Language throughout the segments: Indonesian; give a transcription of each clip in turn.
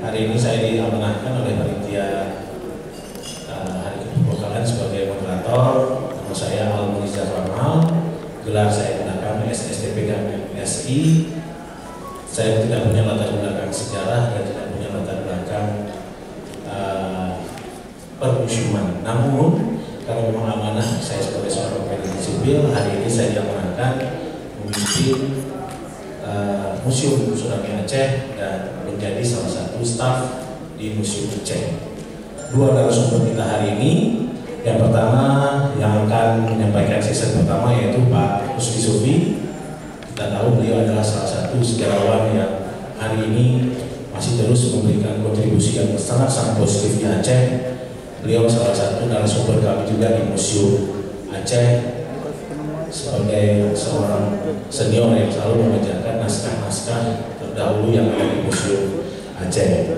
hari ini saya diamanahkan oleh panitia hari keperbekalan sebagai moderator. Nama saya Al-Munizar Ramal, gelar saya gunakan SSTP dan MSI. Saya tidak punya latar belakang sejarah dan tidak punya latar belakang permusiman. Namun karena memang amanah saya sebagai seorang pegawai sipil, hari ini saya diamanahkan memimpin Museum Tsunami Aceh dan menjadi salah satu staf di Museum Aceh. Dua narasumber kita hari ini, yang pertama yang akan menyampaikan sesi pertama yaitu Pak Rusdi Sufi. Kita tahu beliau adalah salah satu sejarawan yang hari ini masih terus memberikan kontribusi yang sangat positif di Aceh. Beliau salah satu narasumber kami juga di Museum Aceh sebagai seorang senior yang selalu mengajarkan naskah-naskah terdahulu yang ada di Museum Aceh.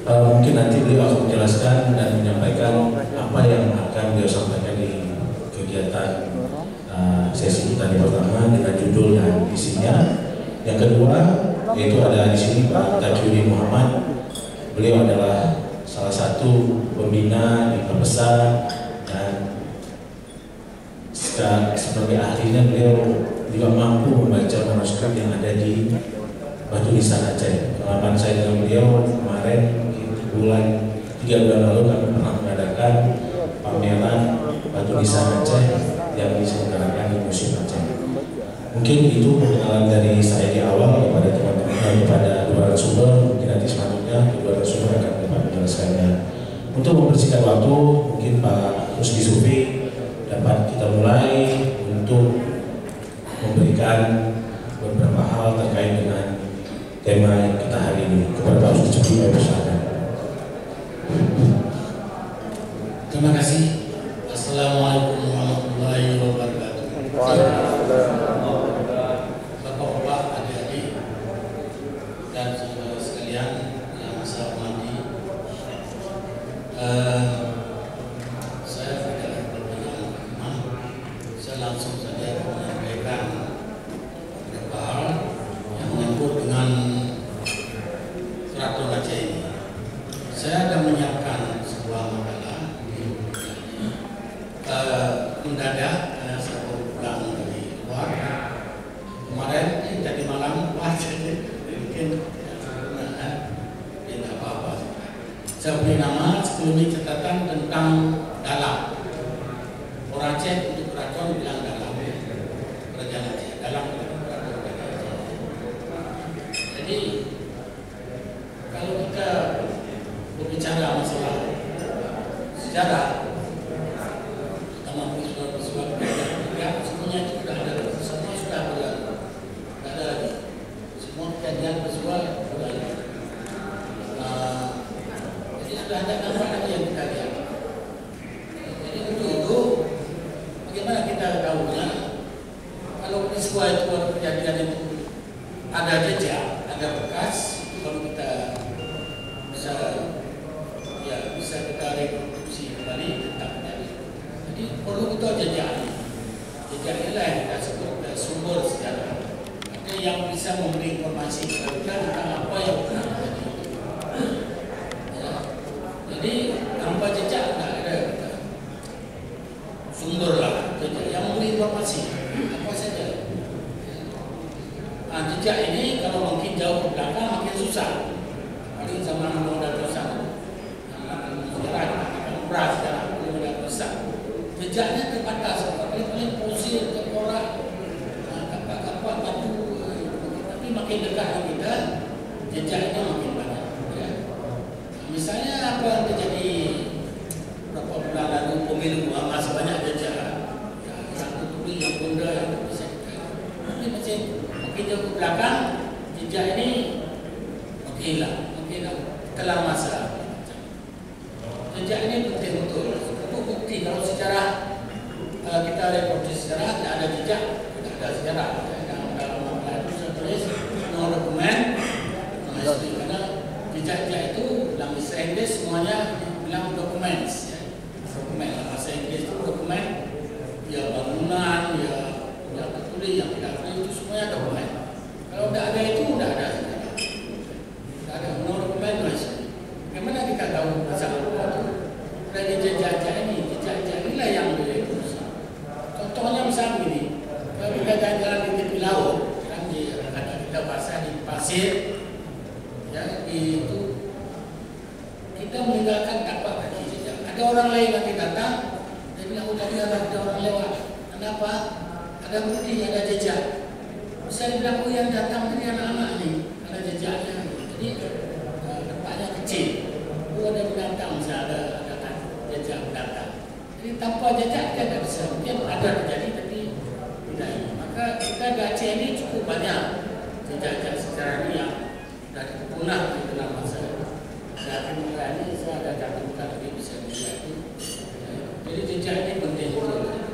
Mungkin nanti beliau akan menjelaskan dan menyampaikan apa yang akan beliau sampaikan di kegiatan sesi kita di pertama dengan judul dan isinya. Yang kedua yaitu ada di sini Pak Tajudin Muhammad. Beliau adalah salah satu pembina di Perbesar dan sebagai ahlinya beliau juga mampu membaca manuskrip yang ada di Batu Nisan Aceh. Pengalaman saya dengan beliau kemarin 3 bulan lalu kami pernah mengadakan pameran Batu Nisan Aceh yang diselenggarakan di Museum Aceh. Mungkin itu perkenalan dari saya di awal kepada teman-teman, kepada dua narasumber. Mungkin nanti selanjutnya kedua narasumber akan dapat menjelaskannya. Untuk membersihkan waktu, mungkin Pak Rusdi Sufi dapat kita mulai untuk memberikan beberapa hal terkait dengan tema kita hari ini. Kepada Pak Rusdi Sufi, saya persilakan. Terima kasih. Assalamualaikum warahmatullahi wabarakatuh. Bapak-bapak, adik-adik, dan saudara sekalian yang saya hormati, saya tidak berpanjang lama. Saya langsung saja menyampaikan beberapa hal yang menyangkut dengan Keraton Aceh ini. Saya akan menyiapkan sebuah makalah mendadak karena saya baru pulang dari luar kemarin. Tadi malam mungkin tidak apa-apa. Saya beri nama 10 menit catatan tentang dalam. Orang Aceh untuk keraton bilang dalam, kerajaan Aceh dalam keraton Aceh. Jadi kalau kita berbicara masalah sejarah, semuanya itu sudah ada, semua sudah berlalu, tidak ada lagi. Semua kejadian peristiwa berlalu. Jadi sudah ada gambar lagi yang kita lihat. Jadi untuk itu, bagaimana kita tahunya? Kalau peristiwa itu kejadian itu ada jejak, ada bekas, itu kalau kita bisa kita rekonstruksi kembali tentang kejadian. Jadi perlu kita jejak. Jejak inilah yang kita sebut sumber sejarah. Ada yang bisa memberi informasi kepada kita tentang apa yang pernah terjadi. Ya. Jadi tanpa jejak tidak ada sumber lah. Jejak yang memberi informasi apa saja. Nah, jejak ini kalau makin jauh ke belakang makin susah. Paling zaman modal tersang, sejarah, murah sejarah, modal tersang. Jejaknya terbatas, paling fosil, tengkorak, kapal batu. Tapi makin dekat dengan kita, jejaknya makin banyak. Ya. Misalnya apa yang terjadi beberapa bulan lalu pemilu masih banyak jejak. Ya, yang tertulis, yang benda, yang bisa kita. Tapi makin jauh ke belakang, jejak ini makin hilang, telah masa. Jejak ini penting betul. Bukti kalau sejarah kita rekonstruksi sejarah tidak ada jejak, tidak ada sejarah. Dalam makalah itu saya tulis no dokumen, karena jejak-jejak itu dalam bahasa Inggris semuanya bilang documents. Ya. Dokumen bahasa Inggris itu dokumen, ya bangunan, ya tertulis, yang tidak tertulis itu semuanya dokumen. Kalau tidak ada itu tidak ada sejarah. Tidak ada menurut Ada orang lain nanti datang, dia bilang, oh tadi ada orang lewat. Kenapa? Ada bukti, ada jejak. Bisa dibilang, oh yang datang tadi anak-anak nih, ada jejaknya. Jadi tempatnya kecil. Oh ada binatang, misalnya ada jejak binatang. Jadi tanpa jejak kita tidak bisa. Mungkin ada terjadi, tapi tidak ini. Maka kita di Aceh ini cukup banyak jejak secara ini yang sudah punah di dalam masa. Dan kemudian ini saya ada catatan lagi bisa dilihat. Jadi jejak ini penting juga.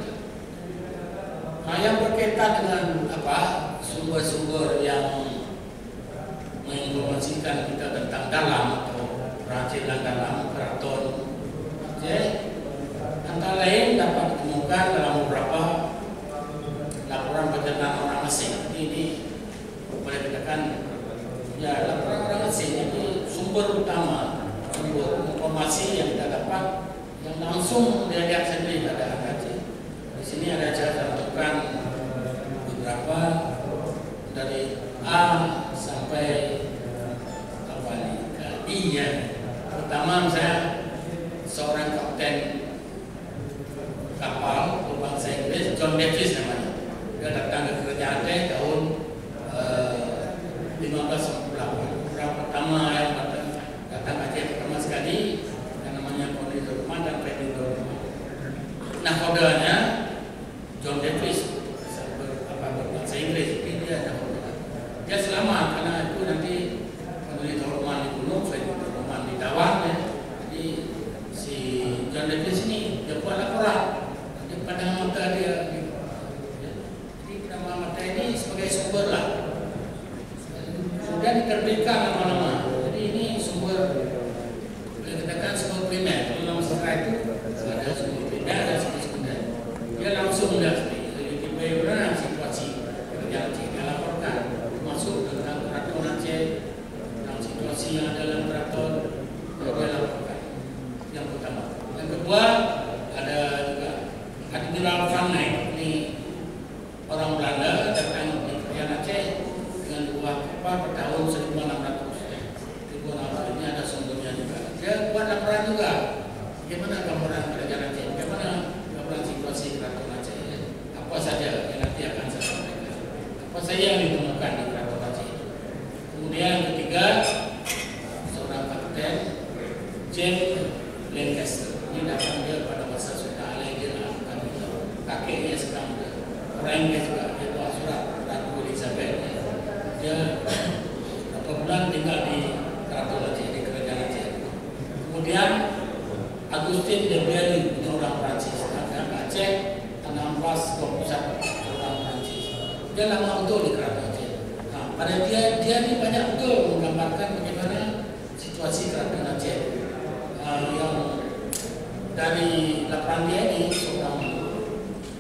Nah, yang berkaitan dengan sumber-sumber yang menginformasikan kita tentang dalam atau peracilan dalam keraton Aceh, antara lain dapat ditemukan dalam beberapa laporan berkenaan orang asing. Ini boleh dikatakan ya laporan orang asing ini sumber utama, sumber informasi yang kita dapat yang langsung dia lihat sendiri pada Aceh. Di sini ada catatan beberapa dari A sampai ke I ya. Pertama misalnya seorang kapten kapal berbangsa Inggris, John Davis namanya. Dia datang ke kerajaan Aceh tahun 1598. Orang pertama yang datang Aceh pertama sekali yang namanya Koni Dorman dan Freddy Dorman. Nah kodenya John Davis berbangsa Inggris, dia ada kode. Dia selamat karena itu nanti Koni Dorman di gunung, Freddy Dorman di Tawang ya. Jadi si John Davis ini dia buat laporan. Dia pandang mata dia. Jadi pandang mata ini sebagai sumber lah. Sudah diterbitkan lama-lama. Jadi ini sumber boleh dikatakan sumber primer. Dalam masyarakat itu ada sumber primer, ada sumber sekunder. Dia langsung melihat sendiri. Bagaimana situasi kerajaan Aceh dia laporkan, masuk tentang keraton Aceh, tentang situasi yang ada dalam keraton dia laporkan. Yang pertama. Yang kedua ada juga Admiral Van Eyck. Ini orang Belanda datang di kerajaan Aceh dengan dua kapal pada tahun 1600. 1600 ini ada sumbernya juga. Dia buat laporan juga. Bagaimana gambaran kerajaan Aceh? Bagaimana gambaran situasi keraton Aceh? Apa saja yang nanti akan saya sampaikan? Apa saja yang ditemukan di keraton Aceh? Kemudian ketiga, seorang kapten James Lancaster. Ini datang dia pada masa sudah alai dia lakukan itu. Kakeknya sedang orang Inggris juga. Dia bawa surat Ratu Elizabeth. Dia beberapa bulan tinggal di keraton Aceh, di kerajaan Aceh. Kemudian Agustin de Berry, ini orang Prancis. Datang ke Aceh 1621, orang Prancis. Dia lama betul di keraton Aceh. Nah, pada dia ini banyak betul menggambarkan bagaimana situasi keraton Aceh. Yang dari laporan dia ini seorang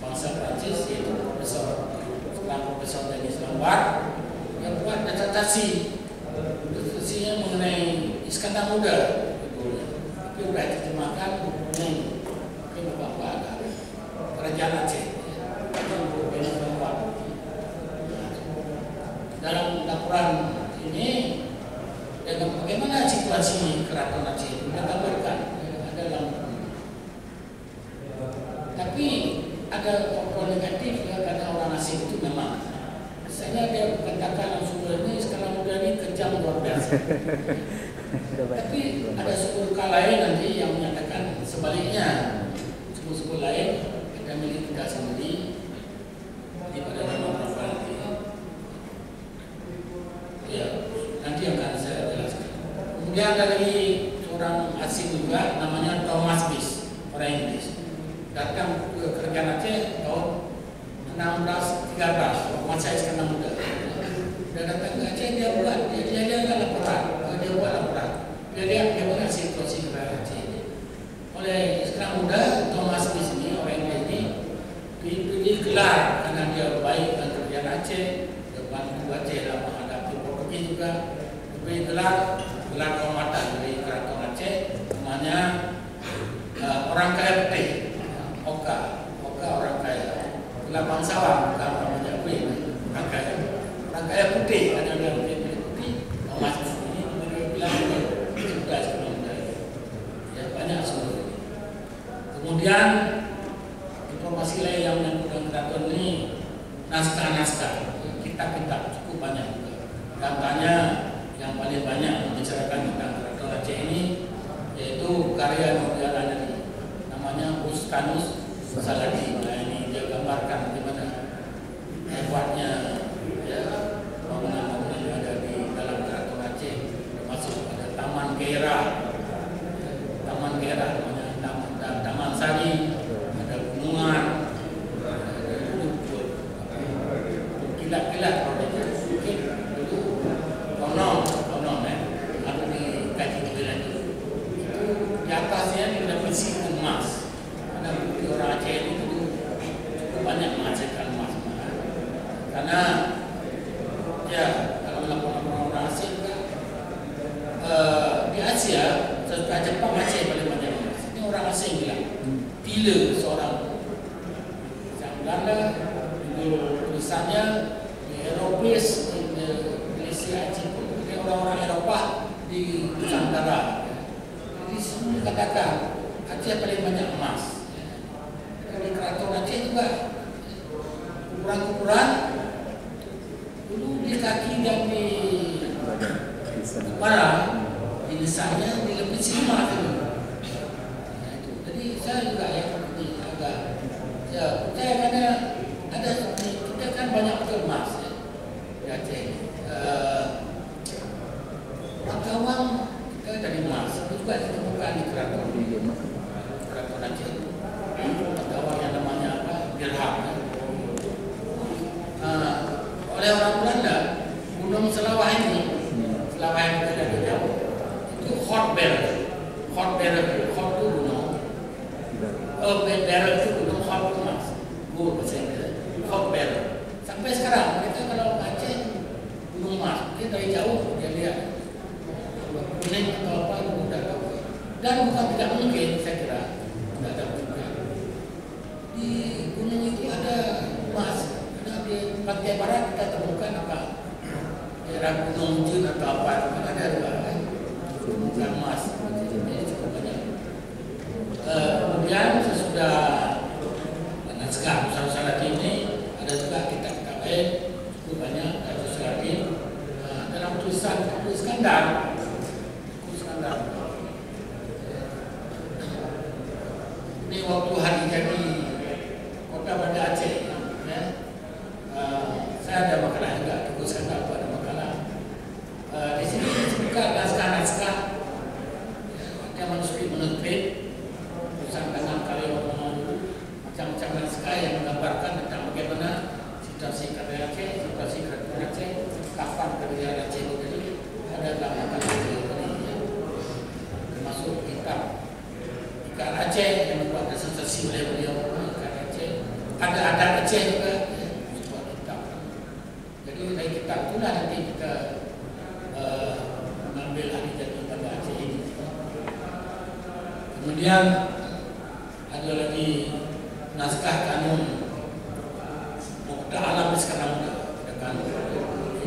bangsa Prancis yaitu Profesor Denis Lambert yang buat datasinya mengenai Iskandar Muda. Tapi sudah diterjemahkan mengenai bapak kerajaan Aceh. Dalam laporan ini bagaimana situasi keraton Aceh kita gambarkan ada dalam. Tapi ada faktor negatif ya, karena orang asing itu memang misalnya dia katakan sumber ini Iskandar Muda ini kejam luar biasa. Tapi ada sumber lain nanti yang menyatakan sebaliknya. Sumber lain ada milik kita sendiri daripada nama berapa nanti. Ya, nanti akan saya jelaskan. Kemudian ada lagi seorang asing juga namanya Thomas Peace, orang Inggris. Datang ke kerajaan Aceh tahun 1613, masa Iskandar Muda. Dia datang ke Aceh, dia laporan, dia buat laporan. Dia lihat bagaimana situasi kerajaan Aceh ini. Oleh Iskandar Muda, Thomas Peace ini, orang Inggris ini, diberi gelar karena dia baik dengan kerajaan Aceh, dia bantu Aceh dalam menghadapi Portugis juga. Diberi gelar kehormatan dari keraton Aceh, namanya orang kaya putih. Oka orang kaya. Gelar bangsawan, bukan orang Jawa, orang kaya putih. Ada yang putih, Thomas ini bilang sudah sebelum ya banyak sebelum. Kemudian informasi lain yang menyangkut keraton ini, naskah-naskah, kitab-kitab cukup banyak. Katanya yang paling banyak membicarakan tentang keraton Aceh ini yaitu karya Nurjala ini, namanya Bustanus Saladi. Nah, ini dia gambarkan bagaimana hebatnya ya bangunan-bangunan yang ada di dalam keraton Aceh, termasuk ada Taman Gera, namanya Taman Sari, ada gunungan, ada kilat-kilat mungkin dulu konon ada di kaki kilat itu di atasnya ada besi emas. Karena orang Aceh itu dulu cukup banyak menghasilkan emas, karena ya kalau laporan orang asing di Asia, setelah Jepang, Aceh paling banyak emas. Ini orang asing bilang, bila seorang yang Belanda dulu tulisannya Eropis Indonesia Aceh, jadi orang-orang Eropah di Nusantara. Jadi semua dikatakan Aceh paling banyak emas. Di keraton Aceh juga kuburan-kuburan dulu di kaki dan di kepala misalnya dilapisi emas itu. Nah, itu. Jadi saya juga yang ini agak ya percaya karena ada kita kan banyak betul emas ya, di Aceh. Pangkawang kita dari emas itu juga ditemukan di keraton Aceh. Pangkawang yang namanya apa? Dirham. Oleh orang Belanda, Gunung Selawah ini, Selawah yang kita dari jauh, itu hot bearer itu gunung, bearer itu gunung, hot itu mas, bahasa Inggris, hot bearer. Sampai sekarang mereka kalau Aceh gunung mas, dia dari jauh dia lihat kuning atau apa itu udah tahu. Dan bukan tidak mungkin, saya kira tidak ada juga di gunung itu ada emas. Karena di pantai barat kita temukan apa daerah Gunung Jun atau apa, ada juga kan bukan emas. Kemudian sesudah naskah Bustanus ini ada juga kitab-kitab lain cukup banyak lagi dalam tulisan Iskandar. Ini waktu hari jadi kota Banda Aceh ya. Saya ada makalah juga di Iskandar, ada makalah di sini disebutkan naskah-naskah ada manuskrip tulisan tangan karyawan macam-macam naskah yang menggambarkan tentang bagaimana situasi karya Aceh, situasi keraton Aceh, kapan kerajaan Aceh itu jadi ada dalam makalah ini ya. Termasuk kitab Ikan Aceh yang dibuat presentasi oleh beliau, Ikan Aceh, ada Aceh juga ya, sebuah kitab. Jadi dari kitab itulah nanti kita mengambil hari jadi pada Aceh ini. Kemudian ada lagi naskah kanun Muqta Alam sekarang ada kanun.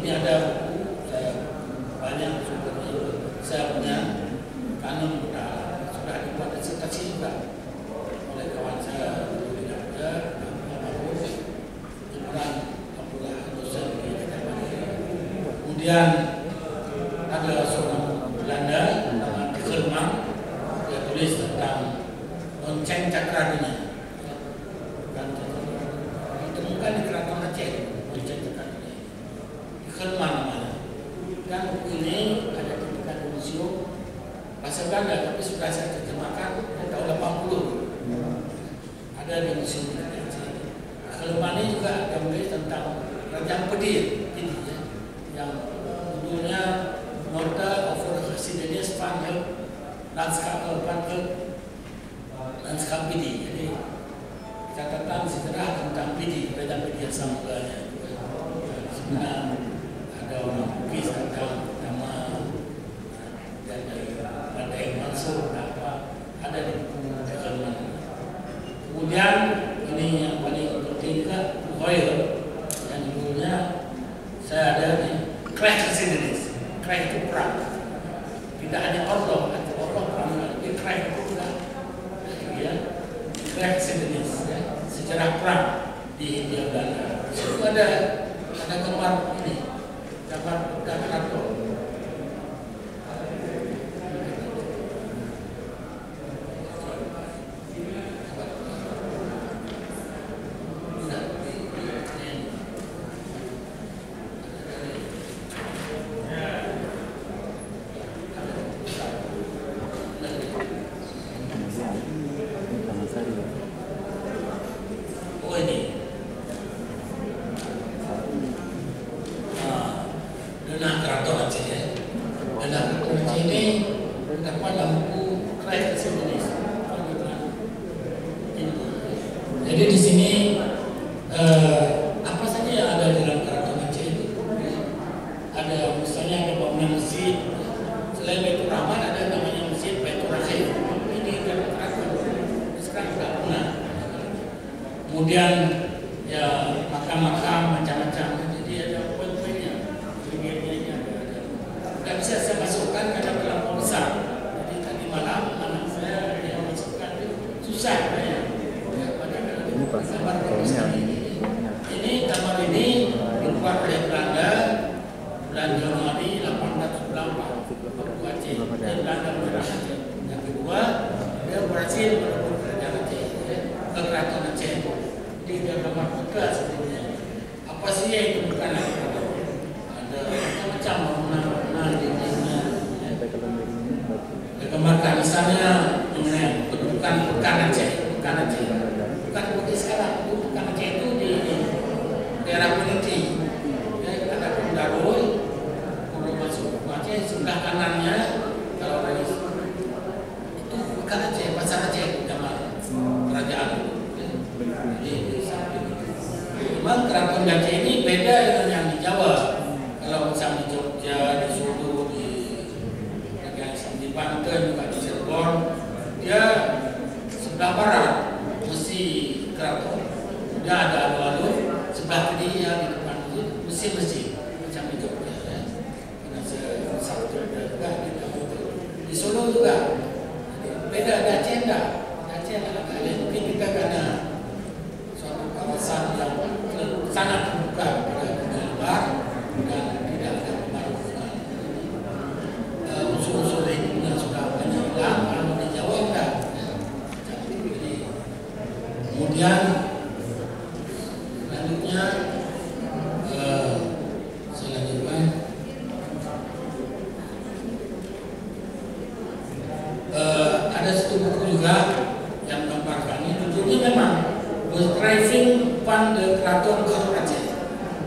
Ini ada buku saya banyak sumbernya. Saya punya kanun Muqta Alam sudah dibuat disertasi juga oleh kawan saya tidak ada Imran Abdullah dosen di Jakarta. Kemudian ada seorang Belanda nama Kerman, dia tulis tentang lonceng cakra dunia. Ditemukan di keraton Aceh, lonceng cakra dunia. Kerman namanya. Dan buku ini ada di museum bahasa Belanda, tapi sudah saya terjemahkan tahun 80. Ada di museum Aceh. Kerman ini juga ada menulis tentang Kerajaan Pedir, yang judulnya Nota of Residence Panel Lanskap Pidi. Jadi catatan sejarah tentang Pidi, Kerajaan Pidi yang sama mulanya. Sebenarnya ada orang Bugis tentang nama dan dari Badai Mansur apa ada di buku Kerman. Kemudian ini yang paling penting juga Hoyer yang judulnya saya ada di Crash Residence. Crash itu perang. Tidak hanya Allah, perang, dia crash itu juga. Ya. Hindia Belanda. Itu ada gambar ini, gambar keraton. Oh ini. Denah keraton Aceh ya. Denah keraton Aceh ini terdapat dalam buku Christ Indonesia. Jadi di sini apa saja yang ada dalam keraton Aceh itu? Ada misalnya ada bangunan masjid. Selain Baitur Rahman ada namanya masjid Baitur Rahim. Ini keraton. Sekarang sudah punah. Kemudian ya makam-makam macam-macam. Jadi ada poin-poinnya. Tidak bisa saya masukkan karena terlalu besar. Jadi tadi malam anak saya yang masukkan itu susah ya. Ini kamar ini dibuat oleh Belanda bulan Januari 1894 waktu Aceh. Belanda menyerah Aceh. Yang kedua dia berhasil merebut kerajaan Aceh, keraton Aceh. Jadi dia kamar putra sebenarnya. Apa sih yang ditemukan lagi? Ada macam-macam bangunan di dalamnya. Dikembangkan misalnya mengenai kedudukan Pekan Aceh. Pekan Aceh. Bukan seperti sekarang. Pekan Aceh itu di daerah Peniti. Ada Pendarul, kalau masuk Aceh sebelah kanannya kalau dari itu Pekan Aceh, Pasar Aceh nama kerajaan. Memang keraton Aceh ini beda dengan yang di Jawa. Kalau misalnya di Jogja, di Solo, di Banten, juga di Cirebon, dia sebelah barat mesti keraton. Dia ada alun-alun sebelah kiri yang di depan itu mesin-mesin macam di Jogja. Ya. Juga di Solo juga beda. Di Aceh enggak. Aceh agak lain. Mungkin kita karena suatu kawasan yang sangat terbuka pada dunia luar dan tidak ada pembaruan. Unsur-unsur lingkungan sudah banyak hilang. Kalau di Jawa enggak. Kemudian selanjutnya ada satu buku juga yang menggambarkan ini. Judulnya memang Beschrijving van de Keraton Aceh,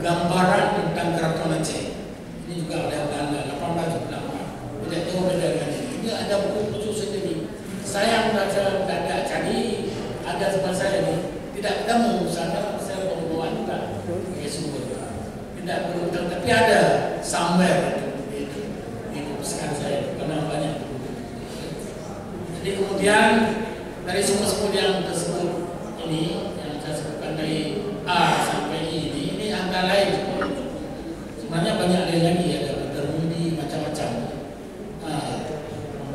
gambaran tentang Keraton Aceh. Ini juga oleh Belanda 1898. Tidak tahu beda dengan ini. Ini ada buku khusus sendiri. Saya tidak ada cari, ada sebelah saya ini tidak ketemu. Saya bawa juga pakai sumber. Tidak belum, tapi ada somewhere di perpustakaan saya karena banyak. Jadi kemudian dari semua yang tersebut ini yang saya sebutkan dari A sampai I ini angka lain. Sebenarnya banyak lagi, ada bermudi macam-macam.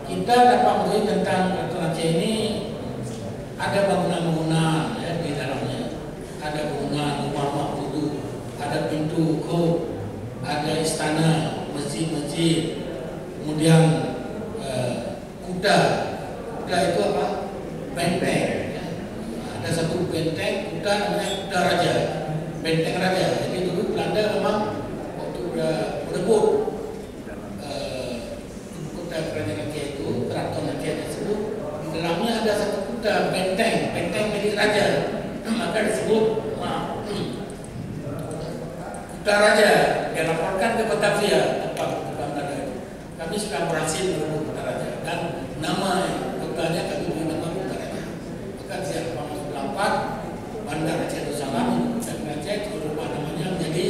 Kita dapat melihat tentang Keraton Aceh ini ada bangunan-bangunan ya, di dalamnya. Ada bangunan rumah duduk, ada pintu kod, ada istana, masjid-masjid, kemudian kuda. Kuda itu apa? Benteng. Ya. Ada satu benteng kuda namanya kuda raja, benteng raja. Jadi dulu Belanda memang waktu berebut kota kerajaan Aceh itu, keraton Aceh tersebut, di dalamnya ada satu kuda benteng milik raja. Maka disebut kuda raja. Dia laporkan ke Batavia tempat Belanda itu. Kami sudah berhasil merebut kuda raja dan nama kotanya kami beri nama kuda raja. Maka sejak 1894 Bandar Aceh Darussalam dan Aceh berubah namanya menjadi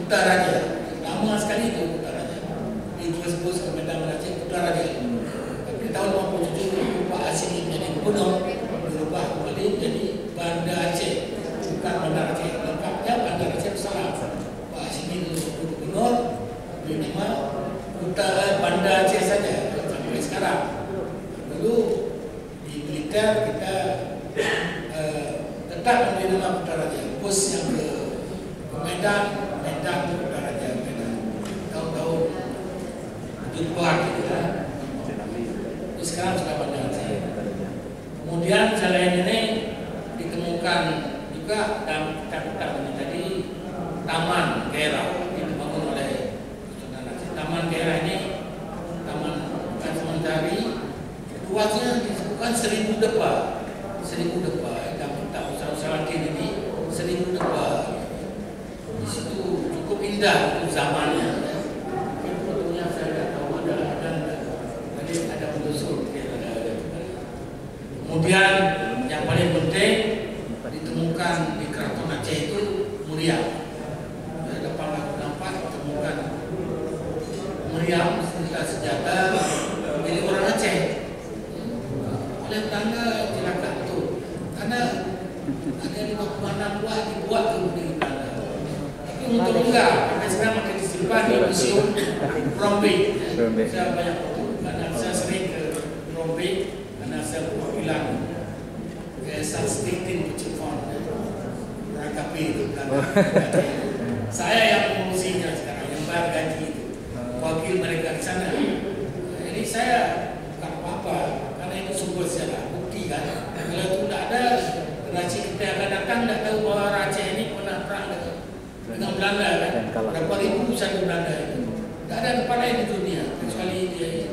kuda raja. Lama sekali itu kuda raja. Diterus ke Medan Aceh kuda raja. Tapi tahun 57 Pak Asing menjadi gubernur, berubah kembali menjadi Bandar Aceh, bukan Bandar Aceh. Lengkapnya Bandar Aceh Darussalam. Pak Asing itu gubernur, beri nama Bandar Aceh saja sampai sekarang. Dulu di militer kita tetap memberi nama kuda raja. bus yang ke Medan udaranya Medan tahun-tahun 70-an gitu ya. Jadi sekarang sudah Banda Aceh. Kemudian selain ini ditemukan juga dalam kitab-kitab ini tadi Taman Gairah dibangun oleh Sultan Aceh. Taman Gairah ini taman sementari luasnya disebutkan 1000 depa. 1000 depa dalam kitab usaha-usaha ini 1000 depa. Di situ cukup indah untuk zamannya. Fotonya saya tidak tahu ada tadi ada menyusul. Kemudian yang paling penting ditemukan di Keraton Aceh itu meriam. Depan aku nampak ditemukan meriam senjata milik orang Aceh. Oleh Belanda silakan itu karena ada 56 buah dibuat di Belanda. Tapi untuk enggak, sampai sekarang masih disimpan di museum Rombe. Saya banyak foto karena saya sering ke Rombe karena saya perwakilan Statsdienst Pucukon RKP itu Belanda. Saya yang mengurusinya sekarang, yang bayar gaji itu, wakil mereka di sana. Jadi saya bukan apa-apa, karena itu sumber sejarah, bukti kan. Kalau itu tidak ada, generasi kita yang akan datang tidak tahu bahwa Aceh ini pernah perang dengan Belanda kan. Berapa ribu usaha Belanda itu. Tidak ada tempat lain di dunia, kecuali dia ini.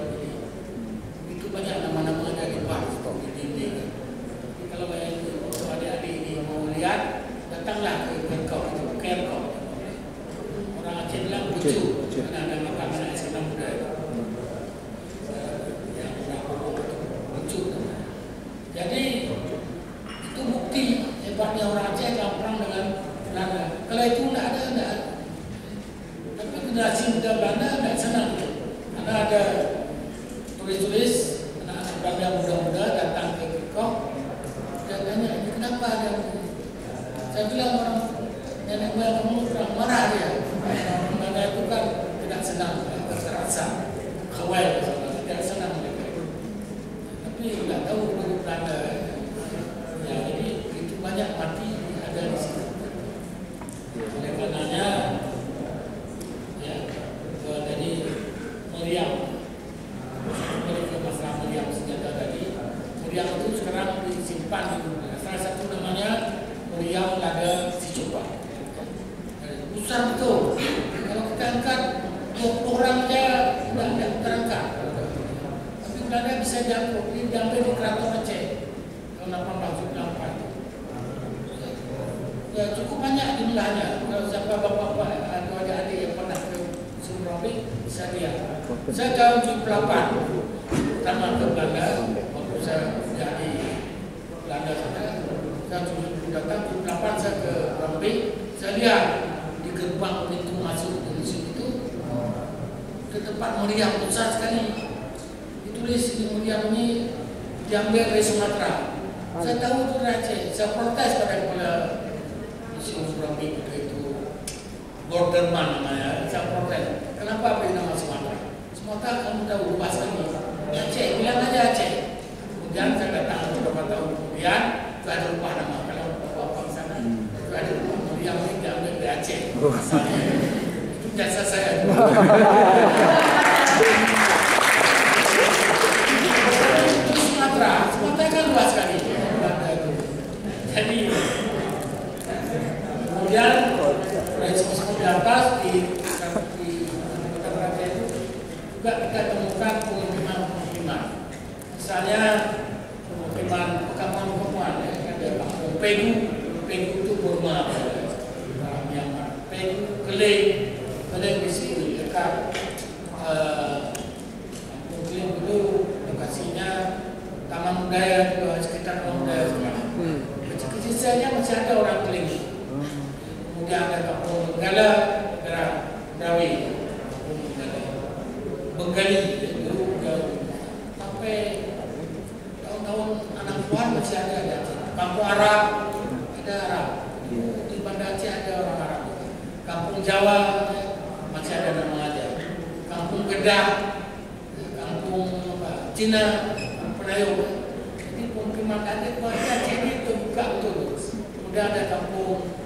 Itu banyak nama-nama yang di bawah di dinding. Kalau adik-adik ini mau lihat, datanglah ke Kerkop. Orang Aceh bilang lucu, karena ada makanan yang senang muda itu. Yang lucu. Jadi itu bukti hebatnya orang Aceh dalam perang dengan Belanda. Kalau itu tidak ada. Tapi generasi muda Belanda tidak senang, karena ada tulis-tulis anak-anak Belanda muda-muda datang ke Kerkop. Dia tanya, ini kenapa ada? Saya bilang orang nenek moyang kamu kurang marah dia. Belanda itu kan tidak senang, terasa kawal, tidak senang mereka. Tapi tidak tahu dari Belanda. Ya, jadi itu banyak mati ada di situ. Oleh karenanya, ya, jadi meriam. Kembali ke masalah meriam senjata tadi. Meriam itu sekarang disimpan di dunia. Salah satu namanya meriam Lada Sicoba. Besar betul. Kalau kita angkat 20 orang saja tidak terangkat. Tapi Belanda bisa diambil di Keraton Aceh tahun 1894. Ya, cukup banyak jumlahnya. Kalau siapa bapak-bapak atau adik-adik yang pernah ke Surabaya bisa lihat. Saya tahun 78 pertama ke Belanda, waktu saya jadi Belanda sana. Saya datang 78 saya ke Surabaya. Saya lihat di gerbang pintu masuk ke museum itu ke tempat meriam besar sekali. Ditulis di meriam ini diambil dari Sumatera. Saya tahu itu dari Aceh. Saya protes pada kepala museum Surabaya itu Borderman namanya. Saya protes. Kenapa beri nama Sumatera? Sumatera kamu tahu luas kami. Aceh, bilang aja Aceh. Kemudian saya datang beberapa tahun kemudian itu ada rumah nama. Kalau bapak sana itu ada rumah meriam ini diambil dari Aceh. Itu jasa saya. Sumatera kan luas sekali. Jadi kemudian resiko di atas di kota Aceh itu juga kita temukan pemukiman. Misalnya pemukiman perkampungan ya, ada kampung Pegu itu Burma, Myanmar. Pegu Keleng di sini dekat kampung Keleng dulu lokasinya Taman Budaya juga sekitar Taman Budaya sekarang. Kecil-kecil saja masih ada orang Keleng. Kemudian ada kampung Benggala, Brawi, Bengali, sampai tahun-tahun 60-an masih ada. Kampung Arab, ada Arab. Di Banda Aceh ada orang Arab. Kampung Jawa masih ada nama aja. Kampung Kedah, kampung Cina, Penayung. Jadi pemukiman adat Aceh ini terbuka betul. Kemudian ada kampung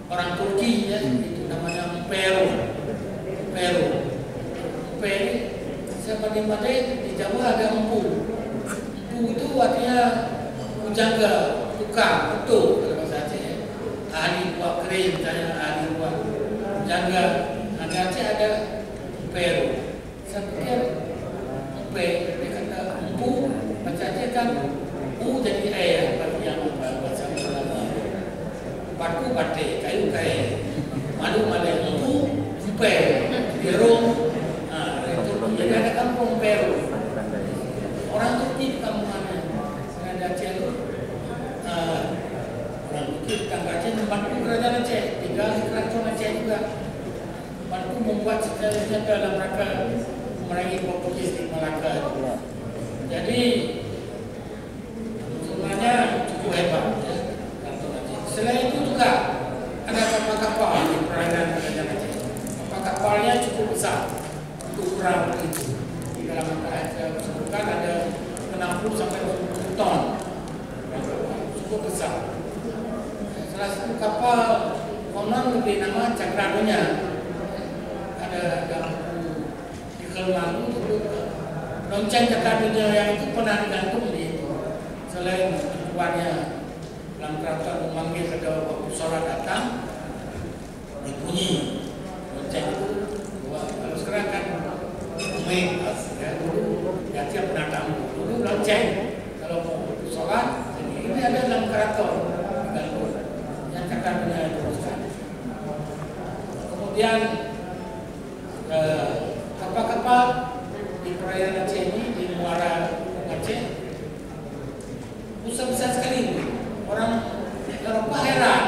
orang Turki ya, itu namanya Peru. Peru seperti di Jawa ada empu. Empu itu artinya pujangga, tukang, betul kalau bahasa Aceh ya. Ahli buat keren, misalnya ahli buat pujangga. Di Aceh ada Peru. Saya pikir dia kata empu, bahasa Aceh kan U jadi E ya, bagi yang bahasa Melayu. Batu batik, kayu kayu, madu empu, empe, jerung. Jadi ada kampung Peru. Orang Turki di kampungannya. Di Aceh itu orang Turki di Aceh membantu kerajaan Aceh, tinggal di kerajaan Aceh juga. Bantu membuat senjata dalam rangka memerangi Portugis di Malaka. Jadi sebenarnya cukup hebat ya, selain itu juga ada kapal-kapal di perairan kerajaan Aceh. Kapal-kapalnya cukup besar. Ukuran itu di dalam saya sebutkan ada 60 sampai 20 ton, cukup besar. Salah satu kapal konon diberi nama Cakradonya. Ada di Keluang itu lonceng Cakradonya yang itu pernah digantung di itu. Selain tuannya dalam keraton memanggil kedua waktu sholat datang, dibunyi lonceng itu. Kalau sekarang kan ya, dulu ya tiap pernah tamu dulu lonceng kalau mau sholat ini ada dalam keraton yang Cakradonya teruskan. Kemudian kapal-kapal di perairan Aceh ini di muara Aceh besar-besar sekali. Orang Eropa heran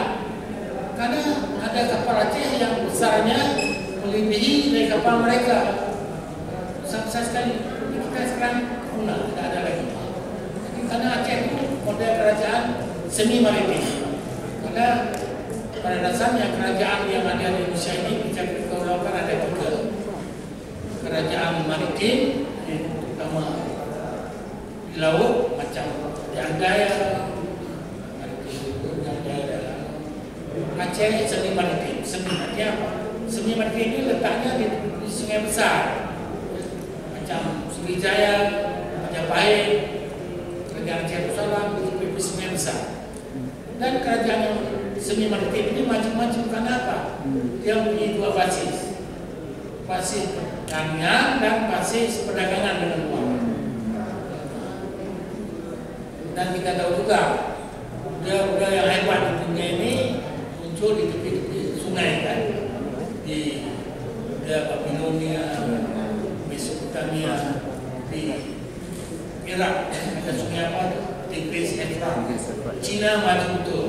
karena ada kapal Aceh yang besarnya melebihi dari kapal mereka. Besar sekali. Kita sekarang punah, tidak ada lagi. Jadi karena Aceh itu model kerajaan semi maritim. Karena pada dasarnya kerajaan yang ada di Indonesia ini bisa dikelolakan ada tiga. Kerajaan maritim, terutama di laut macam di Andaya, Aceh semi maritim. Semi artinya apa? Semi maritim ini letaknya di sungai besar. Macam Sriwijaya, Majapahit, kerajaan Darussalam, itu sungai besar. Dan kerajaan yang semi maritim ini macam-macam karena apa? Dia punya dua basis, basis pertanian dan basis perdagangan dengan luar. Dan kita tahu juga budaya-budaya yang hebat di dunia ini muncul di tepi-tepi sungai kan, di Babilonia, Mesopotamia, di Irak ada sungai apa? Tigris, Efrat. Cina maju betul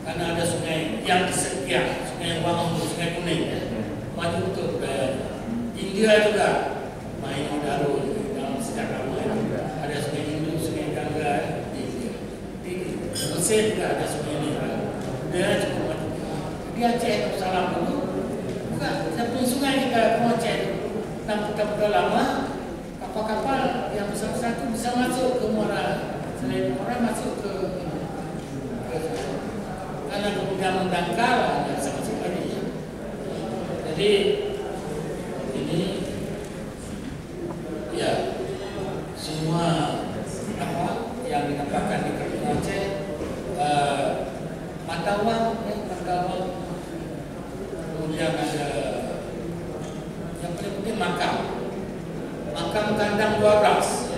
karena ada sungai yang kesekian, sungai Wangun, sungai Kuning ya. Maju betul budaya. India juga main Daru dalam sejarah lama ada sungai Hindu, sungai Gangga di Mesir juga ada sungai ini. Budaya cukup maju. Di Aceh Darussalam dulu bukan satu sungai kita Aceh. Dan peta-peta lama kapal-kapal yang besar-besar itu bisa masuk ke muara. Selain muara masuk ke karena kemudian mendangkal dan sama sekali. Jadi ini ya semua apa yang didapatkan di Kerajaan Aceh mata uang, kemudian ada yang paling penting makam kandang 12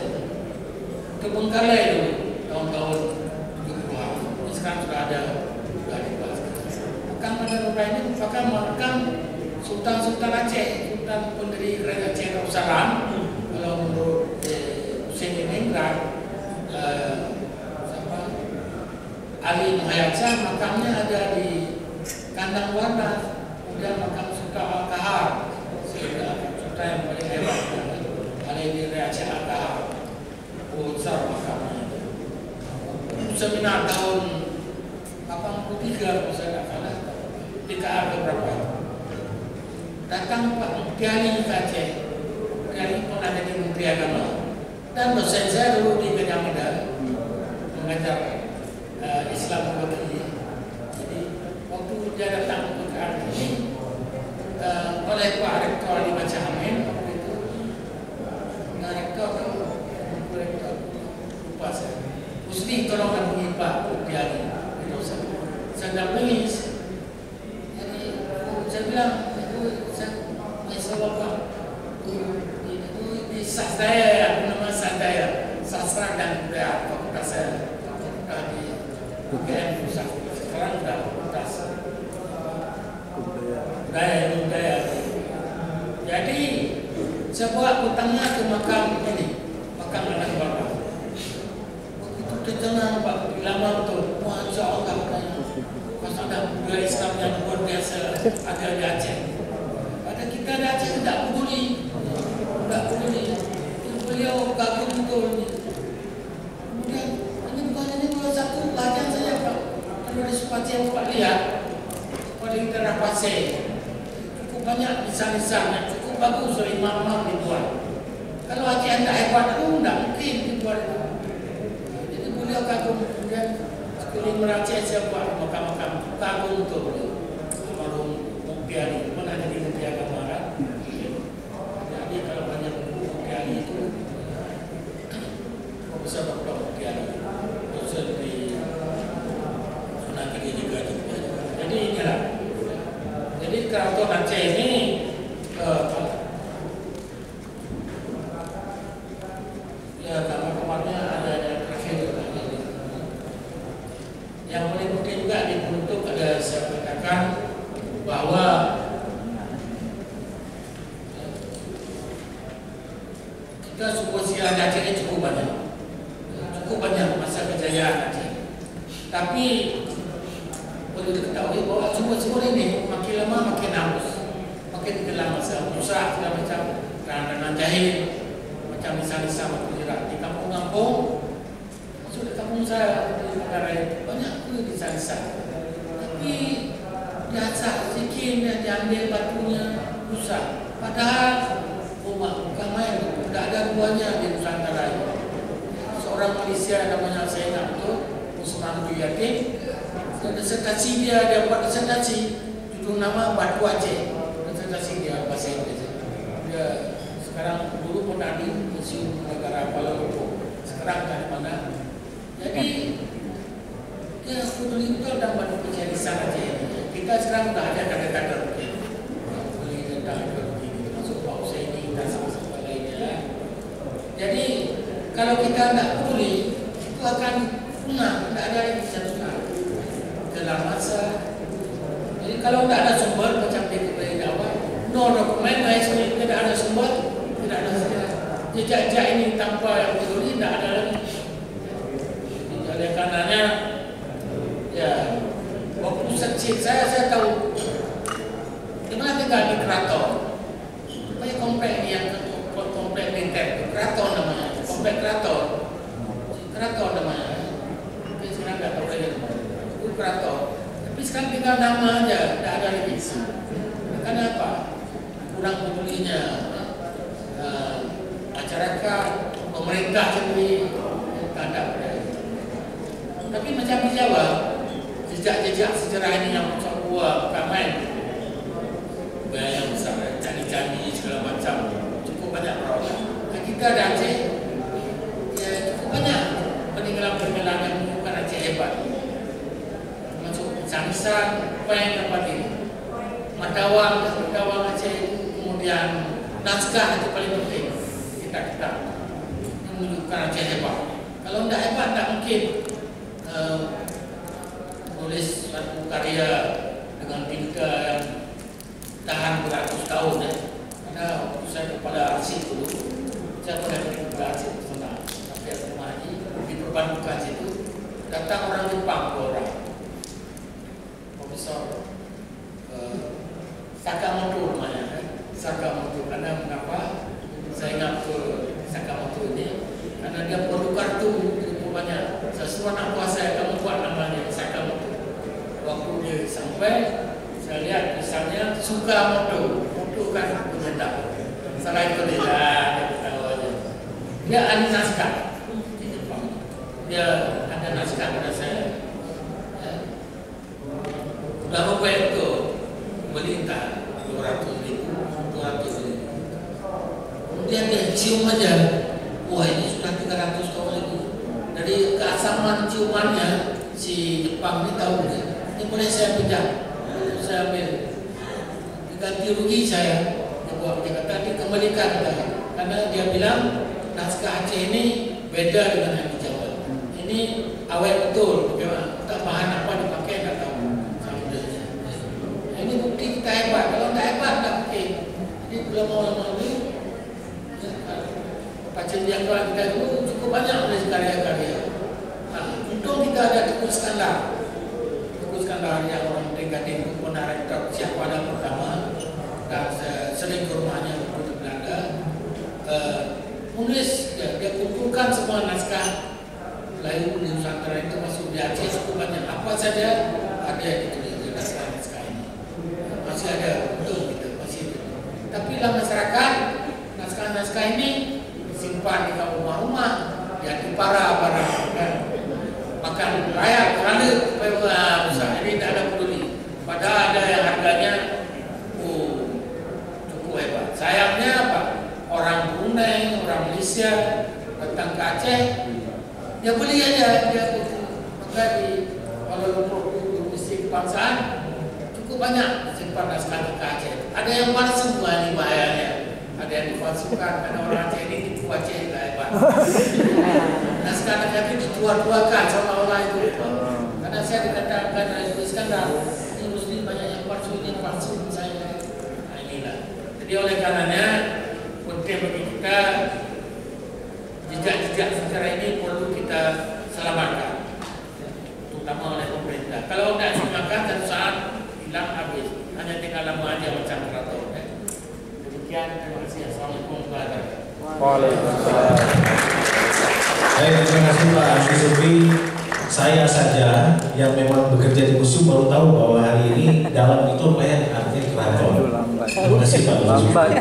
Terbengkalai dulu tahun-tahun 70-an. Sekarang sudah ada makam kandang 12 ini merupakan makam Sultan Aceh, Sultan pendiri Kerajaan Aceh Darussalam. Kalau menurut Hussein Ingrat, Ali Muhayyad, makamnya ada di kandang warna. Kemudian makam Sultan Al-Kahar, Sultan yang paling hebat, Ali di Aceh Al-Kahar, besar makamnya. Seminar tahun 83 kalau saya tidak salah, PKA beberapa. Datang Pak Mutiari ke Aceh. Mutiari pernah jadi Menteri Agama. Dan dosen saya dulu di Gajah Mada mengajar Islam. Jadi waktu dia datang ke hari ini oleh Pak Rektor Ali Baca Amin waktu itu. Rektor lupa saya. Mesti tolong hubungi Pak Upiani. Saya dampingi. Jadi saya bilang itu saya Bapak itu di Sasdaya, nama Sasdaya, Sastra dan Budaya Fakultas saya di UGM Pusat. Sekarang sudah Fakultas Budaya. Jadi saya bawa putangnya ke makam ini, makam anak bapak. Begitu tertenang Pak, lama betul. Masya Allah katanya, pas ada budaya Islam yang luar biasa ada di Aceh. Pada kita di Aceh tidak peduli. Beliau kagum betul. Kemudian ini bukan satu pelajaran saja Pak. Kalau di Supati yang Pak lihat, pada kita rapase cukup banyak lisan-lisan, cukup bagus dari imam-imam dibuat. Kalau Aceh anda hebat, tidak mungkin dibuat itu. Jadi beliau kagum. Kemudian sekeliling Aceh saya buat makam-makam kagum betul beliau. Almarhum Mupiani, mana jadi Mupiani kemarin. Jadi kalau banyak Mupiani itu Profesor Dr. Mupiani, Profesor di Negeri juga. Jadi inilah. Jadi Keraton Aceh ini ya kamar-kamarnya ada terakhir juga. Yang paling penting juga dibentuk ada saya katakan bahwa kita sebuah Aceh ini cukup banyak masa kejayaan Aceh. Tapi perlu diketahui bahwa semua ini makin lama makin hangus, makin tenggelam masa rusak segala macam, dengan jahil, macam lisan-lisan makin jerak di kampung-kampung. Masuk di kampung saya di negara itu banyak pun lisan-lisan. Tapi biasa sikit yang diambil batunya rusak. Padahal rumah bukan main, tidak ada buahnya di Nusantara ini. Seorang Malaysia namanya saya ingat betul, Usman Yatim. Disertasi dia buat disertasi judul nama Batu Aceh. Disertasi dia bahasa Inggris. Dia sekarang dulu pun ada di Museum Negara Kuala Lumpur. Sekarang dari mana? Jadi dia peduli betul dan bantu spesialisan Aceh. Kita sekarang sudah ada kader-kader peduli tentang ideologi, termasuk Pak Husaini dan sama-sama lainnya. Jadi kalau kita tidak peduli, itu akan punah, tidak ada yang bisa tunang dalam masa. Jadi kalau tidak ada sumber macam di awal, no dokumen, tidak ada sumber, tidak ada sejarah. Jejak-jejak ini tanpa yang peduli tidak ada lagi. Oleh karenanya, ya, waktu kecil saya tahu di mana tinggal di Keraton. Banyak komplek ini yang komplek militer, Keraton namanya, komplek Keraton namanya. Tapi sekarang tidak tahu lagi. Keraton, tapi sekarang tinggal nama aja, tidak ada lagi. Karena apa? Kurang pedulinya masyarakat, pemerintah sendiri tak ada. Tapi macam di Jawa, jejak-jejak sejarah ini yang buat ramai, yang besar, candi-candi segala macam, cukup banyak perawatan. Nah, kita di Aceh, ya cukup banyak peninggalan-peninggalan yang menunjukkan Aceh hebat. Sangsan, peng tempat ini, Matawang Aceh, kemudian naskah itu paling penting kita menunjukkan Aceh hebat. Kalau tidak hebat, tidak mungkin menulis satu karya dengan tingkah yang tahan beratus tahun. Karena waktu saya kepala arsip dulu, saya pernah pergi ke Aceh sebentar, sampai rumah haji di perbankan situ, datang orang Jepang 2 orang. Profesor Sakamoto namanya, Sakamoto. Karena mengapa saya ingat ke Sakamoto ini? Karena dia perlu kartu cukup banyak. Saya suruh anak buah saya, kamu buat namanya Sakamoto. Waktu dia sampai, saya lihat misalnya Sukamoto, Moto kan penyedap. Salah itu dia tahu aja. Dia ada naskah di Jepang. Dia ada naskah pada saya. Berapa banyak itu melintah 200.000. Kemudian dia cium aja, wah ini sudah 300 tahun lagi. Dari keasaman ciumannya si Jepang ini tahu ini boleh saya pinjam, saya ambil, diganti rugi saya. Dia kata dikembalikan karena dia bilang naskah Aceh ini beda dengan yang di Jawa. Ini awet betul, tak bahan apa dipakai nggak tahu. Ini bukti kita hebat. Kalau nggak hebat nggak mungkin. Jadi belum mau dulu. Pacen yang kita dulu cukup banyak oleh karya-karya. Untung kita ada Teguh Iskandar. Teguh Iskandar yang orang Gading menarik siapa pada pertama dan sering ke rumahnya waktu di Belanda. Menulis dia kumpulkan semua naskah Melayu di Nusantara itu masuk di Aceh cukup banyak. Apa saja ada yang ditulis di naskah ini. Masih ada betul gitu, masih ada. Tapi dalam masyarakat naskah ini simpan di rumah-rumah, ya di para makan layak kerana supaya besar. Jadi tidak ada peduli. Padahal ada yang harganya cukup hebat. Sayangnya apa? Orang Brunei, orang Malaysia datang ke Aceh, dia beli aja, dia maka di Kuala Lumpur Institut Kebangsaan cukup banyak simpan naskah ke Aceh. Ada yang palsu ini bahayanya. Ada yang dipalsukan karena orang Aceh ini tipu Aceh tidak hebat. Naskah itu ditua-tuakan seolah-olah itu. Karena saya dikatakan oleh Teguh Iskandar, ini muslim banyak yang palsu, ini palsu saya. Nah inilah. Jadi oleh karenanya penting bagi kita jejak-jejak sejarah ini perlu kita selamatkan, terutama oleh pemerintah. Kalau tidak selamatkan, satu saat hilang habis. Hanya tinggal lama aja macam keraton. Demikian, terima kasih. Assalamualaikum warahmatullahi wabarakatuh. Waalaikumsalam. Baik, terima kasih Pak Abdi Supri. Saya saja yang memang bekerja di museum baru tahu bahwa hari ini dalam itu apa yang artinya keraton. Terima kasih Pak Abdi Supri.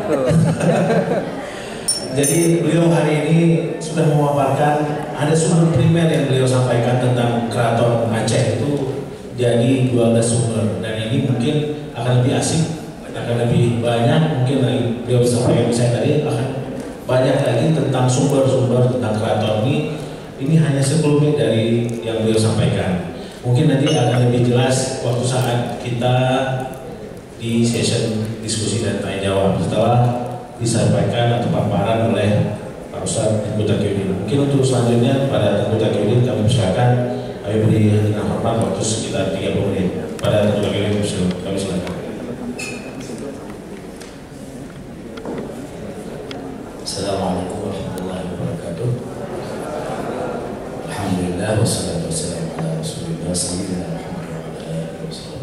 Jadi beliau hari ini sudah memaparkan ada sumber primer yang beliau sampaikan tentang keraton Aceh itu jadi 12 sumber, dan ini mungkin akan lebih asik, akan lebih banyak mungkin lagi beliau sampaikan saya tadi akan banyak lagi tentang sumber-sumber tentang keraton ini. Ini hanya sekelumit dari yang beliau sampaikan. Mungkin nanti akan lebih jelas waktu saat kita di session diskusi dan tanya jawab setelah disampaikan atau paparan oleh Pak Ustadz Tengku Taqiyuddin. Mungkin untuk selanjutnya pada Tengku Taqiyuddin kami persilakan, kami beri dengan hormat waktu sekitar 30 menit. Pada Tengku Taqiyuddin kami silakan. Assalamualaikum warahmatullahi wabarakatuh. Alhamdulillah wassalatu wassalamu ala Rasulillah sayyidina Muhammad wa ala alihi wasallam.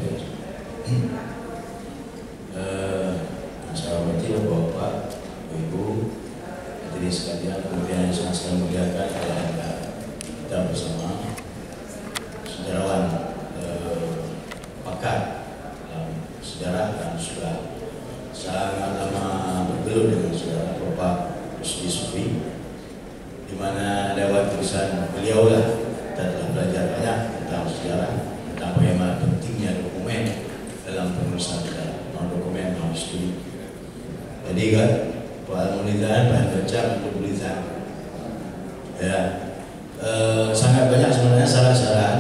Sahabat Bapak, Ibu, hadirin sekalian, kemudian yang sangat saya muliakan adalah kita bersama sejarawan pakar dalam sejarah dan sudah sangat lama bergelut dengan sejarah Bapak Rusdi Sufi, di mana lewat tulisan beliau lah kita telah belajar banyak tentang sejarah, tentang bagaimana pentingnya dokumen dalam penulisan sejarah, dokumen studi. Jadi kan bahan penulisan, bahan baca untuk tulisan, ya sangat banyak sebenarnya saran-saran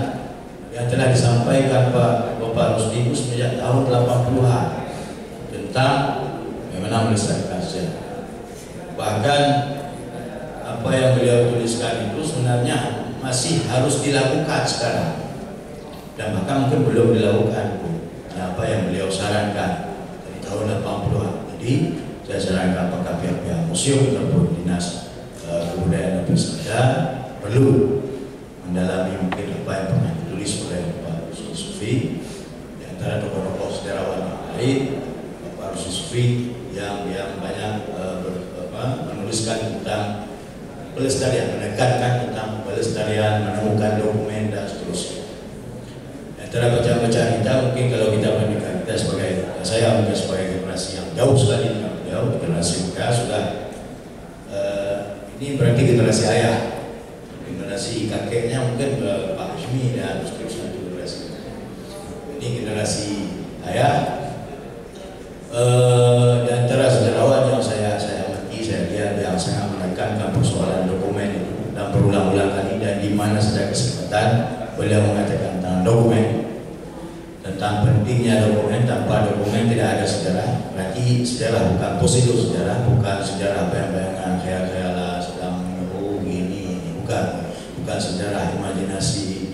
yang telah disampaikan Bapak Rusdi itu sejak tahun 80-an tentang bagaimana melestarikan sejarah. Bahkan apa yang beliau tuliskan itu sebenarnya masih harus dilakukan sekarang, dan bahkan mungkin belum dilakukan pun. Nah, apa yang beliau sarankan dari tahun 80-an. Jadi saya sarankan apakah pihak-pihak museum ataupun dinas kebudayaan dan pariwisata perlu mendalami mungkin apa yang pernah ditulis oleh Pak Rusdi Sufi, di antara tokoh-tokoh sejarawan yang lain. Pak Rusdi Sufi yang banyak menuliskan tentang pelestarian, menekankan tentang pelestarian, menemukan dokumen dan seterusnya. Antara bacaan-bacaan kita mungkin kalau kita bandingkan, kita sebagai saya mungkin sebagai generasi yang jauh sekali dengan beliau, generasi muda sudah ini berarti generasi ayah, generasi kakeknya mungkin Pak Hashmi dan seterusnya generasi. ini generasi saya. Di antara sejarawan yang saya amati, saya lihat yang sangat menekankan persoalan dokumen itu dan berulang-ulang kali, dan di mana setiap kesempatan beliau mengatakan tentang dokumen, tentang pentingnya dokumen. Tanpa dokumen tidak ada sejarah. Berarti sejarah bukan prosedur sejarah, bukan sejarah bayang-bayangan, khayal-khayalan sedang gini, bukan sejarah imajinatif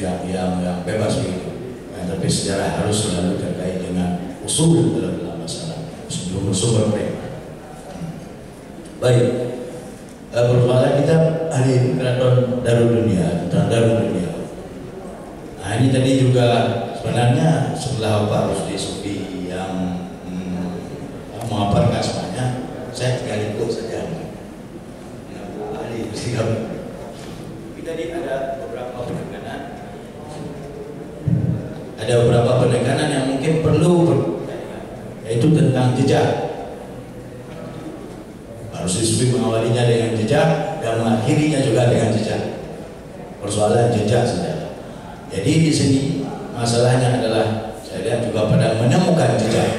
yang bebas begitu. Tapi sejarah harus selalu terkait dengan usul dalam masalah, sumber mereka. Baik, persoalan kita hari ini Keraton Darul Dunia, tentang Darul Dunia. Nah ini tadi juga sebenarnya setelah Pak Rusdi Sufi yang memaparkan semuanya, saya tinggal ikut saja. Ahli bersikap. Tapi tadi ada beberapa penekanan yang mungkin perlu, yaitu tentang jejak. Pak Rusdi Sufi mengawalinya dengan jejak dan mengakhirinya juga dengan jejak. Persoalan jejak sejarah. Jadi di sini masalahnya adalah saya lihat juga pada menemukan jejak.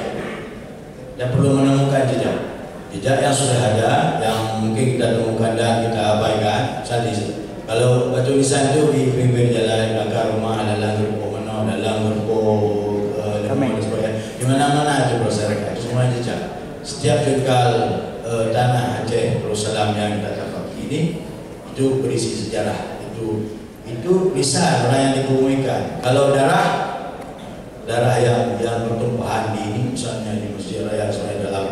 Dan perlu menemukan jejak yang sudah ada, yang mungkin kita temukan dan kita abaikan. Misalnya kalau batu nisan itu di pinggir jalan, belakang rumah, dalam gerbong mana, dalam gerbong dan sebagainya, di mana-mana itu masyarakat itu semua jejak. Setiap jengkal tanah Aceh Darussalam yang kita dapat ini itu berisi sejarah. Itu bisa orang yang dikemumikan. Kalau darah yang bertumpahan di ini, misalnya di Masjid Raya saya dalam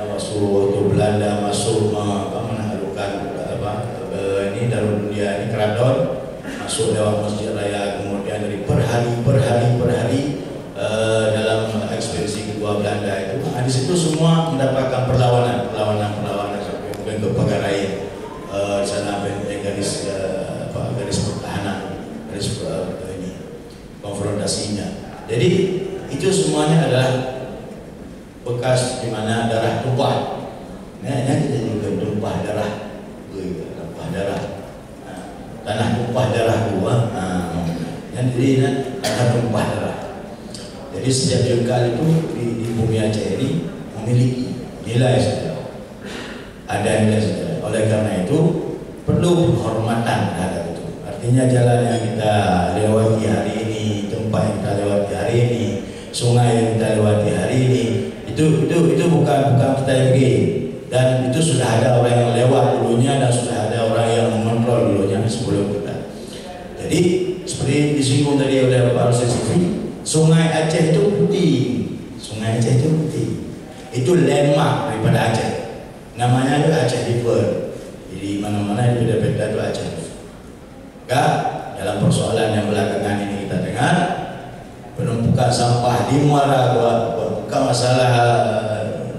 masuk waktu Belanda masuk menaklukkan ini Darul Dunia ini keraton, masuk lewat Masjid Raya, kemudian dari per hari dalam ekspedisi kedua Belanda itu, di situ semua mendapatkan perlawanan sampai mungkin ke Pagarai di sana garis pertahanan, garis ini konfrontasinya. Jadi itu semuanya adalah bekas di mana darah tumpah. Nah, kita juga tumpah darah, tanah tumpah darah dua. Jadi tanah tumpah darah. Jadi setiap jengkal itu di bumi Aceh ini memiliki nilai sejarah. Ada nilai sejarah. Oleh karena itu perlu penghormatan terhadap itu. Artinya jalan yang kita lewati hari ini, tempat yang kita lewati hari ini, sungai yang kita lewati hari ini, itu bukan kita yang bikin, dan itu sudah ada orang yang lewat dulunya dan sudah ada orang yang mengontrol dulunya sebelum kita. Jadi seperti disinggung tadi oleh Pak Rusdi Sufi, Sungai Aceh itu putih, Sungai Aceh itu putih, itu landmark daripada Aceh. Namanya itu Aceh River. Jadi mana-mana itu ada peta itu Aceh. Dalam persoalan yang belakangan ini kita dengar penumpukan sampah di Muara, bukan masalah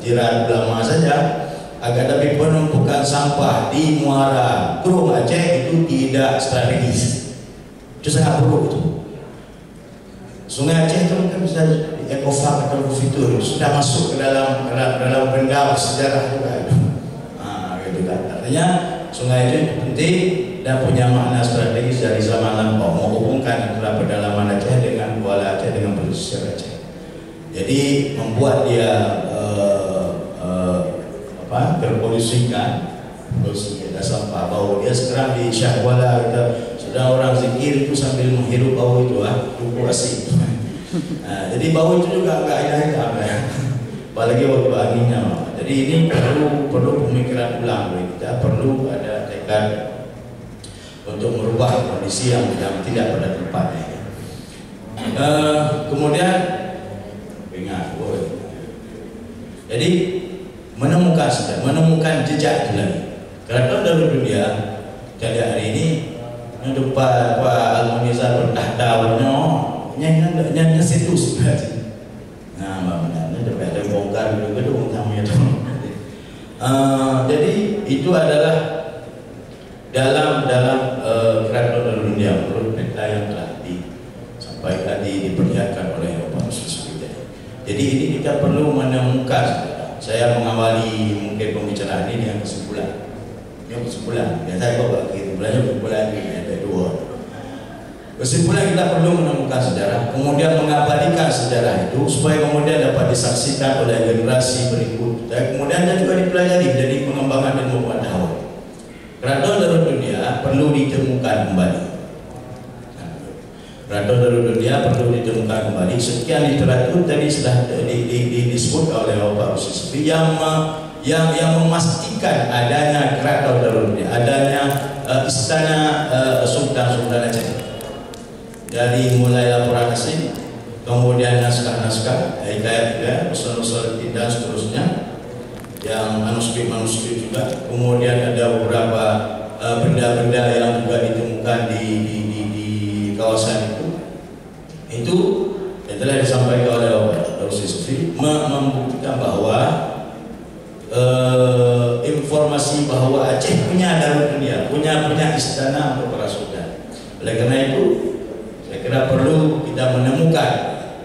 jiran ulama saja, agar tapi penumpukan sampah di Muara Kurung Aceh itu tidak strategis. Itu sangat buruk itu. Sungai Aceh itu mungkin bisa di ekofak atau fitur sudah masuk ke dalam benda sejarah juga itu. Gitu kan. Artinya sungai Aceh itu penting dan punya makna strategis dari zaman lampau, menghubungkan antara pedalaman Aceh dengan Kuala Aceh dengan pesisir Aceh. Jadi membuat dia terpolusikan, sampah bau. Dia sekarang di Syah Kuala kita sudah orang zikir itu sambil menghirup bau itu, rumput asing. Jadi bau itu juga agak enak ya. Apalagi waktu anginnya. Jadi ini perlu pemikiran ulang. Kita perlu ada tekad untuk merubah kondisi yang tidak pada tempatnya. Kemudian ingat, jadi menemukan jejak itu lagi. Keraton Darul Dunia jadi hari ini depan Pak Al-Munizar bertahtawanya nyanyi situs. Nah, mana ada bongkar gedung namanya itu. Jadi itu adalah dalam Keraton Darul Dunia menurut peta yang telah disampaikan diperlihatkan oleh Pak Rusdi. Jadi ini kita perlu menemukan. Saya mengawali mungkin pembicaraan ini dengan kesimpulan. Yang kesimpulan. Ya saya kok bagi kesimpulannya kesimpulan ini ada dua. Kesimpulan, kita perlu menemukan sejarah, kemudian mengabadikan sejarah itu supaya kemudian dapat disaksikan oleh generasi berikut, dan kemudian juga dipelajari dari pengembangan ilmu pengetahuan. Keraton Darul Dunia perlu ditemukan kembali. Keraton Darul Dunia perlu ditemukan kembali. Sekian literatur tadi sudah disebut oleh Bapak Rusdi yang memastikan adanya Keraton Darul Dunia, adanya istana Sultan Aceh. Dari mulai laporan asing, kemudian naskah-naskah, hikayat, usul-usul dan seterusnya, yang manuskrip juga. Kemudian ada beberapa benda-benda yang juga ditemukan di kawasan itu. Itu telah disampaikan oleh Bapak Rusdi membuktikan bahwa informasi bahwa Aceh punya Darul Dunia, punya istana untuk para sultan. Oleh karena itu, saya kira perlu kita menemukan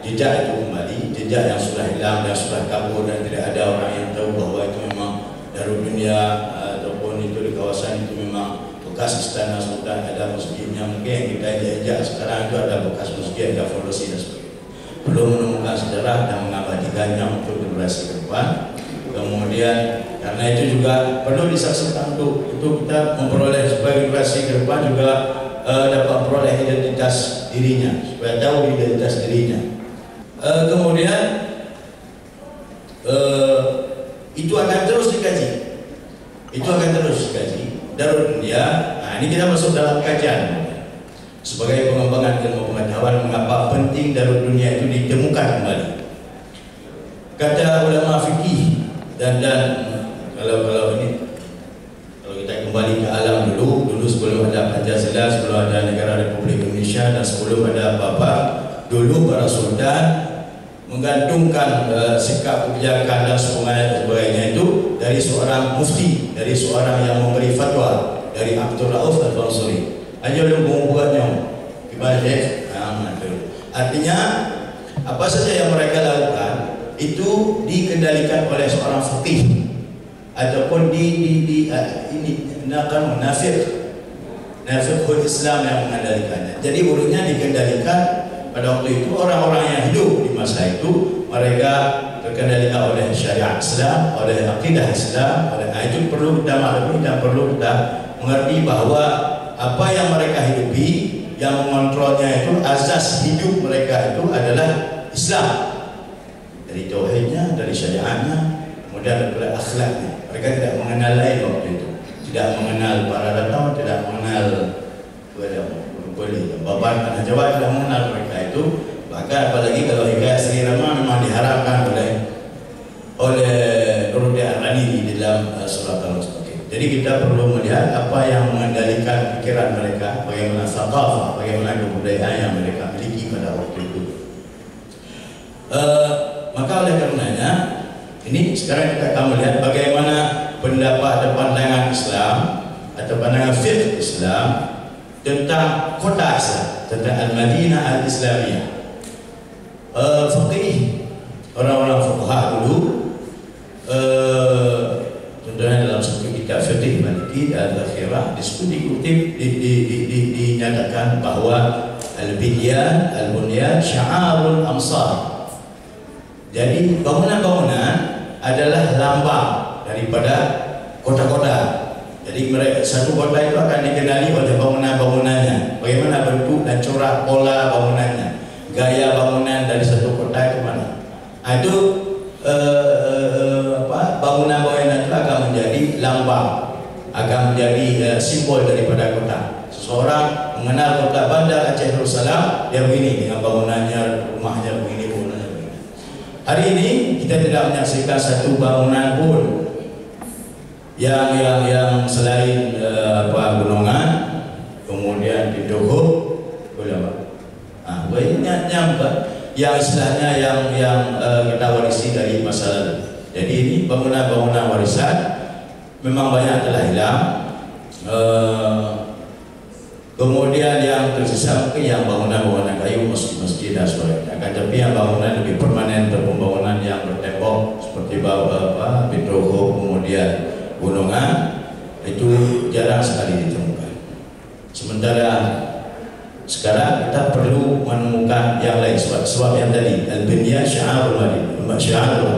jejak itu kembali, jejak yang sudah hilang, yang sudah kabur, dan tidak ada orang yang tahu bahwa itu memang Darul Dunia ataupun itu di kawasan itu memang bekas istana sultan, ada masjidnya. Mungkin yang kita jejak sekarang itu ada bekas masjid, ada fondasi dan sebagainya. Perlu menemukan sejarah dan mengabadikannya untuk generasi ke depan. Kemudian karena itu juga perlu disaksikan untuk kita memperoleh supaya generasi ke depan juga dapat memperoleh identitas dirinya, supaya tahu identitas dirinya. Kemudian itu akan terus dikaji. Darul Dunia. Nah, ini kita masuk dalam kajian sebagai pengembangan ilmu pengetahuan, mengapa penting Darul Dunia itu ditemukan kembali. Kata ulama fikih dan kalau kita kembali ke alam dulu sebelum ada Pancasila, sebelum ada negara Republik Indonesia, dan sebelum ada apa-apa, dulu para sultan menggantungkan sikap kebijakan dan sebagainya itu dari seorang mufti, dari seorang yang memberi fatwa, dari Abdul Rauf Al-Mansuri. Aja lu membuatnya gimana deh? Artinya apa saja yang mereka lakukan itu dikendalikan oleh seorang faqih ataupun ini nafiqul Islam yang mengendalikannya. Jadi urunya dikendalikan pada waktu itu orang-orang yang hidup di masa itu, mereka terkendalikan oleh syariat Islam, oleh akidah Islam, oleh itu perlu kita maklumi dan perlu kita mengerti bahwa apa yang mereka hidupi, yang mengontrolnya itu azas hidup mereka itu adalah Islam, dari tauhidnya, dari syariatnya, kemudian dari akhlaknya. Mereka tidak mengenal lain waktu itu, tidak mengenal para datang, tidak mengenal Baban Tanah Jawa, tidak mengenal mereka itu. Bahkan apalagi kalau hikayat Sri Rama memang diharapkan oleh Nurudi Arani di dalam surat Al-Mustaqim. Jadi kita perlu melihat apa yang mengendalikan pikiran mereka, bagaimana thaqafah, bagaimana kebudayaan yang mereka miliki pada waktu itu. Maka oleh karenanya ini sekarang kita akan melihat bagaimana pendapat dan pandangan Islam atau pandangan fiqh Islam tentang kota Islam, tentang Al-Madinah Al-Islamiyah. Faqih, orang-orang fuqaha dulu, contohnya dalam satu kitab fiqh Maliki Al-Akhirah dikutip dinyatakan bahwa al-binyan al-bunyan sya'arul amsar. Jadi bangunan-bangunan adalah lambang daripada kota-kota. Jadi satu kota itu akan dikenali oleh bangunan-bangunannya, bagaimana bentuk dan corak pola bangunannya, gaya bangunan dari satu kota itu mana. Itu bangunan-bangunan itu akan menjadi lambang, akan menjadi simbol daripada kota. Seseorang mengenal kota Bandar Aceh Darussalam, dia begini dengan bangunannya, rumahnya begini. Hari ini kita tidak menyaksikan satu bangunan pun yang selain gunungan, kemudian di Doho, banyak yang istilahnya yang kita warisi dari masa lalu. Jadi ini bangunan-bangunan warisan memang banyak telah hilang. Kemudian yang tersisa mungkin yang bangunan-bangunan kayu, masjid-masjid dan sebagainya. Akan tapi yang bangunan lebih permanen, pembangunan yang bertembok seperti Bitoho, kemudian gunungan, itu jarang sekali ditemukan. Sementara Sekarang kita perlu menemukan yang lain, sebab yang tadi al-binyan syiarul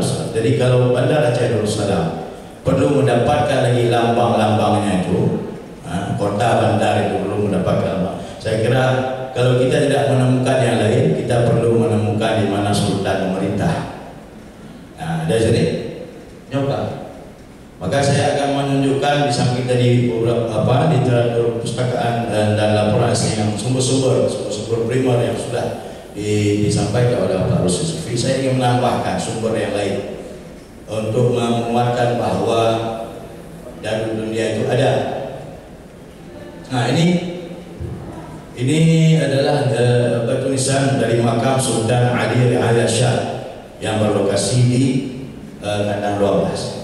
Islam. Jadi kalau Bandar Aceh Darussalam perlu mendapatkan lagi lambang-lambangnya itu, kota bandar itu perlu mendapatkan lambang. Saya kira kalau kita tidak menemukan yang lain, kita perlu menemukan di mana sultan memerintah. Nah, dari sini nyoba. Maka saya akan menunjukkan di samping tadi beberapa literatur perpustakaan dan laporan yang sumber-sumber primer yang sudah disampaikan oleh Pak Rusdi Sufi. Saya ingin menambahkan sumber yang lain untuk menguatkan bahwa Darul Dunia itu ada. Nah, ini adalah tulisan dari makam Sultan Ali Ra'aya Shah yang berlokasi di kandang 12.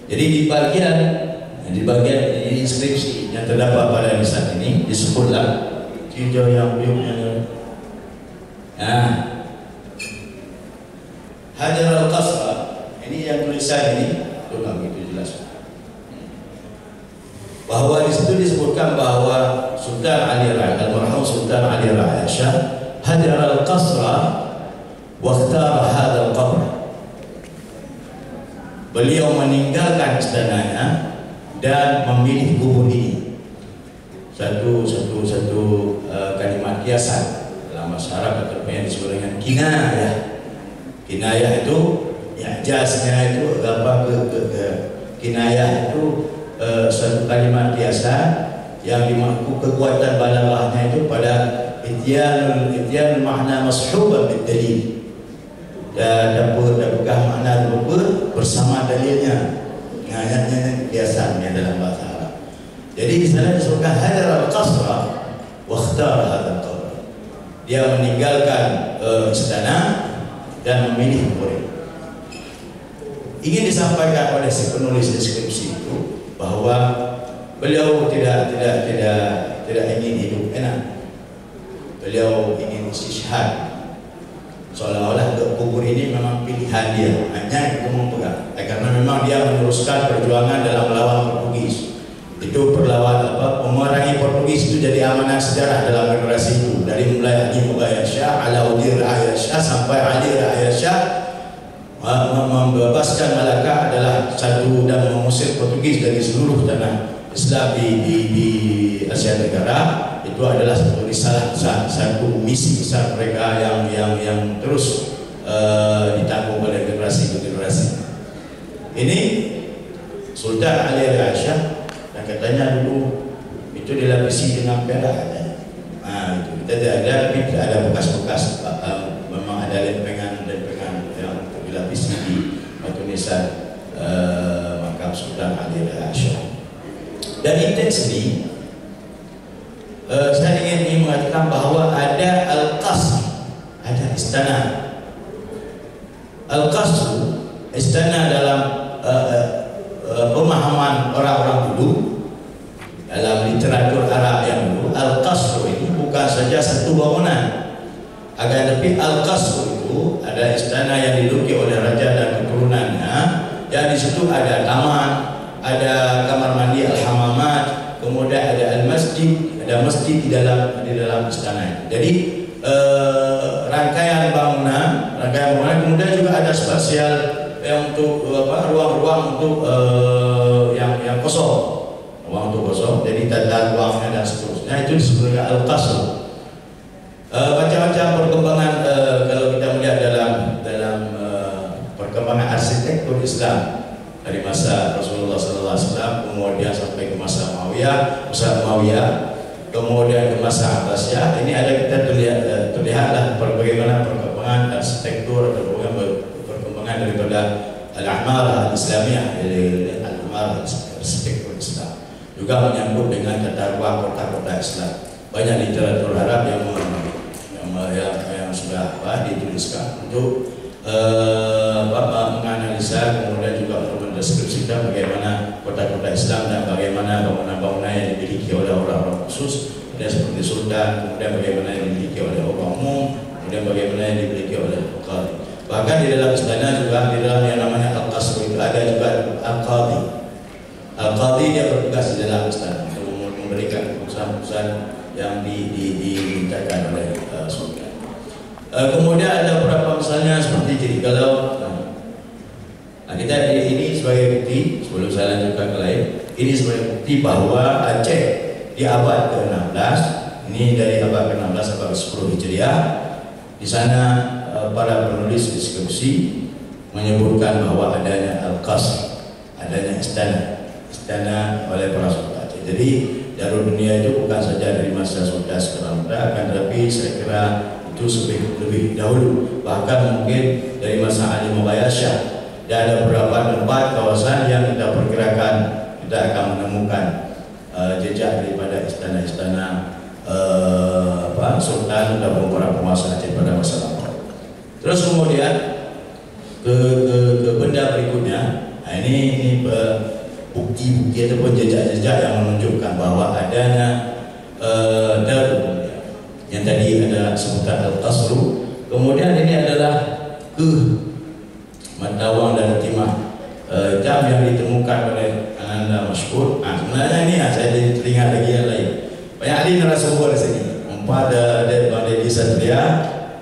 Jadi di bagian inskripsi yang terdapat pada nisan ini disebutlah hijau yang birunya. Nah, Hajar al-Qasra, ini yang tulisan ini itu nggak begitu jelas. Bahwa di situ disebutkan bahwa Sultan Ali Ra'aya, almarhum Sultan Ali Ra'aya Shah, Hajar al-Qasra wa ikhtara hadzal qabr. Beliau meninggalkan istananya dan memilih kubur ini. Satu kalimat kiasan dalam masyarakat yang disebut dengan kinayah. Kinayah itu ya jasnya itu apa kinayah itu satu kalimat kiasan yang dimaksud kekuatan balaghahnya itu pada ityan makna mashuban bid-dalil. Dan dapat makna bersama dalilnya. Ayatnya biasanya dalam bahasa Arab. Jadi di sana disebutkan Hajar al-Qasra wa ikhtara hadzal qabr. Dia meninggalkan istana dan memilih kubur. Ingin disampaikan oleh si penulis deskripsi itu bahwa beliau tidak ingin hidup enak. Beliau ingin istishhad. Seolah-olah kubur ini memang pilihan dia, hanya itu memegang. Karena memang dia meneruskan perjuangan dalam melawan Portugis. Itu perlawan memerangi Portugis itu jadi amanah sejarah dalam generasi itu. Dari mulai Ali Mughayah Shah, Alauddin Ra'aya Shah sampai Ali Ra'aya Shah membebaskan Malaka adalah satu dan mengusir Portugis dari seluruh tanah Islam di Asia Tenggara. Itu adalah satu risalah besar, satu misi besar mereka yang terus ditanggung oleh generasi ke generasi. Ini Sultan Ali Ra'aya Shah dan katanya dulu itu dilapisi dengan perak. Nah, itu kita tidak ada bekas-bekas, memang ada lempengan yang dilapisi di batu nisan makam Sultan Ali Ra'aya Shah. Dari teks ini saya ingin mengatakan bahwa ada al-qasr, ada istana. Al-qasr, istana dalam pemahaman orang-orang dulu, dalam literatur Arab yang dulu, al-qasr itu bukan saja satu bangunan. Akan tetapi al-qasr itu ada istana yang diduduki oleh raja dan keturunannya, dan di situ ada taman, ada kamar mandi al-hamamat, kemudian ada al-masjid, ada masjid di dalam istana. Jadi rangkaian bangunan, kemudian juga ada spasial yang untuk ruang-ruang untuk yang kosong, ruang untuk kosong. Jadi tata ruangnya dan seterusnya itu disebut al-qasr. Macam-macam perkembangan kalau kita melihat dalam perkembangan arsitektur Islam dari masa Rasulullah SAW, kemudian sampai ke masa Umayyah, kemudian ke masa Abbasiyah. Ini ada kita terlihatlah bagaimana perkembangan arsitektur atau perkembangan daripada al-amarah al-islamiyah, al-amarah arsitektur Islam, juga menyambut dengan tata ruang kota-kota Islam. Banyak literatur Arab yang sudah dituliskan untuk menganalisa, kemudian juga untuk mendeskripsikan bagaimana kota-kota Islam dan bagaimana bangunan-bangunan yang dimiliki oleh orang-orang khusus, kemudian seperti sultan, kemudian bagaimana yang dimiliki oleh orang umum, kemudian bagaimana yang dimiliki oleh qadhi. Bahkan di dalam istana juga, di dalam yang namanya al-qasr itu ada juga al-qadhi. Al-qadhi dia bertugas di dalam istana untuk memberikan keputusan-keputusan yang dimintakan oleh Sultan. Kemudian ada beberapa misalnya seperti jadi kalau kita ini sebagai bukti, sebelum saya lanjutkan ke lain, ini sebagai bukti bahwa Aceh di abad ke-16, ini dari abad ke-16 abad ke-10 Hijriah, di sana para penulis deskripsi menyebutkan bahwa adanya Al-Qasr, adanya istana oleh para Sultan Aceh. Jadi Darul Dunia itu bukan saja dari masa Sultan Sekarang, akan tetapi saya kira itu lebih dahulu, bahkan mungkin dari masa Ali Mubayasyah. Dan ada beberapa tempat kawasan yang kita perkirakan kita akan menemukan jejak daripada istana-istana Sultan dan para penguasa Aceh pada masa lampau. Terus kemudian ke benda berikutnya, ini bukti-bukti ataupun jejak-jejak yang menunjukkan bahwa adanya Darul yang tadi ada sebutan Al-Qasru. Kemudian ini adalah Matawang dan timah jam yang ditemukan oleh Ananda Masyhur. Sebenarnya ini saya teringat lagi yang lain. Banyak ahli narasumber di sini. Ada Bang Deddy Satria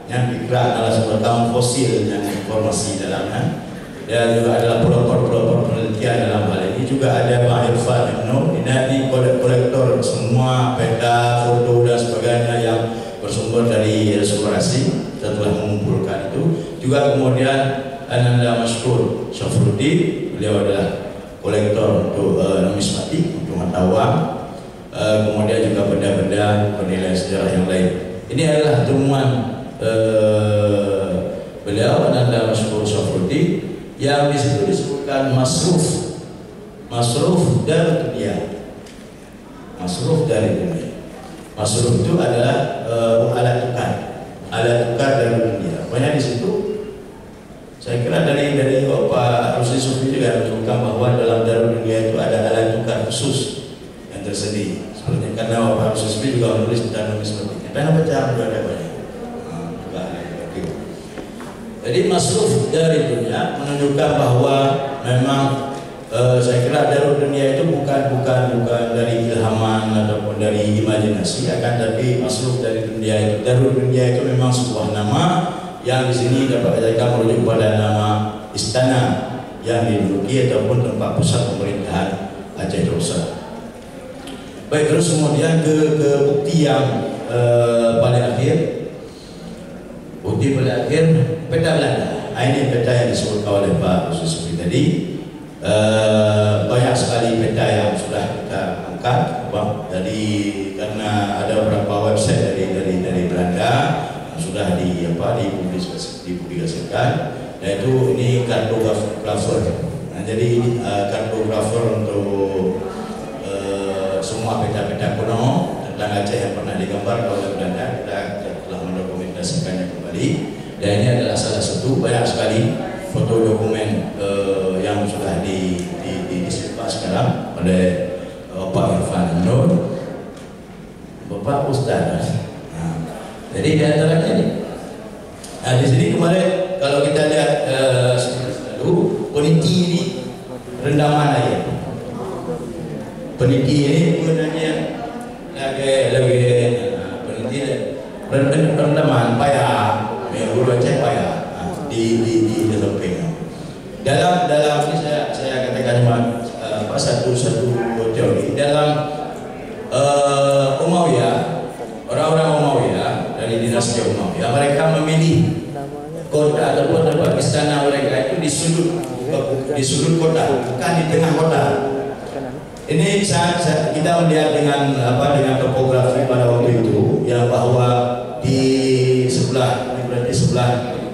yang bergerak narasumber tahun fosil yang informasi dalamnya. Dan juga adalah pelopor penelitian dalam hal ini. Juga ada Bang Irfan Ibnu. Ini kolektor semua peta, foto dan sebagainya yang bersumber dari sumber asing. Kita telah mengumpulkan itu. Juga kemudian Ananda Masyhur Syafruddin, beliau adalah kolektor untuk numismatik, untuk Matawang. Kemudian juga benda-benda bernilai sejarah yang lain. Ini adalah temuan beliau Ananda Masyhur Syafruddin yang di situ disebutkan masruf dari dunia. Masruf dari dunia. Masruf itu adalah alat tukar dari dunia. Banyak di situ. Saya kira dari Pak Rusli Sufi juga menunjukkan bahwa dalam Darul Dunia itu ada alat tukar khusus yang tersendiri. Seperti karena Pak Rusli Sufi juga menulis tentang numismatik. Pernah baca ada banyak. Jadi masruf dari dunia menunjukkan bahwa memang saya kira Darul Dunia itu bukan dari ilhaman ataupun dari imajinasi, akan tapi masruf dari dunia itu. Darul Dunia itu memang sebuah nama yang di sini dapat kita merujuk pada nama istana yang diduduki ataupun tempat pusat pemerintahan Aceh Darussalam. Baik, terus kemudian ke bukti yang paling akhir. Bukti paling akhir peta Belanda. Ini peta yang disebut oleh Pak Rusli tadi. Banyak sekali peta yang sudah kita angkat, karena ada beberapa website dari Belanda sudah dipublikasikan. Nah itu ini kartografer. Nah jadi kartografer untuk semua peta-peta kuno tentang Aceh yang pernah digambar oleh Belanda. Kita telah mendokumentasikannya kembali. Dan ini adalah salah satu, banyak sekali foto dokumen yang sudah disimpan sekarang oleh Pak Irfan Nur, Bapak Ustaz. Jadi di antaranya ini. Nah di sini kemarin kalau kita lihat dulu peniti ini rendaman air. Peniti ini sebenarnya lagi peniti rendaman payah, guru Aceh payah di samping. Dalam ini saya katakan satu teori dalam Umayyah. Orang-orang Umayyah dari dinasti Umayyah, mereka memilih kota ataupun tempat istana mereka itu di sudut kota, bukan di tengah kota. Ini kita melihat dengan topografi pada waktu itu, yang bahwa di sebelah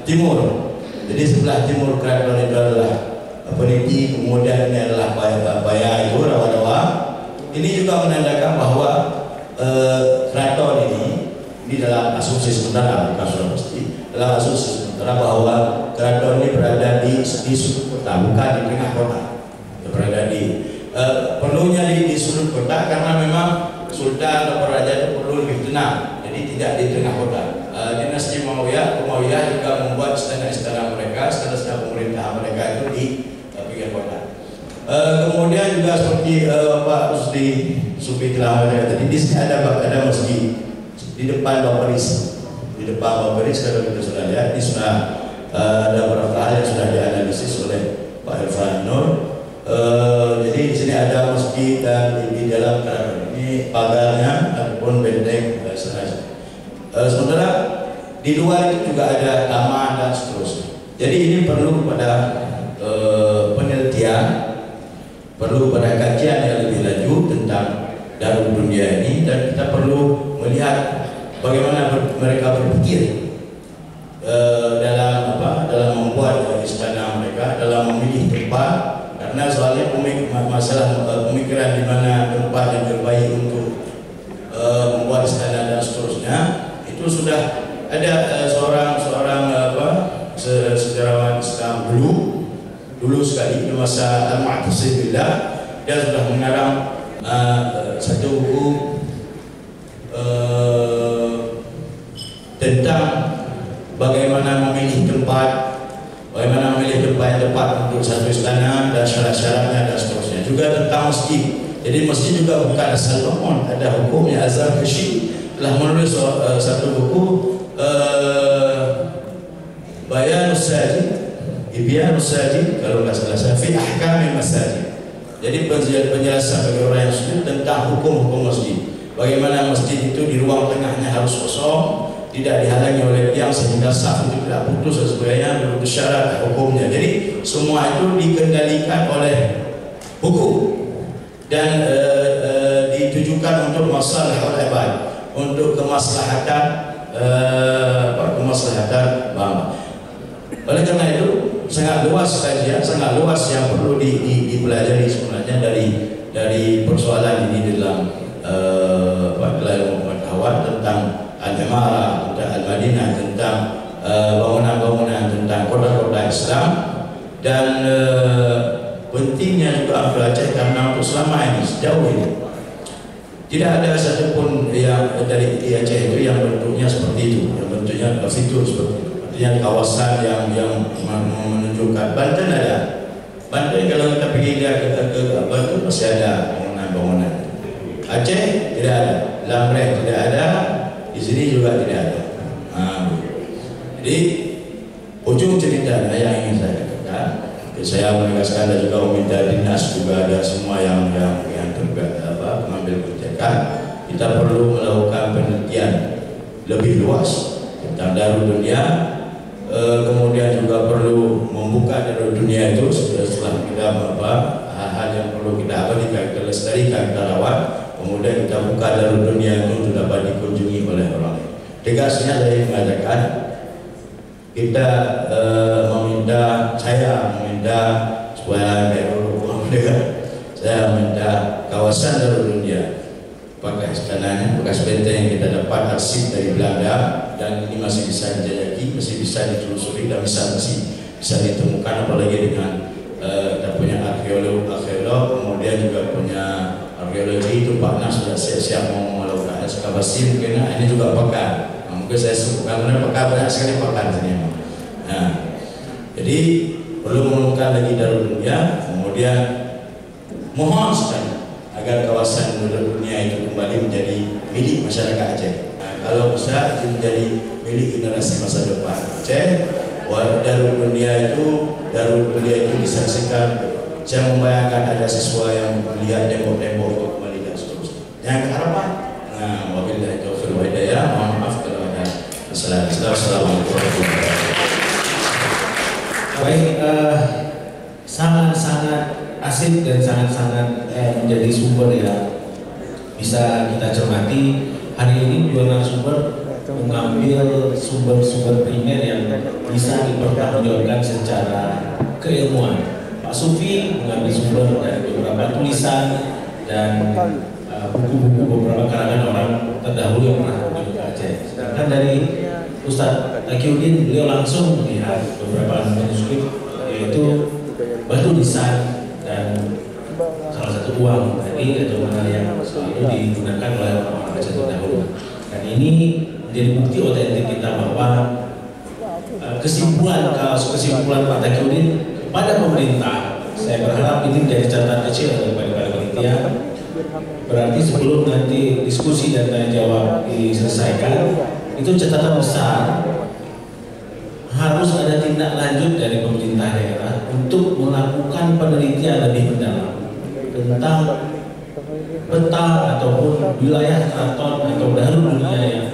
timur. Jadi sebelah timur keraton itu adalah Peniti, kemudian ini adalah Baya itu rawa-rawa. Ini juga menandakan bahwa keraton ini dalam asumsi sementara, bukan sudah pasti, dalam asumsi sementara bahwa keraton ini berada di sudut kota, bukan di tengah kota. Berada perlunya di sudut kota karena memang sultan atau raja itu perlu lebih tenang, jadi tidak di tengah kota. Dinasti Umayyah juga membuat istana-istana mereka, istana pemerintahan mereka itu di pinggir kota. Kemudian juga seperti Pak Rusdi Supi telah mengatakan tadi, di sini ada masjid di depan Baperis. Di depan Baperis kalau kita sudah lihat, ini sudah ada beberapa hal yang sudah dianalisis oleh Pak Irfan Nur. Jadi di sini ada masjid dan di dalam ini pagarnya ataupun benteng sementara di luar itu juga ada taman dan seterusnya. Jadi ini perlu pada penelitian, perlu pada kajian yang lebih lanjut tentang Darul Dunia ini, dan kita perlu melihat bagaimana mereka berpikir dalam membuat istana mereka, dalam memilih tempat, karena soalnya masalah pemikiran di mana tempat yang terbaik untuk membuat istana dan seterusnya itu sudah ada seorang sejarawan Islam dulu sekali di masa Al-Mu'tasim Billah, dia sudah mengarang satu buku tentang bagaimana memilih tempat yang tepat untuk satu istana dan syarat-syaratnya dan seterusnya. Juga tentang masjid. Jadi masjid juga bukan asal bangun, ada hukumnya. Az-Zarkashi telah menulis satu buku Bayanus Sajid, Ibyanus Sajid kalau nggak salah saya, fi ahkamil masajid. Jadi penjelasan bagi orang yang sujud tentang hukum-hukum masjid. Bagaimana masjid itu di ruang tengahnya harus kosong, tidak dihalangi oleh tiang sehingga saf itu tidak putus dan sebagainya, menurut syarat hukumnya. Jadi semua itu dikendalikan oleh hukum dan ditujukan untuk masalah al-ibad, untuk kemaslahatan bangsa. Oleh karena itu sangat luas kajian, sangat luas yang perlu dipelajari sebenarnya dari persoalan ini dalam pengetahuan tentang Al-Imarah, tentang Al-Madinah, tentang bangunan-bangunan, tentang kota-kota Islam, dan pentingnya juga Abdul Aceh karena untuk selama ini sejauh ini tidak ada satupun yang dari Aceh itu yang bentuknya seperti itu, yang bentuknya fitur seperti itu. Artinya kawasan yang menunjukkan. Banten ada. Banten kalau kita pergi ke Banten masih ada bangunan-bangunan. Aceh tidak ada, Lamreh tidak ada, di sini juga tidak ada. Jadi ujung cerita yang ingin saya katakan, saya menegaskan dan juga meminta dinas juga ada semua yang mengambil kebijakan. Kita perlu melakukan penelitian lebih luas tentang Darul Dunia. Kemudian juga perlu membuka Darul Dunia itu setelah kita hal-hal yang perlu kita abadikan, kita lestarikan, kita rawat. Kemudian kita buka Darul Dunia itu dapat dikunjungi oleh orang. Tegasnya saya mengatakan kita saya meminta supaya saya minta kawasan Darul Dunia, pakai istananya, bekas benteng yang kita dapat arsip dari Belanda, dan ini masih bisa dijajaki, masih bisa ditelusuri dan masih bisa ditemukan, apalagi dengan kita punya arkeolog, kemudian juga punya arkeologi itu Pak Nas sudah siap-siap mau melakukan ekskavasi, mungkin ini juga pakar. Mungkin saya sebutkan pakar banyak sekali pakar sini. Jadi perlu menemukan lagi Darul Dunia, kemudian mohon sekali agar kawasan Darul Dunia itu kembali menjadi milik masyarakat Aceh. Kalau bisa itu menjadi milik generasi masa depan Aceh. Darul Dunia itu disaksikan. Saya membayangkan ada siswa yang melihat tembok-tembok itu kembali dan seterusnya. Yang harapan. Wabillahi taufiq wal hidayah. Mohon maaf kalau ada kesalahan. Assalamualaikum warahmatullahi wabarakatuh. Baik, sangat-sangat asik dan sangat-sangat menjadi sumber yang bisa kita cermati. Hari ini dua narasumber mengambil sumber-sumber primer yang bisa dipertanggungjawabkan secara keilmuan. Pak Sufi mengambil sumber dari beberapa tulisan dan buku-buku beberapa karangan orang terdahulu yang pernah kunjung ke Aceh. Sedangkan dari Ustadz Taqiyuddin, beliau langsung melihat beberapa manuskrip, yaitu batu nisan dan salah satu uang tadi atau mana yang selalu digunakan oleh orang Aceh terdahulu. Dan ini menjadi bukti otentik kita bahwa kesimpulan Pak Taqiyuddin pada pemerintah, saya berharap ini menjadi catatan kecil daripada Ya, berarti sebelum nanti diskusi dan tanya jawab diselesaikan, itu catatan besar harus ada tindak lanjut dari pemerintah daerah untuk melakukan penelitian lebih mendalam tentang peta ataupun wilayah keraton atau baru dunia yang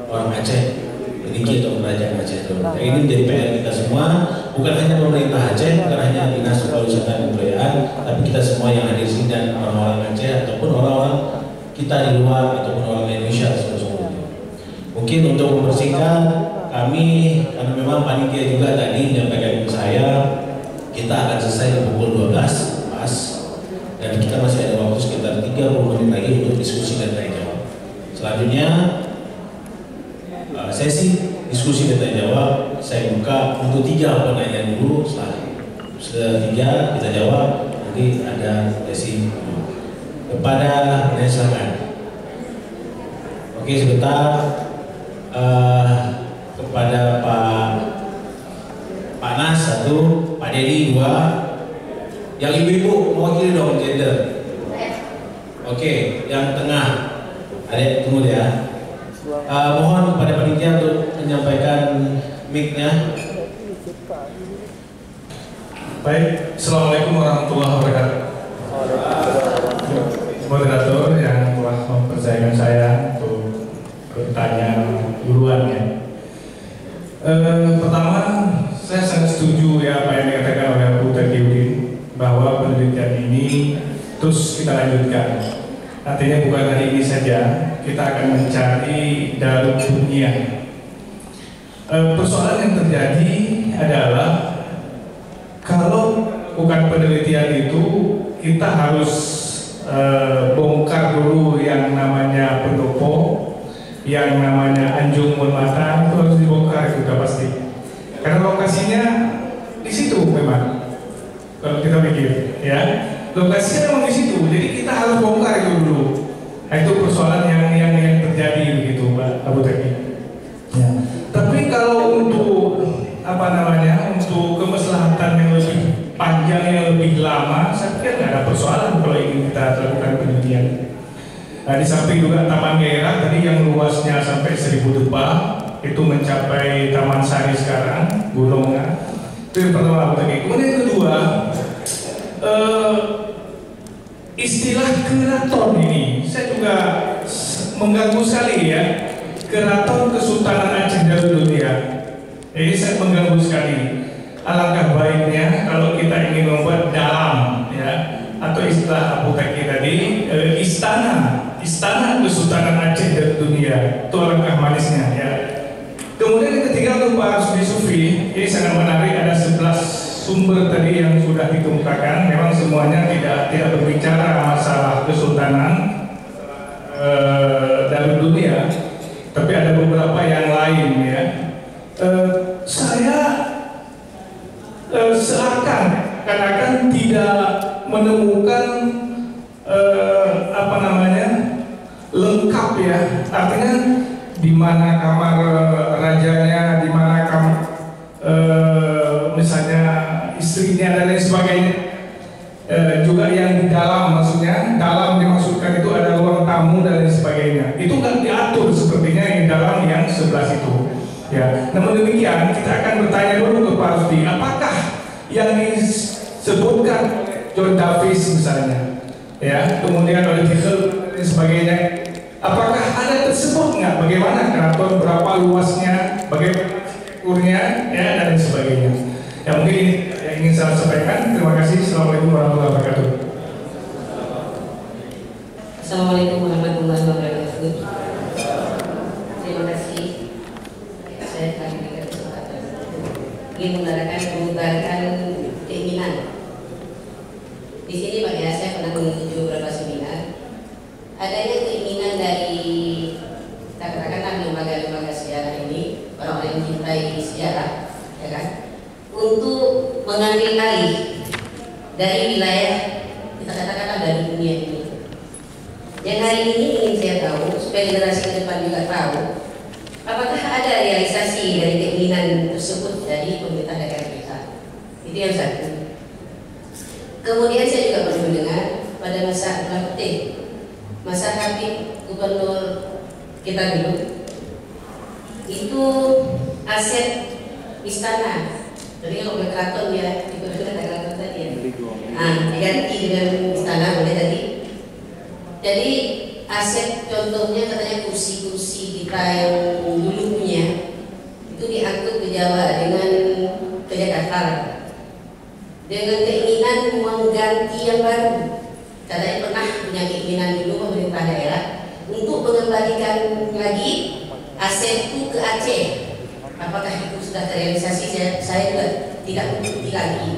orang Aceh miliki atau kerajaan Aceh itu. Ini menjadi PR kita semua, bukan hanya pemerintah Aceh, bukan hanya Dinas Pariwisata dan Kebudayaan, tapi kita semua yang hadir di sini dan orang-orang Aceh ataupun orang-orang kita di luar ataupun orang Indonesia seluruhnya. Mungkin untuk mempersingkat, kami karena memang panitia juga tadi menyampaikan ke saya, kita akan selesai di pukul 12 pas, dan kita masih ada waktu sekitar 30 menit lagi untuk diskusi dan tanya jawab. Selanjutnya sesi diskusi dan tanya jawab saya buka untuk 3 penanya dulu. Setelah 3 kita jawab, nanti ada sesi kepada penanya. Silakan. Oke, sebentar kepada Pak Nas 1, Pak Dedi 2, yang ibu-ibu mewakili dong gender. Oke, yang tengah adek tunggu ya. Mohon kepada panitia untuk menyampaikan mic-nya. Baik, Assalamualaikum warahmatullahi wabarakatuh. Moderator yang telah mempercayakan saya untuk bertanya duluan ya. Pertama, saya sangat setuju ya apa yang dikatakan oleh Bu Teddy bahwa penelitian ini terus kita lanjutkan. Artinya bukan hari ini saja, kita akan mencari dalam dunia. Persoalan yang terjadi adalah kalau bukan penelitian itu, kita harus bongkar dulu yang namanya pendopo, yang namanya Anjung Monmata, itu harus dibongkar, itu sudah pasti. Karena lokasinya di situ memang, kalau kita pikir, ya. Lokasinya memang di situ, jadi kita harus bongkar itu dulu. Nah, itu persoalan yang terjadi begitu, Pak Abu Teki. Ya. Tapi kalau untuk untuk kemaslahatan yang lebih panjang, yang lebih lama, saya pikir nggak ada persoalan kalau ingin kita lakukan penelitian. Nah, di samping juga Taman Gairah tadi yang luasnya sampai 1000 debah, itu mencapai Taman Sari sekarang, gunungnya. Itu yang pertama Abu Teki. Kemudian yang kedua, istilah keraton ini saya juga mengganggu sekali ya. Keraton Kesultanan Aceh Darussulia. Ini saya mengganggu sekali. Alangkah baiknya kalau kita ingin membuat dalam ya, atau istilah Abu Teki tadi istana Kesultanan Aceh Darussulia. Itu alangkah manisnya ya. Kemudian yang ketiga untuk Pak Rusdi Sufi, ini sangat menarik, ada 11 sumber tadi yang sudah dikemukakan. Memang semuanya tidak berbicara masalah kesultanan dalam dunia, tapi ada beberapa yang lain ya. Saya seakan tidak menemukan lengkap ya. Artinya di mana kamar rajanya, di mana kamar misalnya istrinya dan lain sebagainya, juga yang di dalam, maksudnya dalam dimaksudkan itu ada ruang tamu dan lain sebagainya, itu nggak diatur sepertinya yang dalam yang sebelah situ ya. Namun demikian kita akan bertanya dulu ke Pak Rusdi, apakah yang disebutkan John Davis misalnya ya, kemudian oleh Tichel dan sebagainya, apakah ada tersebut nggak, bagaimana keraton, berapa luasnya, bagaimana kurnya ya, dan lain sebagainya. Ya, mungkin ini yang ingin saya sampaikan. Terima kasih. Assalamualaikum warahmatullahi wabarakatuh. Assalamualaikum warahmatullahi wabarakatuh. Terima kasih. Saya telah diberikan kesempatan ingin mengutarakan keinginan. Di sini Pak ya, saya pernah mengikuti beberapa seminar. Adanya keinginan dari katakanlah lembaga-lembaga sejarah ini, orang-orang yang mencintai sejarah, ya kan, untuk mengambil alih dari wilayah, kita katakanlah dari dunia ini. Yang hari ini ingin saya tahu, supaya generasi ke depan juga tahu, apakah ada realisasi dari keinginan tersebut dari pemerintah daerah kita. Itu yang satu. Kemudian saya juga pernah mendengar pada masa masa Habib gubernur kita dulu, itu aset istana. Jadi kalau boleh keraton ya, diberikan ada keraton tadi ya. Diganti dengan istana boleh tadi. Jadi aset contohnya katanya kursi-kursi kita yang dulu punya itu diangkut ke Jawa ke Jakarta dengan keinginan mengganti yang baru. Katanya pernah punya keinginan dulu pemerintah daerah untuk mengembalikan lagi aset itu ke Aceh. Apakah itu sudah terrealisasi? Saya juga tidak mengerti lagi.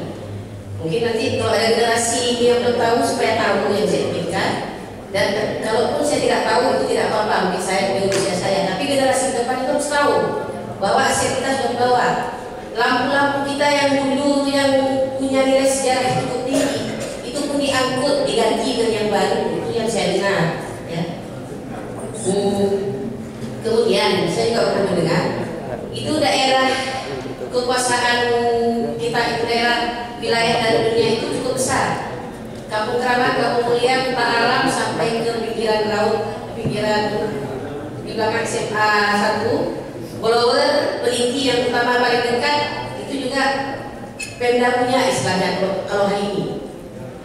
Mungkin nanti kalau ada generasi yang belum tahu supaya tahu yang saya inginkan. Dan kalaupun saya tidak tahu itu tidak apa-apa, mungkin saya di usia saya. Tapi generasi depan itu harus tahu bahwa aset kita sudah dibawa. Lampu-lampu kita yang dulu yang punya nilai sejarah cukup tinggi, itu pun diangkut, diganti dengan yang baru. Itu yang saya dengar. Ya. Kemudian saya juga pernah mendengar itu daerah kekuasaan kita, itu daerah wilayah dari dunia itu cukup besar. Kampung Keramat, Kampung Mulia, Kota Alam sampai ke pinggiran laut, pinggiran di belakang SMA 1, Blower, Peliti yang utama paling dekat itu juga Pemda punya istilahnya kalau hari ini.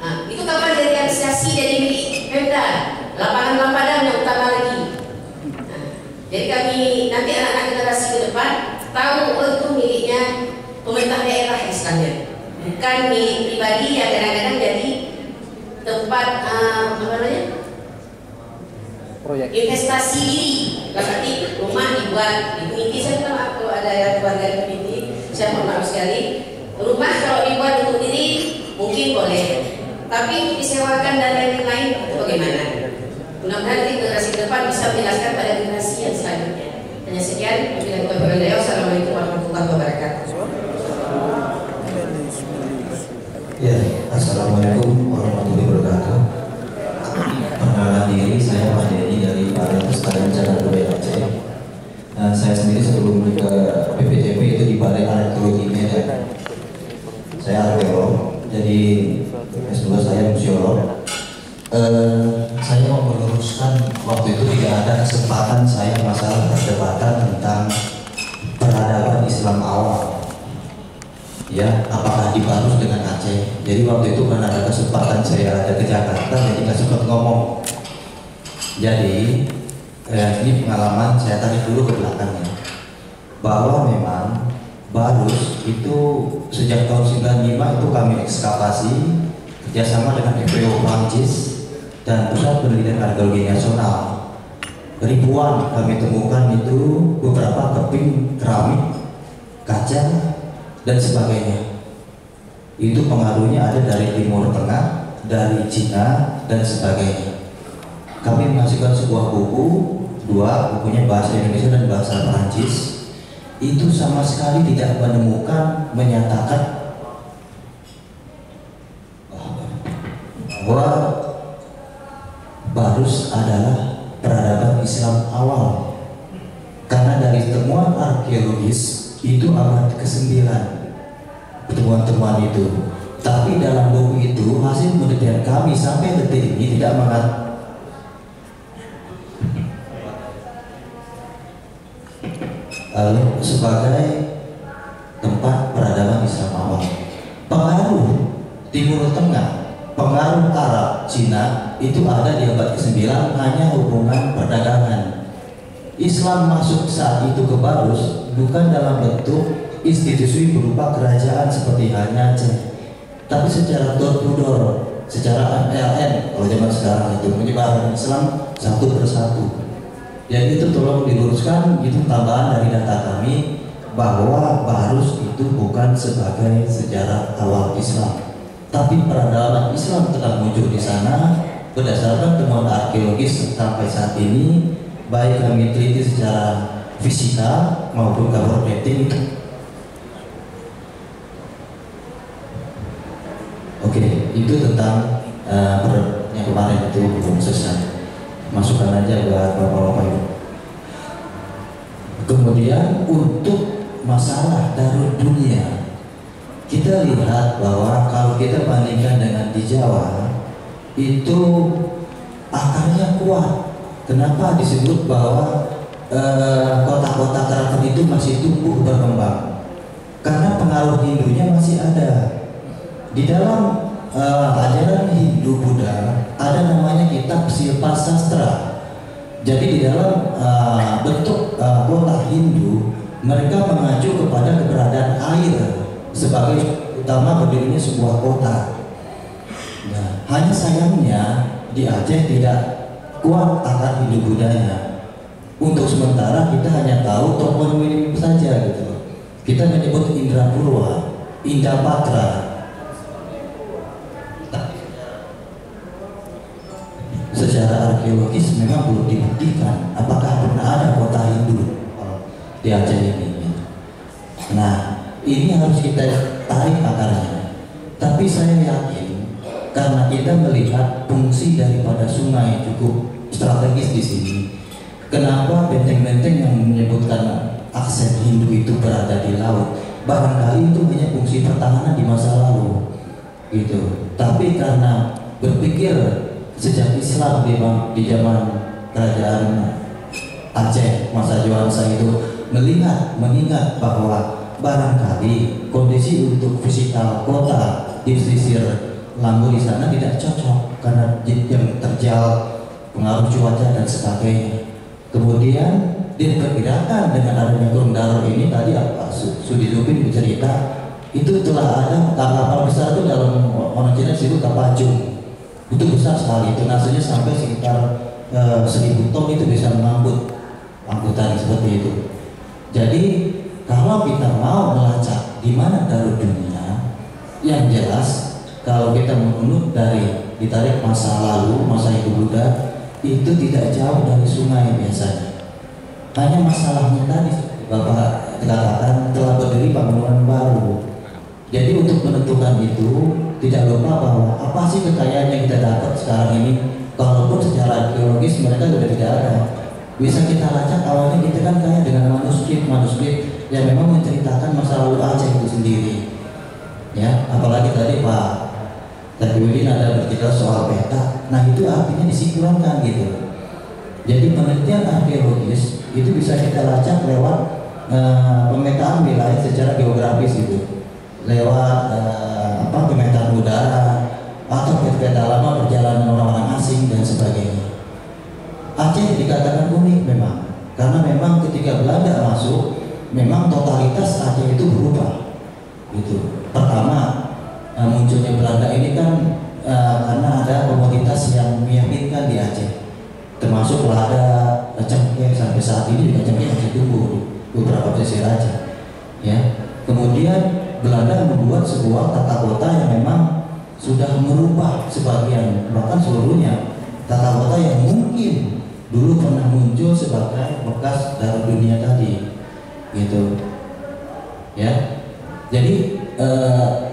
Nah, itu kapan direalisasi jadi milik Pemda? Lapangan Padang yang utama lagi. Jadi kami nanti anak-anak generasi ke depan tahu itu miliknya pemerintah daerah istilahnya, bukan milik pribadi yang kadang-kadang jadi tempat proyek investasi diri. Berarti rumah dibuat di Piniti, saya minta maaf kalau ada yang keluarga di Piniti, saya mohon maaf sekali. Rumah kalau dibuat untuk diri mungkin boleh, tapi disewakan dan lain-lain itu bagaimana? Mudah-mudahan nanti generasi depan bisa menjelaskan pada generasi yang selanjutnya. Hanya sekian, wassalamualaikum warahmatullahi wabarakatuh. Ya, assalamualaikum warahmatullahi wabarakatuh. Perkenalkan diri, saya Pak Denny dari Balai Pelestarian Cagar Budaya Aceh. Saya sendiri sebelum ke BPJP itu di Balai Arkeologi Medan. Saya arkeolog, jadi S2 saya museolog. Saya mau meluruskan waktu itu tidak ada kesempatan saya masalah perdebatan tentang peradaban Islam awal. Ya, apakah dibarus dengan Aceh? Jadi waktu itu karena ada kesempatan saya ada ke Jakarta, jadi nggak sempat ngomong. Jadi ini pengalaman saya tarik dulu ke belakangnya, bahwa memang barus itu sejak tahun 95 itu kami ekskavasi kerjasama dengan FPO Prancis dan Pusat Penelitian Arkeologi Nasional. Ribuan kami temukan itu beberapa keping keramik, kaca, dan sebagainya. Itu pengaruhnya ada dari Timur Tengah, dari Cina, dan sebagainya. Kami menghasilkan sebuah buku, dua bukunya bahasa Indonesia dan bahasa Perancis. Itu sama sekali tidak menemukan, menyatakan bahwa barus adalah peradaban Islam awal. Karena dari temuan arkeologis itu abad ke-9 temuan-temuan itu. Tapi dalam buku itu hasil penelitian kami sampai detik ini tidak mengatakan sebagai tempat peradaban Islam awal. Pengaruh Timur Tengah, pengaruh Arab, Cina itu ada di abad ke-9, hanya hubungan perdagangan. Islam masuk saat itu ke Barus bukan dalam bentuk institusi berupa kerajaan seperti halnya Aceh, tapi secara door to door, secara MLM kalau zaman sekarang itu menyebarkan Islam satu persatu. Jadi itu tolong diluruskan, itu tambahan dari data kami bahwa Barus itu bukan sebagai sejarah awal Islam, tapi peradaban Islam telah muncul di sana berdasarkan temuan arkeologis sampai saat ini, baik kami teliti secara fisika maupun cover dating. Oke, itu tentang yang kemarin itu belum selesai. Masukkan aja buat bapak-bapak itu. Kemudian untuk masalah Darul Dunia, kita lihat bahwa kalau kita bandingkan dengan di Jawa, itu akarnya kuat. Kenapa disebut bahwa kota-kota keraton itu masih tumbuh berkembang? Karena pengaruh Hindunya masih ada. Di dalam ajaran Hindu Buddha ada namanya kitab Silpa Sastra. Jadi di dalam bentuk kota Hindu, mereka mengacu kepada keberadaan air sebagai utama berdirinya sebuah kota. Nah, hanya sayangnya di Aceh tidak kuat akar Hindu Buddhanya. Untuk sementara kita hanya tahu toponim saja gitu. Kita menyebut Indrapurwa, Indapatra. Secara arkeologis memang belum dibuktikan apakah pernah ada kota Hindu di Aceh ini. Nah, ini harus kita tarik akarnya. Tapi saya yakin karena kita melihat fungsi daripada sungai cukup strategis di sini. Kenapa benteng-benteng yang menyebutkan aksen Hindu itu berada di laut? Barangkali itu hanya fungsi pertahanan di masa lalu, gitu. Tapi karena berpikir sejak Islam di zaman kerajaan Aceh masa Johansa itu mengingat bahwa barangkali kondisi untuk fisikal kota di pesisir Lambu di sana tidak cocok karena yang terjal, pengaruh cuaca dan sebagainya. Kemudian diperkirakan dengan adanya Gunung Daro ini tadi Sudi Zupin bercerita itu telah ada kapal besar itu dalam orang Cina disebut kapajung. Itu besar sekali, itu nasinya sampai sekitar 1000 ton itu bisa mengangkut angkutan seperti itu. Jadi kalau kita mau melacak di mana Darul Dunia, yang jelas kalau kita menurut dari ditarik masa lalu, masa Hindu Buddha, itu tidak jauh dari sungai biasanya. Hanya masalahnya tadi Bapak katakan telah berdiri bangunan baru. Jadi untuk menentukan itu tidak lupa bahwa apa sih kekayaan yang kita dapat sekarang ini, kalaupun secara arkeologis mereka sudah tidak ada. Bisa kita lacak awalnya kita kan kaya dengan manuskrip yang memang menceritakan masa lalu Aceh itu sendiri. Ya, apalagi tadi Pak Tadwidin ada bercerita soal peta. Nah itu artinya disinkronkan gitu. Jadi penelitian arkeologis itu bisa kita lacak lewat pemetaan wilayah secara geografis gitu. Lewat pemetaan udara atau peta lama perjalanan orang-orang asing dan sebagainya. Aceh dikatakan unik memang karena memang ketika Belanda masuk memang totalitas Aceh itu berubah gitu. Pertama munculnya Belanda ini kan karena ada komoditas yang meyakinkan di Aceh, termasuk lada, cengkeh, sampai saat ini juga cengkeh masih tumbuh di beberapa pesisir Aceh. Ya, kemudian Belanda membuat sebuah tata kota yang memang sudah merubah sebagian bahkan seluruhnya tata kota yang mungkin dulu pernah muncul sebagai bekas Darul Dunia tadi, gitu. Ya, jadi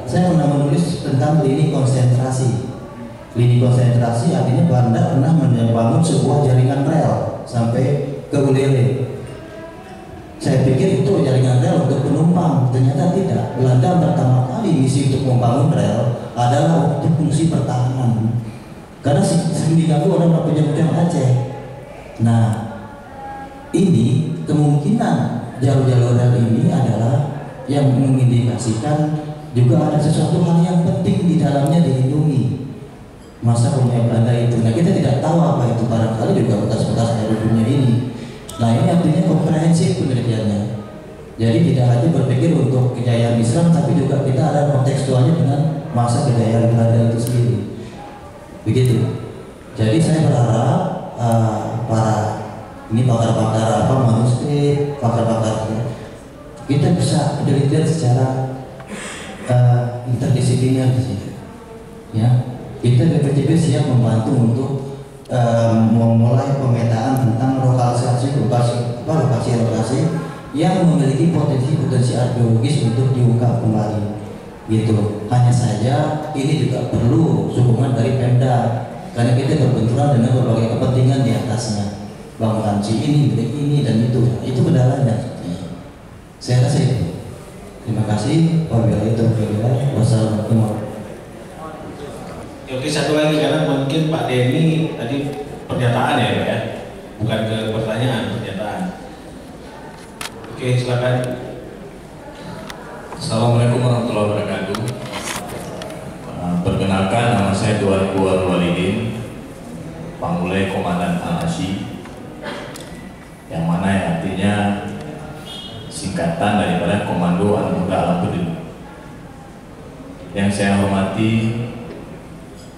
saya pernah menulis tentang lini konsentrasi. Lini konsentrasi artinya Belanda pernah membangun sebuah jaringan rel sampai ke Ulele. Saya pikir itu jaringan rel untuk penumpang, ternyata tidak. Belanda pertama kali misi untuk membangun rel adalah untuk fungsi pertahanan. Karena sering diganggu orang penjajah Aceh. Nah, ini kemungkinan jalur-jalur rel ini adalah yang mengindikasikan juga ada sesuatu hal yang penting di dalamnya dilindungi masa punya Belanda itu. Nah kita tidak tahu apa itu, barangkali juga bekas-bekas dari dunia ini. Nah ini artinya komprehensif penelitiannya. Jadi tidak hanya berpikir untuk kejayaan Islam, tapi juga kita ada kontekstualnya dengan masa kejayaan Belanda itu sendiri. Begitu. Jadi saya berharap para ini pakar-pakar manuskrip, pakar-pakar kita bisa penelitian secara interdisipliner di sini. Ya, kita BPJB siap membantu untuk memulai pemetaan tentang lokalisasi lokasi yang memiliki potensi arkeologis untuk diungkap kembali. Gitu. Hanya saja ini juga perlu sokongan dari Pemda karena kita berbenturan dengan berbagai kepentingan di atasnya. Bangunan ini, milik ini dan itu kendalanya. Saya rasa itu. Terima kasih. Wabillahi taufiq. Wassalamualaikum warahmatullahi wabarakatuh. Oke, satu lagi karena mungkin Pak Denny tadi pernyataan ya Pak ya, bukan ke pertanyaan, pernyataan. Oke, silakan. Assalamualaikum warahmatullahi wabarakatuh. Perkenalkan, nama saya Tuan Walidin, Pangulai Komandan Al-Asyi, yang mana artinya singkatan daripada Komando Anak Muda Alam Peduli. Yang saya hormati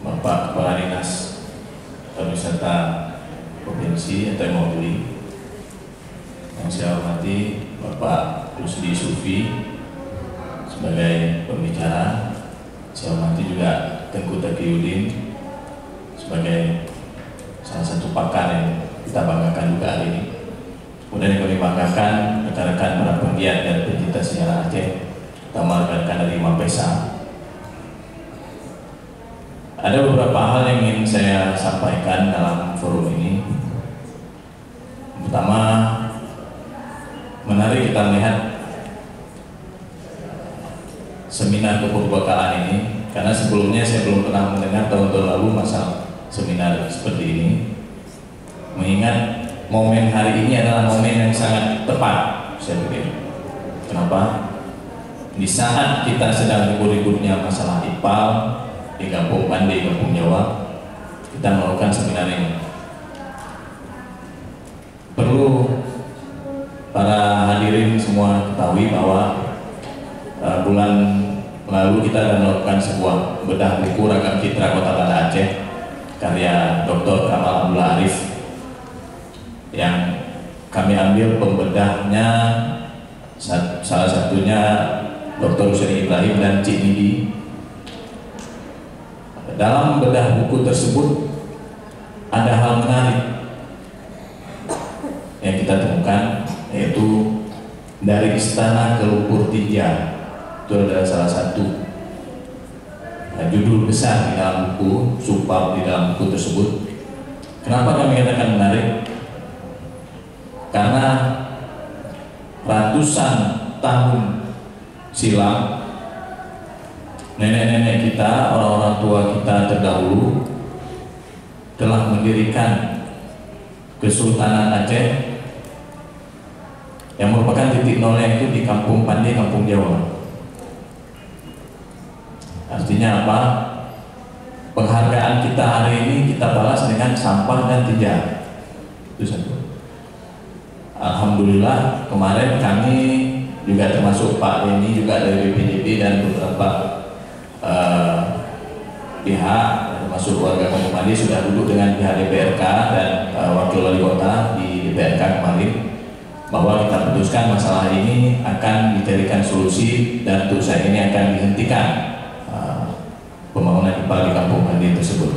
Bapak Kepala Dinas Pariwisata Provinsi atau Mawuli. Yang saya hormati Bapak Rusdi Sufi sebagai pembicara. Saya hormati juga Tengku Taqiyuddin sebagai salah satu pakar yang kita banggakan juga hari ini. Kemudian yang kami banggakan rekan-rekan para penggiat dan pencinta sejarah Aceh, terutama rekan-rekan dari Mapesa. Ada beberapa hal yang ingin saya sampaikan dalam forum ini. Pertama, menarik kita melihat seminar keperbekalan ini, karena sebelumnya saya belum pernah mendengar tahun-tahun lalu masalah seminar seperti ini. Mengingat momen hari ini adalah momen yang sangat tepat, saya pikir. Kenapa? Di saat kita sedang ribut-ributnya masalah IPAL di Kampung Pandi, Kampung Jawa, kita melakukan seminar ini. Perlu para hadirin semua ketahui bahwa bulan lalu kita akan melakukan sebuah bedah buku Ragam Citra Kota Banda Aceh karya Dr. Kamal Abdullah Arif, yang kami ambil pembedahnya salah satunya Dr. Hussein Ibrahim dan Cik Nidi. Dalam bedah buku tersebut ada hal menarik yang kita temukan, yaitu dari Istana ke Lumpur Tinja. Itu adalah salah satu judul besar di dalam buku, subbab di dalam buku tersebut. Kenapa kami katakan menarik? Karena ratusan tahun silam nenek-nenek kita, orang-orang tua kita terdahulu telah mendirikan Kesultanan Aceh yang merupakan titik nolnya itu di Kampung Pandi, Kampung Jawa. Artinya apa? Penghargaan kita hari ini kita balas dengan sampah dan tinja. Itu satu. Alhamdulillah kemarin kami juga termasuk Pak Denny juga dari BPJB dan beberapa pihak termasuk warga Kampung Pandi sudah duduk dengan pihak DPRK dan wakil wali kota di DPRK kemarin, bahwa kita putuskan masalah ini akan dicarikan solusi dan usaha ini akan dihentikan pembangunan IPAL di Kampung Pandi tersebut.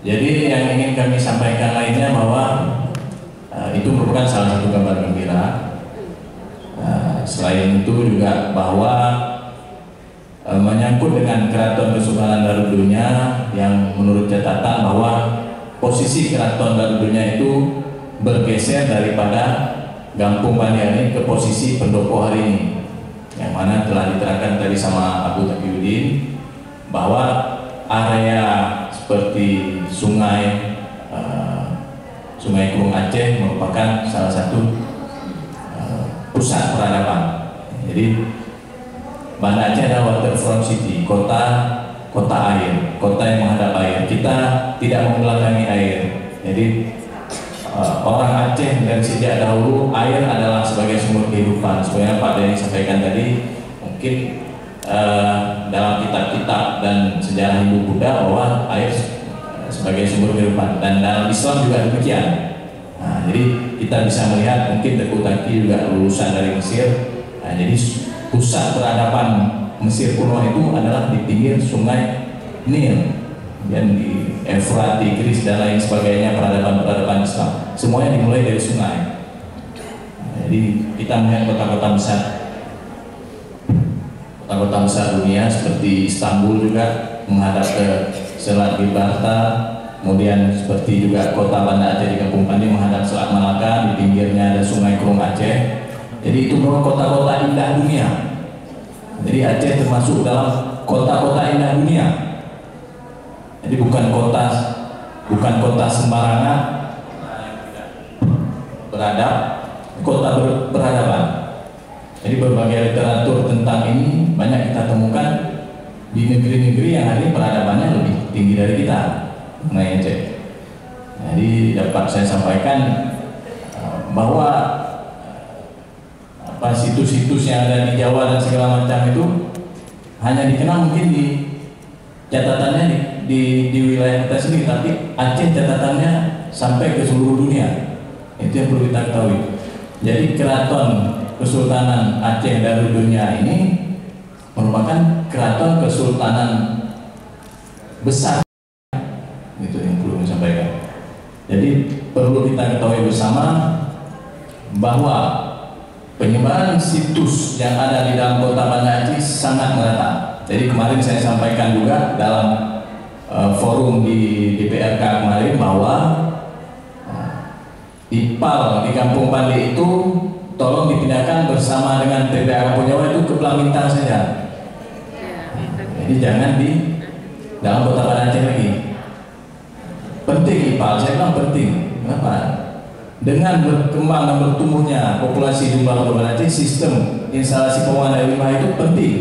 Jadi yang ingin kami sampaikan lainnya bahwa itu merupakan salah satu kabar gembira. Selain itu juga bahwa menyangkut dengan Keraton Kesultanan Darudunya, yang menurut catatan bahwa posisi Keraton Darudunya itu bergeser daripada Kampung Pandi ini ke posisi pendopo hari ini, yang mana telah diterangkan tadi sama Abu Taqiyuddin bahwa area seperti sungai Kurung Aceh merupakan salah satu pusat peradaban. Jadi Banda Aceh adalah waterfront city, kota air, kota yang menghadap air. Kita tidak membelakangi air. Jadi orang Aceh dari sejak dahulu air adalah sebagai sumber kehidupan. Sebenarnya Pak Denny sampaikan tadi, mungkin dalam kitab-kitab dan sejarah Hindu Buddha bahwa air sebagai sumber kehidupan, dan dalam Islam juga demikian. Nah, jadi kita bisa melihat mungkin Tengku Taqi juga lulusan dari Mesir. Nah, jadi pusat peradaban Mesir kuno itu adalah di pinggir sungai Nil dan di Efrat, Tigris dan lain sebagainya, peradaban Islam. Semuanya dimulai dari sungai. Nah, jadi kita melihat kota-kota besar dunia seperti Istanbul juga menghadap ke Selat Gibraltar, kemudian seperti juga kota Banda Aceh di Kampung Pandi menghadap Selat Malaka, di pinggirnya ada Sungai Kurung Aceh. Jadi itu merupakan kota-kota indah dunia. Jadi Aceh termasuk dalam kota-kota indah dunia. Jadi bukan kota sembarangan, beradab, kota beradaban. Jadi berbagai literatur tentang ini banyak kita temukan di negeri-negeri yang hari peradabannya lebih tinggi dari kita. Mengenai Aceh. Jadi dapat saya sampaikan bahwa situs-situs yang ada di Jawa dan segala macam itu hanya dikenal mungkin di catatannya di wilayah kita sendiri, tapi Aceh catatannya sampai ke seluruh dunia. Itu yang perlu kita ketahui. Jadi keraton Kesultanan Aceh Darudunya ini merupakan keraton kesultanan besar. Itu yang perlu saya sampaikan. Jadi perlu kita ketahui bersama bahwa penyebaran situs yang ada di dalam kota Banda Aceh sangat merata. Jadi kemarin saya sampaikan juga dalam forum di DPRK kemarin bahwa IPAL di Kampung Pandi itu tolong dipindahkan bersama dengan TPA Kampung Jawa itu ke Pelamitan saja. Jadi jangan di dalam kota Banda Aceh lagi. Penting IPAL, saya bilang penting. Kenapa? Dengan berkembang dan bertumbuhnya populasi jumlah Banda Aceh, sistem instalasi pembuangan air limbah itu penting.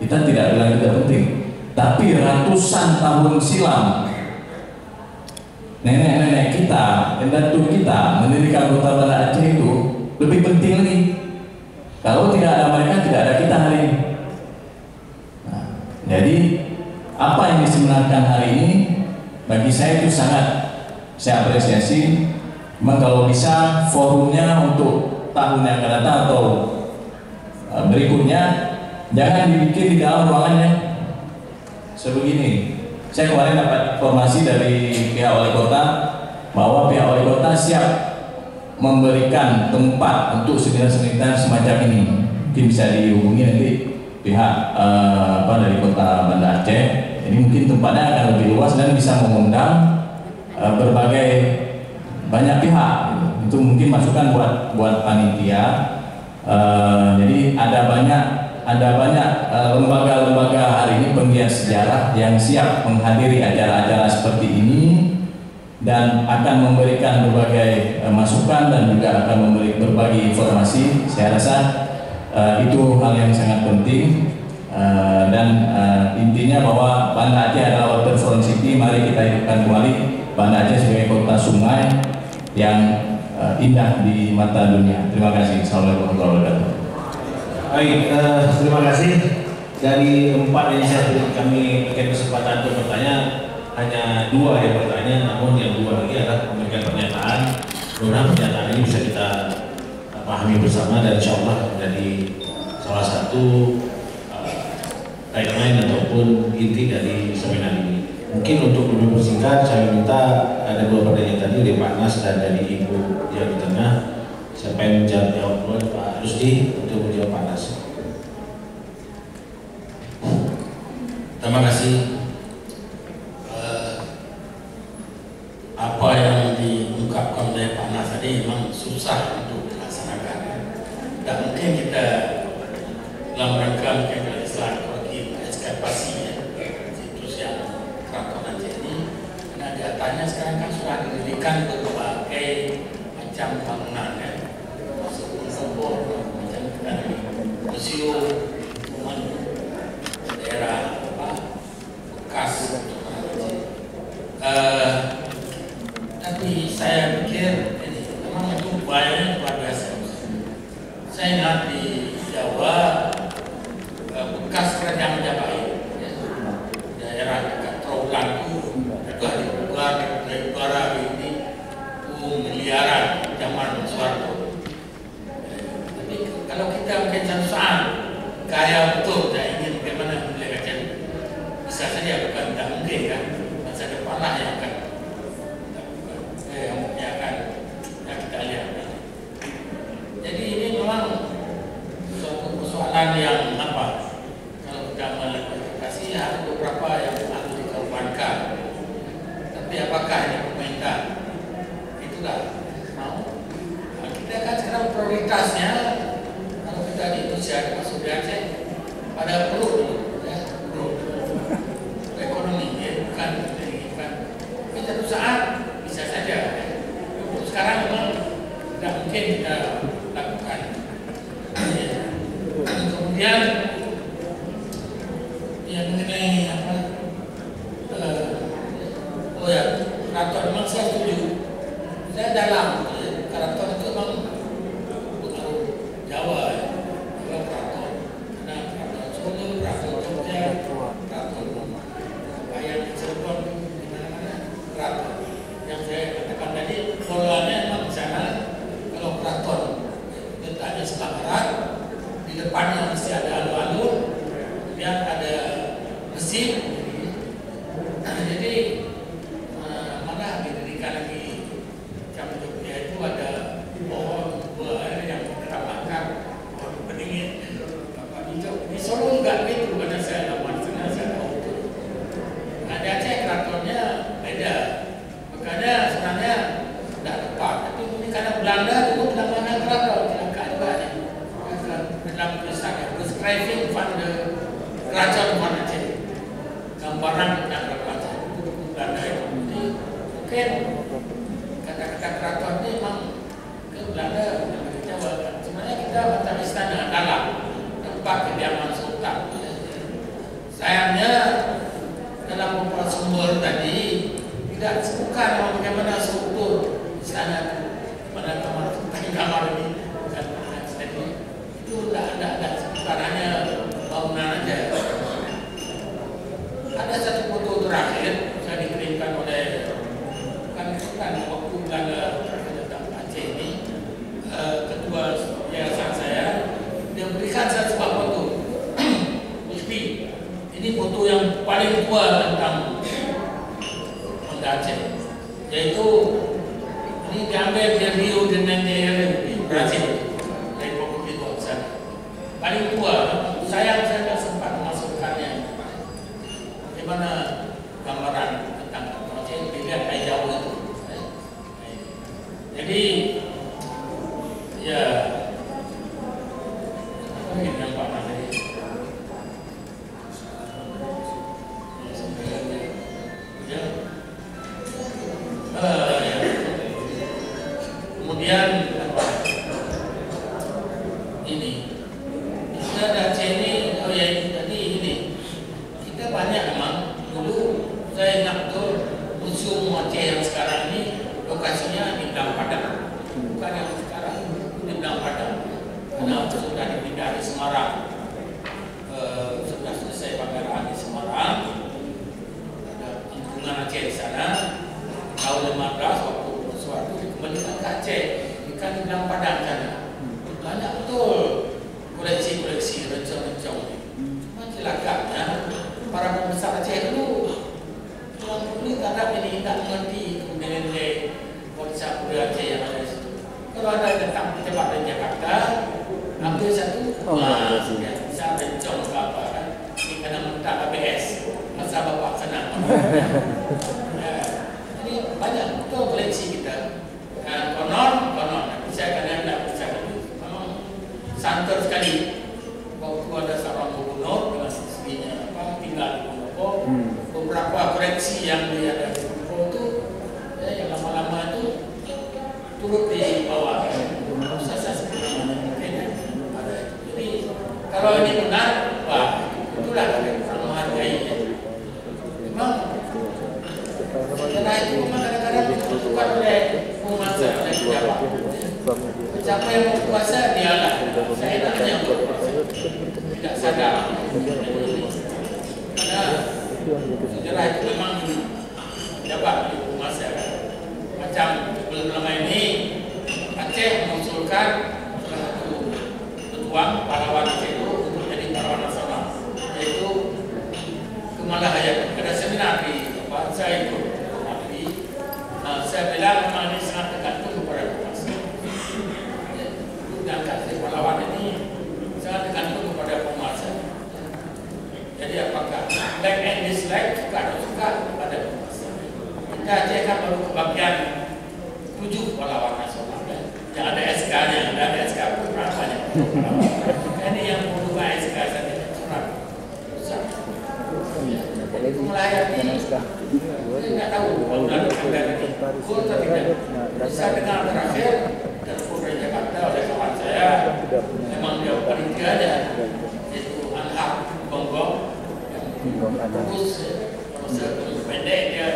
Kita tidak bilang tidak penting, tapi ratusan tahun silam nenek-nenek kita, datuk kita mendirikan kota Banda Aceh itu lebih penting lagi. Kalau tidak ada mereka, tidak ada kita hari ini. Nah, jadi apa yang disebenarkan hari ini bagi saya itu sangat saya apresiasi. Memang kalau bisa forumnya untuk tahun yang akan datang atau berikutnya jangan dibikin di dalam ruangannya sebegini. Saya kemarin dapat informasi dari pihak wali kota bahwa pihak wali kota siap memberikan tempat untuk seminar-seminar semacam ini. Mungkin bisa dihubungi nanti pihak dari kota Banda Aceh. Ini mungkin tempatnya akan lebih luas dan bisa mengundang berbagai banyak pihak. Itu mungkin masukan buat panitia. Jadi ada banyak lembaga-lembaga hari ini penggiat sejarah yang siap menghadiri acara-acara seperti ini dan akan memberikan berbagai masukan dan juga akan berbagi informasi. Saya rasa itu hal yang sangat penting dan intinya bahwa Banda Aceh adalah waterfront city. Mari kita hidupkan kembali Banda Aceh sebagai kota sungai yang indah di mata dunia. Terima kasih. Assalamualaikum warahmatullahi wabarakatuh. Baik, terima kasih. Dari 4 yang kami berikan kesempatan untuk bertanya, hanya 2 yang bertanya, namun yang 2 lagi adalah memberikan pernyataan. Mudah-mudahan pernyataan ini bisa kita pahami bersama dan insya Allah menjadi salah satu guideline ataupun inti dari seminar ini. Mungkin untuk lebih bersingkat, saya minta ada 2 pertanyaan tadi dari Pak Nas dan dari Ibu yang di tengah. Siapa yang menjawab dulu, Pak Rusdi untuk menjawab Pak Nas. Terima kasih. Apa yang diungkapkan oleh Pak Nas tadi memang susah untuk dilaksanakan. Tak mungkin kita dalam rangka mungkin Islam bagi ekskavasi situs yang keraton Aceh ini, karena datanya sekarang kan sudah didirikan berbagai macam bangunan ya. Macam dari museum, daerah bekas. Tapi saya pikir ini memang itu upayanya luar biasa. Saya ingat di Jawa bekas kerajaan Majapahit, ya, daerah dekat Trawulan itu dibuat dari bara ini miliaran zaman Soeharto. Kalau kita mungkin satu saat kaya betul, saya ingin bagaimana Bunda Aceh bisa saja, bukan tak mungkin kan, masa depan lah yang akan yang kita lihat. Jadi ini memang suatu persoalan yang apa? Kalau kita melibatkan ada beberapa yang harus dikorbankan. Tapi apakah ini pemerintah? Itulah mau. Kita kan sekarang prioritasnya. Di Indonesia masuk di Aceh ada perlu dulu ya, perlu ekonomi ya. mungkin kita lakukan. Kemudian yang mengenai apa? Oh ya, keraton memang saya setuju. Saya dalam keraton itu memang pengaruh Jawa, keraton. Karena keraton Solo, keraton Jogja, keraton Bayang, Cirebon, di mana-mana keraton. Yang saya katakan tadi, polanya memang di sana. Kalau keraton letaknya sebelah barat, di depannya mesti ada alun-alun, kemudian ada mesin. Jadi mana didirikan lagi jam Jogja itu ada pohon buah yang kita makan, pohon pendingin, apa hijau. Di Solo juga gitu, karena saya lawan sana saya tahu. Nah, di Aceh keratonnya beda, makanya sebenarnya tidak tepat. Tapi ini karena Belanda dulu namanya keraton, tidak ada dalam tulisannya describing van de kerajaan van Aceh, gambaran tentang kerajaan Belanda itu. Jadi mungkin kata-kata keraton ini memang ke Belanda ke Jawa. Sebenarnya kita macam istana dalam tempat kediaman sultan. Sayangnya dalam beberapa sumber tadi tidak disebutkan bagaimana struktur istana pada kamar ini. Jadi itu tidak ada sebutan, hanya bangunan aja. Ada satu foto terakhir saya dikirimkan oleh bukan waktu Belanda datang Aceh ini, ketua yayasan saya, dia berikan saya sebuah foto. Bukti ini foto yang paling tua tentang Banda Aceh, yaitu ini diambil dari Rio de Janeiro di Brazil, dari pokok itu sana. Paling tua, sayang saya tidak sempat memasukkannya. Bagaimana gambaran tentang Aceh dilihat dari jauh itu. Jadi ya mungkin yang Pak Menteri kemudian apa ini kita Aceh ini, oh ya tadi ini kita banyak memang. Dulu saya ingat betul museum Aceh yang sekarang ini lokasinya di Belang Padang, bukan yang sekarang, di Belang Padang. Karena sudah dipindah di Semarang, sudah selesai pagarahan di Semarang, ada lingkungan Aceh di sana. Tahun 15 waktu sesuatu dikembalikan ke Aceh, ikan di Belang Padang sana. Banyak betul koleksi-koleksi rencong-rencong. Cuma celakanya para pembesar Aceh dulu orang dulu kadang ini tidak mengerti nilai konsep budaya Aceh yang ada di situ. Kalau ada datang ke tempat di Jakarta, ambil satu, bisa rencong ke apa kan? Ini karena minta ABS, masa bapak senang. Jadi banyak betul koleksi kita. Konon, saya kadang tidak bisa memang santer sekali. Waktu ada seorang gubernur dengan istrinya tinggal di Ponorogo, beberapa koleksi yang dia ada di Ponorogo itu yang lama-lama itu turut di bawah. Jadi kalau ini benar, wah itulah kita menghargai. Memang setelah itu memang kadang-kadang dibutuhkan oleh penguasa, oleh pejabat. Siapa yang berkuasa dialah. Saya tak hanya berkuasa, tidak sadar. Karena sejarah itu memang pejabat di penguasa. Macam belum lama ini Aceh mengusulkan salah satu petuang pahlawan Aceh itu untuk jadi pahlawan nasional, yaitu Kemala Hayat. Ada seminar di tempat saya itu, tapi saya bilang memang ini sangat tergantung kepada penguasa. Diangkat si pahlawan ini sangat tergantung kepada penguasa. Jadi apakah like and dislike, suka atau suka kepada penguasa. Kita Aceh kan baru kebagian 7 pahlawan nasional. Yang ada SK-nya, ada SK pun berapanya. Ini yang perlu SK saja, surat besar. Melayani, saya tidak tahu kalau ada ini. Kalau tidak bisa dengar terakhir, telepon dari Jakarta oleh kawan saya, memang dia panitia ada, yaitu Anhar Bonggong, yang bagus, pendek dia,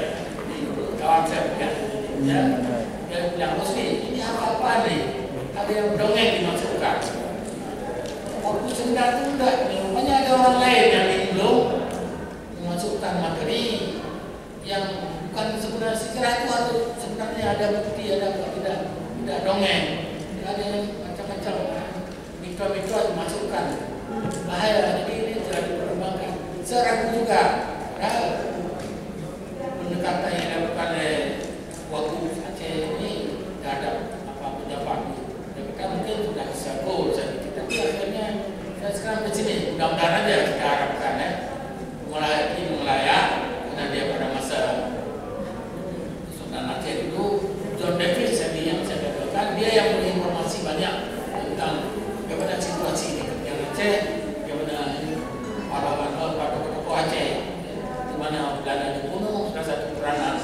kawan saya dia bilang, Rusli, ini apa nih? Ada yang dongeng dimasukkan. Waktu sebenarnya itu enggak, rupanya ada orang lain yang belum memasukkan materi yang bukan sebenarnya sejarah itu harus sebenarnya ada bukti, ada tidak dongeng, ada yang macam-macam mikro-mikro dimasukkan, bahaya. Jadi ini tidak diperkembangkan. Saya ragu juga pendekatan yang dilakukan oleh waktu Aceh ini tidak ada apa pendapat. Mereka mungkin sudah sego tapi akhirnya saya sekarang ke sini. Mudah-mudahan aja kita harapkan Melaya karena dia pada masa Sultan Aceh itu John Davis yang saya katakan dia yang menginformasi banyak tentang bagaimana situasi di Kepulauan Aceh, bagaimana pahlawan tokoh Aceh, di mana Belanda dibunuh, salah satu peranan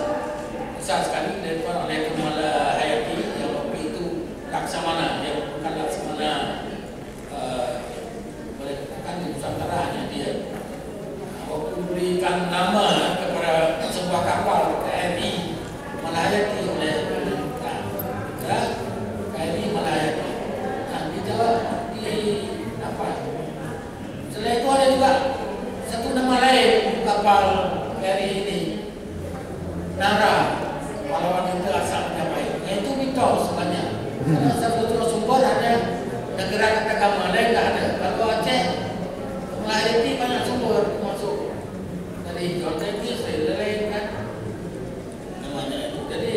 besar sekali dilakukan oleh Kemala Hayati yang waktu itu Laksamana, yang bukan Laksamana boleh katakan di Nusantara, hanya dia waktu berikan nama kepada sebuah kapal KRI Malahayati oleh KRI Malahayati. Nah, dijawab di apa? Selain itu ada juga satu nama lain kapal KRI ini, Nara, pahlawan itu asalnya baik. Yaitu mitos sebenarnya. Karena satu sumber ada negara agama lain nggak ada. Kalau Aceh Malahayati banyak sumber masuk dari John Davis, dari lain kan namanya itu. Jadi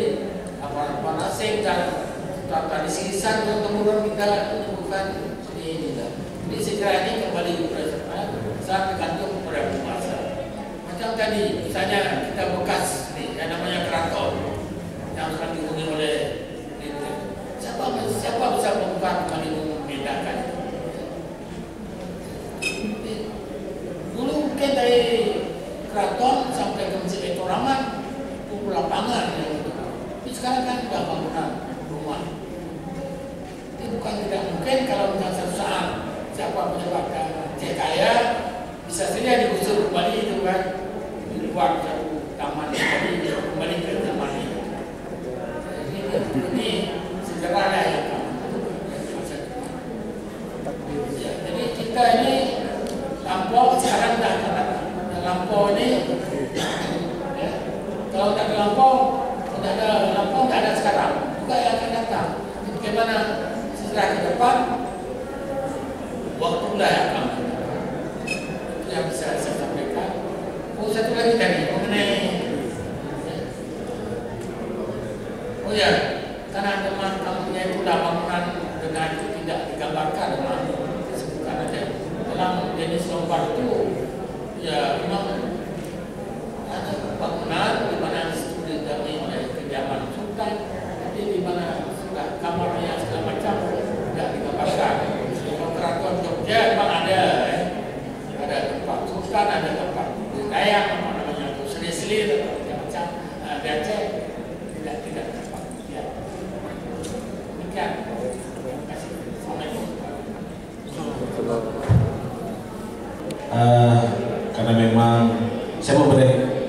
apa asing dan tradisi lisan yang kemudian kita menemukan ini lah. Jadi sejarah ini kembali kepada saat tergantung kepada penguasa. Macam tadi misalnya kita bekas nih, yang namanya keraton yang akan dihuni oleh siapa bisa membuka kembali membedakan dulu mungkin dari keraton sampai ke Masjid Baitur Rahman itu lapangan tapi sekarang kan sudah bangunan rumah. Itu bukan tidak mungkin kalau misalnya satu saat siapa menyebabkan Kaya bisa saja digusur kembali itu kan, dibuat satu taman kembali ke taman itu. Ini sejarah yang jadi kita ini lampau sekarang dah lampau ini ya, kalau tak ada lampau tak ada sekarang juga yang akan datang. Bagaimana sejarah ke depan waktulah yang akan itu yang bisa saya sampaikan. Satu lagi tadi mengenai ya karena teman kamunya itu bangunan dengan itu tidak digambarkan dalam disebutkan aja dalam jenis lombar itu ya memang ada bangunan di mana itu didampingi oleh kediaman sultan, tapi di mana sudah kamarnya segala macam tidak digambarkan. Kalau keraton Jogja memang ada tempat sultan, ada tempat budaya apa namanya itu selir-selir atau macam-macam. Di Aceh tidak tempat. Ya. Demikian. Terima kasih. Assalamualaikum. Karena memang saya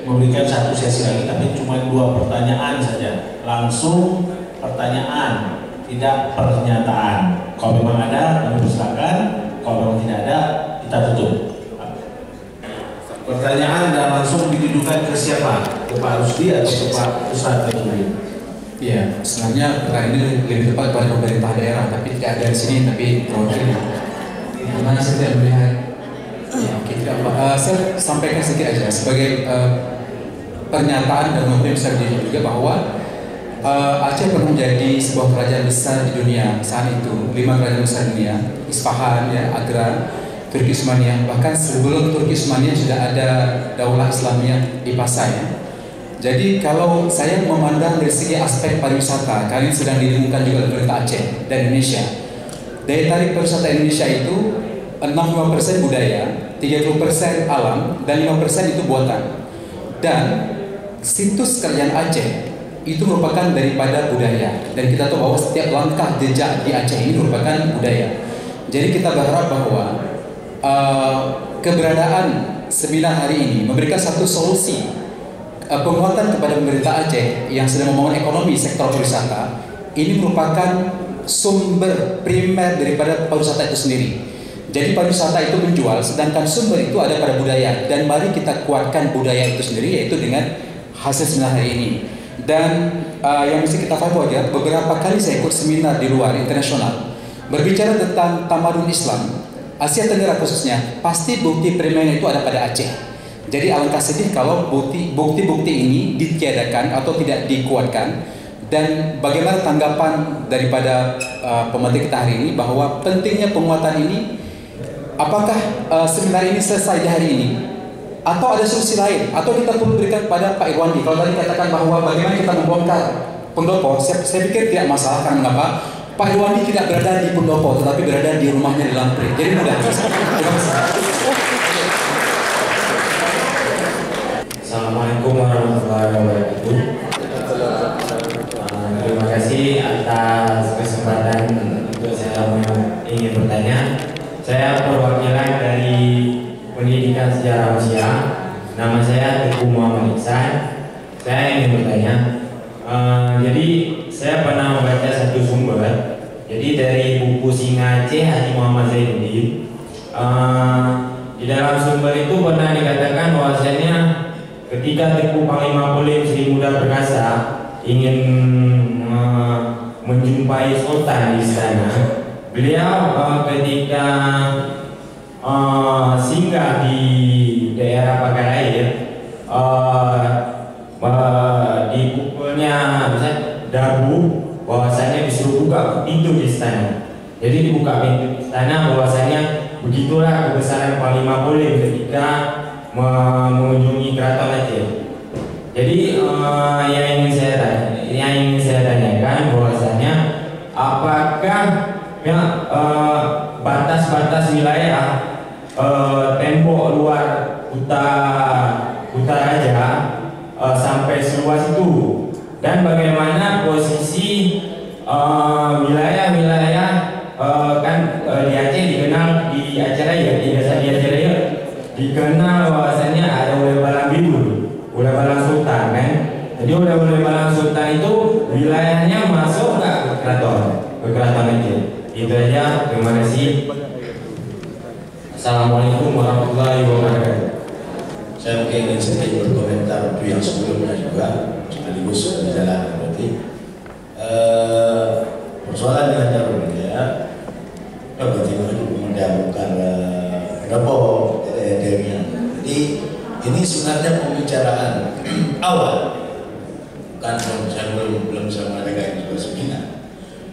memberikan satu sesi lagi, tapi cuma 2 pertanyaan saja. Langsung pertanyaan, tidak pernyataan. Kalau memang ada, kami persilakan. Kalau memang tidak ada, kita tutup. Pertanyaan dan langsung ditujukan ke siapa? Ke Pak Rusdi atau ke Pak Ustadz Tertulis? Iya, sebenarnya pertanyaan ini lebih tepat kepada pemerintah daerah, tapi tidak ada di sini, tapi perwakilan. Karena saya tidak melihat. Ya, oke, tidak apa. Saya sampaikan sedikit aja sebagai pernyataan dan mungkin bisa dilihat juga bahwa Aceh pernah menjadi sebuah kerajaan besar di dunia saat itu, 5 kerajaan besar dunia, Isfahan, ya, Agra, Turki Utsmaniyah. Bahkan sebelum Turki Utsmaniyah sudah ada Daulah Islamiyah di Pasai. Ya. Jadi kalau saya memandang dari segi aspek pariwisata, kali ini sedang didengungkan juga oleh pemerintah Aceh dan Indonesia. Daya tarik pariwisata Indonesia itu 65% budaya, 30% alam, dan 5% itu buatan. Dan situs kerajaan Aceh itu merupakan daripada budaya, dan kita tahu bahwa setiap langkah jejak di Aceh ini merupakan budaya. Jadi kita berharap bahwa keberadaan seminar hari ini memberikan satu solusi penguatan kepada pemerintah Aceh yang sedang membangun ekonomi sektor pariwisata. Ini merupakan sumber primer daripada pariwisata itu sendiri. Jadi pariwisata itu menjual, sedangkan sumber itu ada pada budaya, dan mari kita kuatkan budaya itu sendiri, yaitu dengan hasil seminar hari ini. Dan yang mesti kita pahami aja, beberapa kali saya ikut seminar di luar internasional berbicara tentang tamadun Islam Asia Tenggara khususnya, pasti bukti primer itu ada pada Aceh. Jadi alangkah sedih kalau bukti-bukti ini ditiadakan atau tidak dikuatkan. Dan bagaimana tanggapan daripada pemerintah kita hari ini bahwa pentingnya penguatan ini? Apakah seminar ini selesai di hari ini? Atau ada solusi lain? Atau kita perlu berikan kepada Pak Irwandi? Kalau tadi katakan bahwa bagaimana kita membongkar pendopo, saya pikir tidak masalah. Karena mengapa? Pak Irwandi tidak berada di pendopo, tetapi berada di rumahnya di Lampri. Jadi mudah. Assalamualaikum warahmatullahi wabarakatuh. Terima kasih atas kesempatan untuk saya ingin bertanya. Saya perwakilan dari Pendidikan Sejarah Usia. Nama saya Teguh Muhammad Iksan. Saya ingin bertanya. Jadi saya pernah membaca satu sumber. Jadi dari buku Singa Aceh Haji Muhammad Zainuddin. Di dalam sumber itu pernah dikatakan bahwasanya ketika Teguh Panglima Polim Sri Muda Perkasa ingin menjumpai Sultan di istana, beliau ketika singgah di daerah Pagarair, dipukulnya dabu, bahwasanya disuruh buka pintu di istana. Jadi dibuka pintu istana, bahwasanya begitulah kebesaran Panglima Polim ketika mengunjungi keraton Aceh. Jadi yang ingin saya tanyakan bahwasanya apakah ya, batas-batas wilayah tembok luar Kutaraja sampai seluas itu, dan bagaimana posisi wilayah-wilayah kan di Aceh dikenal di Acaraya, di Acaraya dikenal bahwasanya ada Ulai Balang Biru, Ulai Balang Sultan kan. Jadi Ulai Balang Sultan itu wilayahnya masuk nggak ke keraton Aceh. Itu aja, terima kasih. Assalamualaikum warahmatullahi wabarakatuh. Saya mungkin ingin sedikit berkomentar untuk yang sebelumnya juga, sekaligus berjalan berarti. Persoalan dengan jalur ya, bagaimana mendahulukan kenapa demikian. Jadi ini sebenarnya pembicaraan awal, bukan saya belum bisa mengadakan juga seminar.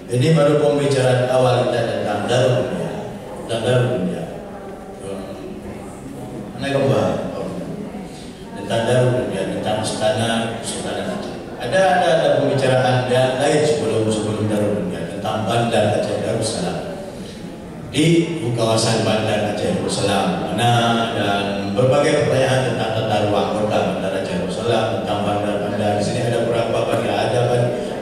Ini baru pembicaraan awal kita tentang jalur dunia. Tentang istana Aceh. Ada pembicaraan dan lain sebelum Darul Dunia tentang Bandar Aceh Darussalam di kawasan Bandar Aceh Darussalam, dan berbagai pertanyaan tentang tata ruang kota Bandar Aceh Darussalam, tentang bandar-bandar. Di sini ada berapa bandar?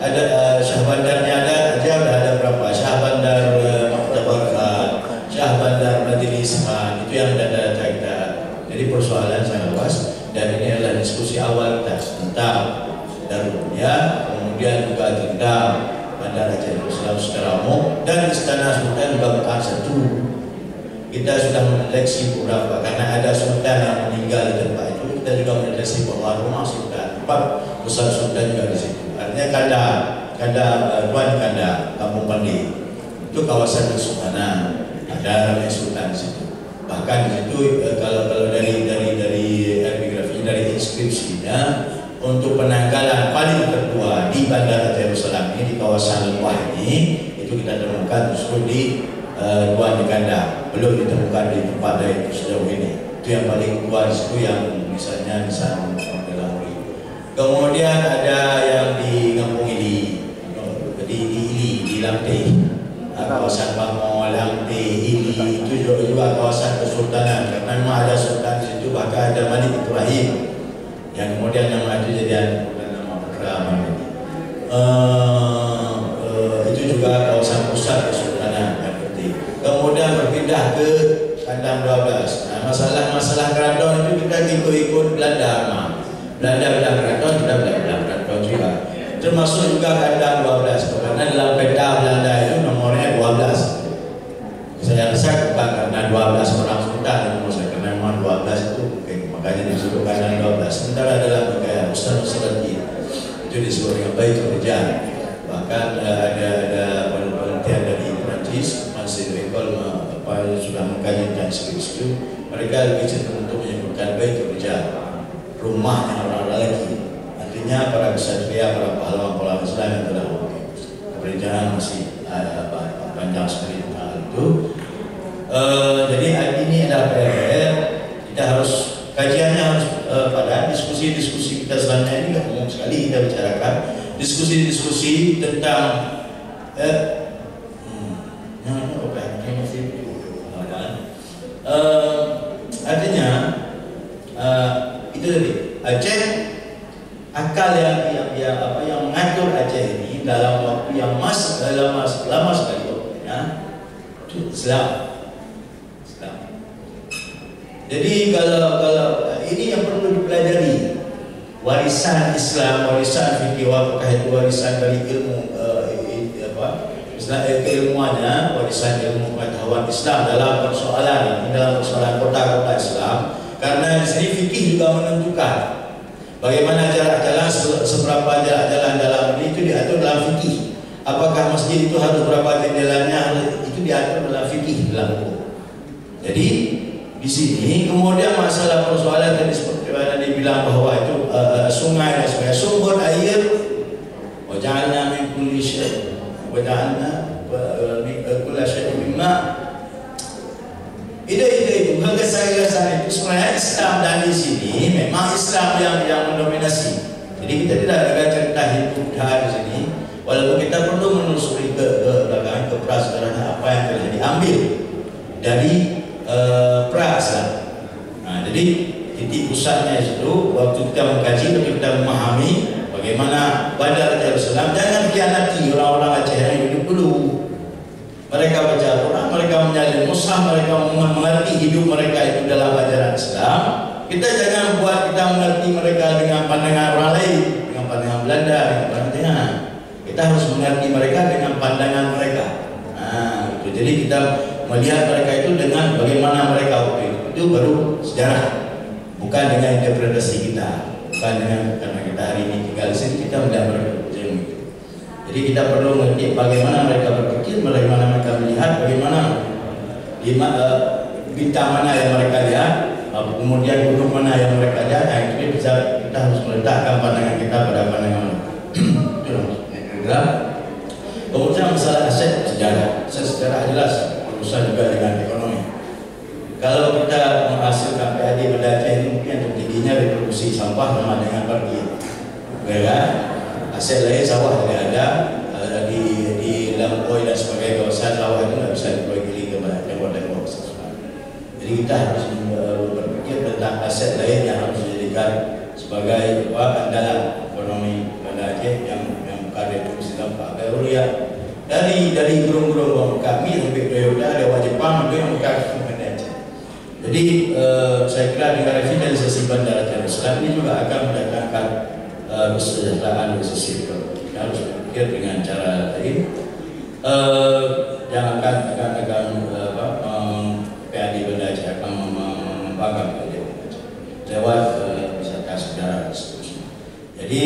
Ada Syah Bandarnya ada berapa? Syah Bandar Maktabarkat, Syah Bandar Majelis, itu yang ada data kita. Jadi persoalan sangat luas, dan ini adalah diskusi awal kita tentang Darul Dunia, kemudian juga tentang Bandar Aceh Darussalam secara umum, dan Istana Sultan juga bukan satu. Kita sudah menyeleksi beberapa, karena ada sultan yang meninggal di tempat itu. Kita juga menyeleksi bahwa rumah sultan, tempat pusat sultan juga di situ. Artinya Kanda Kampung Pandi itu kawasan kesultanan, ada ramai sultan di situ. Bahkan di situ kalau dari epigrafinya, dari inskripsinya, untuk penanggalan paling tertua di Bandar Aceh Darussalam ini, di kawasan Lembah ini, itu kita temukan justru di Tuan di Kanda, belum ditemukan di tempat lain sejauh ini. Itu yang paling tua di situ, yang misalnya di sana dalam. Kemudian ada yang di Kampung Ili, di Lamteh, kawasan Bangor, Lamteh, Ili, itu juga kawasan kesultanan, karena memang ada sultan di situ. Bahkan ada Malik Ibrahim yang kemudian nama itu jadi nama Putra Malik. itu juga kawasan pusat Kesultanan yang penting. Kemudian berpindah ke kandang 12. Nah, masalah keraton itu kita ikut Belanda. Belanda bilang keraton, kita bilang keraton juga. Termasuk juga kandang 12. Karena dalam peta Belanda itu nomornya 12. Saya rasa bukan karena 12 orang sultan, karena memang 12 itu mungkin makanya disebut kandang 12. Sementara dalam budaya Ustaz itu disebut dengan Baitul Rijal. Bahkan ada penelitian dari Perancis, Masih Ekol sudah mengkaji tentang skripsi itu, mereka lebih cenderung untuk menyebutkan Baitul Rijal, rumahnya orang lelaki. Artinya para kesatria, para pahlawan-pahlawan Islam yang telah pemerintahan masih panjang sekali itu. Jadi ini adalah PR. Kita harus kajiannya harus pada diskusi-diskusi kita selanjutnya ini nggak umum sekali kita bicarakan diskusi-diskusi tentang artinya itu tadi Aceh, akal yang mengatur Aceh ini dalam waktu yang lama sekali waktunya itu Islam. Jadi kalau ini yang perlu dipelajari, warisan Islam, warisan fikih, apakah itu warisan dari ilmu keilmuannya, warisan ilmu pengetahuan Islam dalam persoalan kota-kota Islam. Karena di sini fikih juga menentukan bagaimana jarak-jalan, seberapa jarak-jalan dalam ini itu diatur dalam fikih. Apakah masjid itu harus berapa jendelanya, itu diatur dalam fikih, dalam hukum. Jadi di sini kemudian masalah persoalan tadi seperti mana dibilang bahwa itu sungai dan sungai sumber air, waja'alna min kulli syai' waja'alna min kulli syai'in mimma. Ide-ide itu, gagasan-gagasan itu sebenarnya Islam, dan di sini memang Islam yang mendominasi. Jadi kita tidak ada cerita hidup di sini, walaupun kita perlu menelusuri ke belakang, ke prasejarahnya apa yang telah diambil dari pra-Islam. Nah, jadi titik pusatnya itu waktu kita mengkaji, kita memahami bagaimana Bandar Darussalam. Jangan khianati orang-orang Aceh yang hidup dulu. Mereka baca Al-Quran, mereka menyalin mushaf, mereka mengerti hidup mereka itu dalam ajaran Islam. Kita jangan buat kita mengerti mereka dengan pandangan orang lain, dengan pandangan Belanda, dengan pandangan. Kita harus mengerti mereka dengan pandangan mereka. Nah, itu. Jadi kita melihat mereka itu dengan bagaimana mereka waktu itu baru sejarah, bukan dengan interpretasi kita, bukan dengan karena kita hari ini tinggal di sini kita melihat mereka macam itu. Jadi kita perlu mengerti bagaimana mereka berpikir, bagaimana mereka melihat, bagaimana bintang mana yang mereka lihat, kemudian gunung mana yang mereka lihat. Nah, itu kita harus meletakkan pandangan kita pada pandangan mereka. Kemudian masalah aset sejarah jelas urusan juga dengan ekonomi. Kalau kita menghasilkan PAD pada Aceh ini mungkin terjadinya reproduksi sampah sama dengan parkir. Ya, aset lain sawah tidak ada, di Lampoi dan sebagainya kawasan sawah itu tidak bisa dipergili ke tempat-tempat. Jadi kita harus berpikir tentang aset lain yang harus dijadikan sebagai andalan ekonomi pada Aceh yang bukan reproduksi sampah. Baru ya dari burung-burung kami sampai Toyota, ada Jepang itu yang bukan Bandar Aceh. Jadi saya kira dengan revitalisasi Bandar Darussalam ini juga akan mendatangkan kesejahteraan dari sisi ekonomi. Kita harus berpikir dengan cara lain. Yang akan PAD Bandar Aceh akan mengembangkan PAD Bandar Aceh lewat wisata sejarah dan seterusnya. Jadi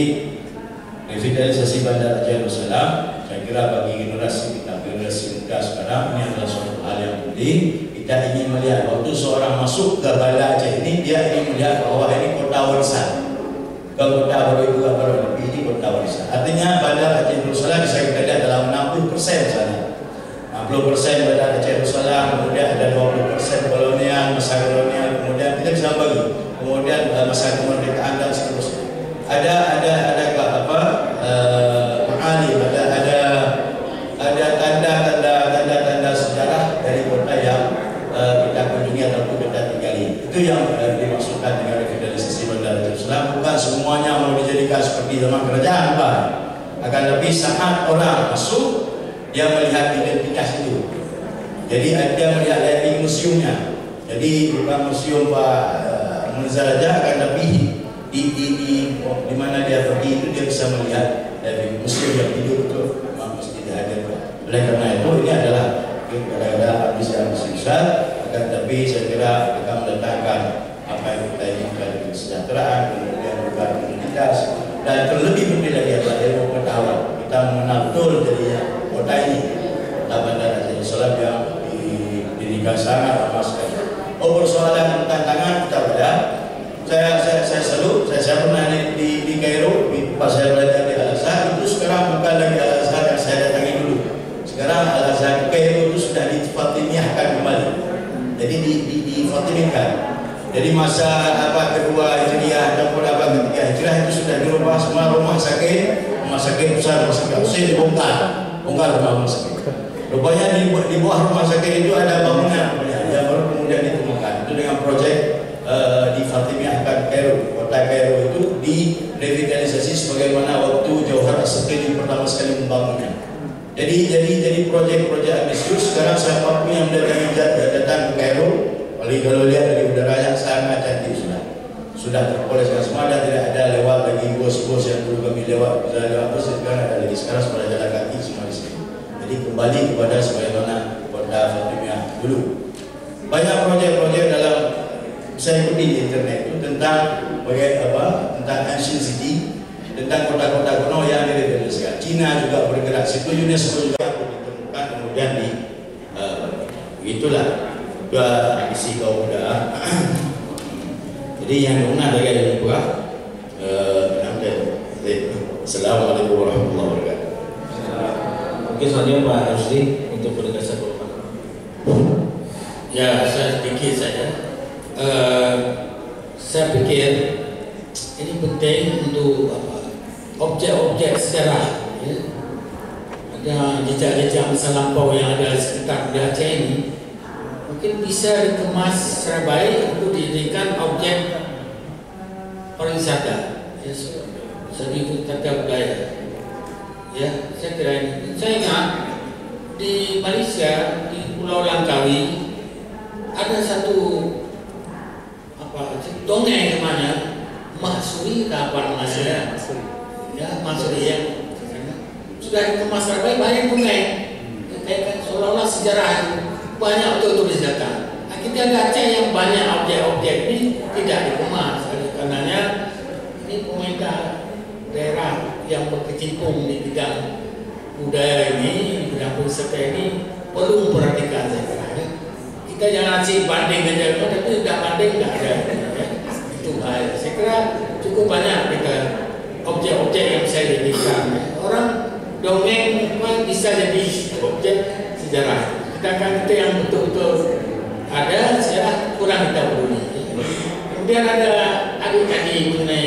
revitalisasi Bandar Darussalam saya kira bagi generasi muda sekarang ini adalah suatu hal yang penting. Kita ingin melihat waktu seorang masuk ke Bandar Aceh ini, dia ingin melihat bahwa ini kota warisan. Kota baru itu baru ini kota warisan. Artinya Bandar Aceh Darussalam bisa kita lihat dalam 60% sana. 60% Bandar Aceh Darussalam, kemudian ada 20% kolonial, masa kolonial, kemudian kita bisa bagi. Kemudian masa kemerdekaan dan seterusnya. Ada tanda sejarah dari kota yang kita kunjungi atau kita tinggali. Itu yang dimaksudkan dengan revitalisasi Bandar Darussalam. Bukan semuanya mau dijadikan seperti zaman kerajaan, Pak. Akan lebih saat orang masuk dia melihat identitas itu. Jadi dia melihat dari museumnya. Jadi bukan museum Pak Munzar aja, akan tapi di mana dia pergi itu dia bisa melihat dari museum yang hidup itu mesti dihadirkan. Oleh karena itu ini adalah kadang-kadang habis besar, akan tapi saya kira kita meletakkan apa yang kita inginkan dari kesejahteraan, kemudian juga komunitas, dan terlebih lagi adalah ilmu pengetahuan. Kita mengenal betul jadinya kota ini, kota Bandar Aceh Darussalam yang didirikan sangat lama sekali. Persoalan tantangan kita ada. Saya salut. Saya pernah di Kairo, pas saya belajar di Al-Azhar itu sekarang bukan lagi Al-Azhar yang saya datangi dulu. Sekarang Al-Azhar Kairo itu sudah difatimiyahkan kembali. Jadi difatimihkan. Jadi masa kedua Hijriah ataupun ketiga Hijriah itu sudah dirubah semua rumah sakit besar, rumah sakit Husain dibongkar rumah sakit. Rupanya di bawah rumah sakit itu ada bangunan yang baru kemudian ditemukan. Itu dengan proyek di Fatimiyahkan Kairo, kota Kairo itu direvitalisasi sebagaimana waktu Jauhar As-Sakini pertama sekali membangunnya. Jadi proyek-proyek ambisius. Sekarang siapapun yang datang ke Kairo, kalau lihat dari udaranya sangat cantik sudah terpoleskan semua, dan tidak ada lewat lagi bos-bos yang dulu kami lewat bus, sekarang ada lagi, sekarang sudah jalan kaki semua di sini. Jadi kembali kepada sebagaimana kota Fatimiyah dulu. Banyak proyek-proyek dalam saya ikuti di internet itu tentang tentang ancient city, tentang kota-kota kuno yang direvitalisasikan. Cina juga bergerak, situ UNESCO juga ditemukan, kemudian itulah dua isi kaum muda. Jadi yang benar dari buah. Assalamualaikum warahmatullahi wabarakatuh. Mungkin selanjutnya Pak Rusdi untuk penegasan Bapak. Ya, saya pikir ini penting untuk objek-objek sejarah. Ya. Ada jejak-jejak masa lampau yang ada di sekitar Aceh ini, mungkin bisa dikemas secara baik untuk dijadikan objek pariwisata. Ya, sebagai tata budaya. Ya, saya kira ini. Saya ingat di Malaysia, di Pulau Langkawi ada satu dongeng namanya Mahsuri, apa namanya? Ya, Mahsuri ya. Sudah dikemas secara baik dongeng. Kayak seolah-olah sejarah banyak tulis data. Kita ada Aceh yang banyak objek-objek ini tidak dikemas. Karenanya ini pemerintah daerah yang berkecimpung di bidang budaya ini, di bidang pariwisata ini perlu memperhatikan saya kira. Kita jangan sih banding aja, tapi tidak banding tidak ada. Itu bahaya. Saya kira cukup banyak kita objek-objek yang bisa dijadikan. Orang dongeng bisa jadi objek sejarah. Kita yang betul-betul ada sejarah kurang kita peduli. Kemudian ada tadi mengenai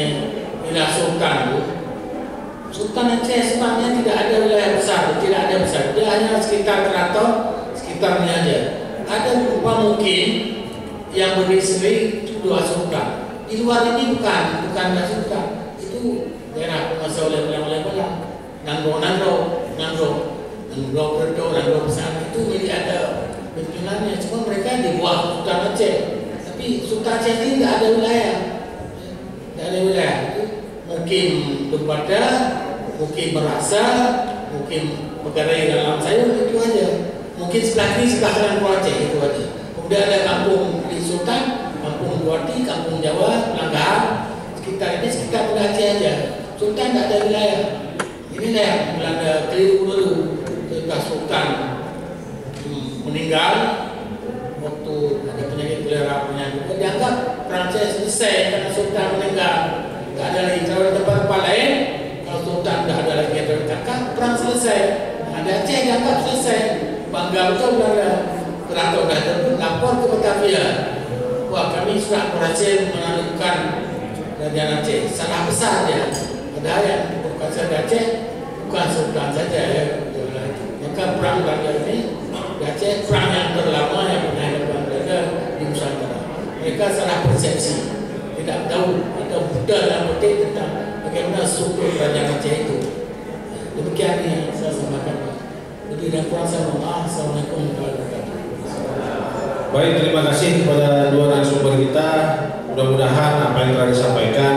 wilayah Sultan. Sultan Aceh sebenarnya tidak ada wilayah besar, tidak ada besar. Dia hanya sekitar keraton, sekitarnya aja. Ada beberapa mungkin yang berdiri dua sultan. Di luar ini bukan sultan. Itu daerah penguasa oleh Nangro besar itu milik ada bentukannya. Cuma mereka di bawah Sultan Aceh. Tapi Sultan Aceh ini tidak ada wilayah. Tidak ada wilayah. Itu mungkin berpada, mungkin merasa, mungkin bergerak dalam sayur, itu aja. Mungkin sebelah kiri, sebelah kanan Aceh, itu aja. Kemudian ada kampung di Sultan, kampung Buati, kampung Jawa, Langgar, sekitar ini sekitar Aceh aja. Sultan tidak ada wilayah. Ini yang Belanda keliru dulu. Ketika Sultan meninggal, waktu ada penyakit kolera dianggap Prancis selesai karena Sultan meninggal. Tidak ada lagi. Kalau di tempat-tempat lain, kalau Sultan tidak ada lagi yang terkakak, perang selesai. Ada Aceh dianggap selesai. Bangga betul Belanda. Keraton dah lapor ke Batavia. Wah, kami sudah berhasil menaklukkan kerajaan Aceh. Salah besar dia. Ada yang berkuasa di Aceh, bukan Sultan saja ya. Maka perang Belanda ini di Aceh perang yang terlama yang pernah dilakukan Belanda di Nusantara. Mereka salah persepsi, tidak tahu atau buta dalam petik tentang bagaimana struktur kerajaan Aceh itu. Demikian yang saya sampaikan. Lebih dan kurang saya mohon maaf. Assalamualaikum warahmatullahi wabarakatuh. Baik, terima kasih kepada dua narasumber kita. Mudah-mudahan apa yang telah disampaikan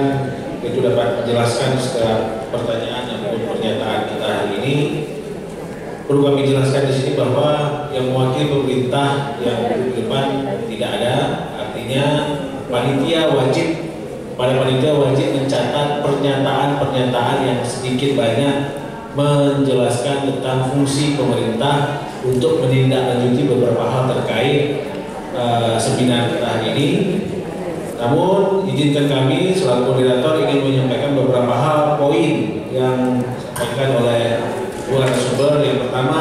itu dapat menjelaskan setiap pertanyaan dan pernyataan kita hari ini. Perlu kami jelaskan di sini bahwa yang mewakili pemerintah yang di depan tidak ada. Artinya panitia wajib mencatat pernyataan-pernyataan yang sedikit banyak menjelaskan tentang fungsi pemerintah untuk menindaklanjuti beberapa hal terkait seminar kita hari ini. Namun izinkan kami selaku moderator ingin menyampaikan beberapa hal poin yang disampaikan oleh dua narasumber. Yang pertama,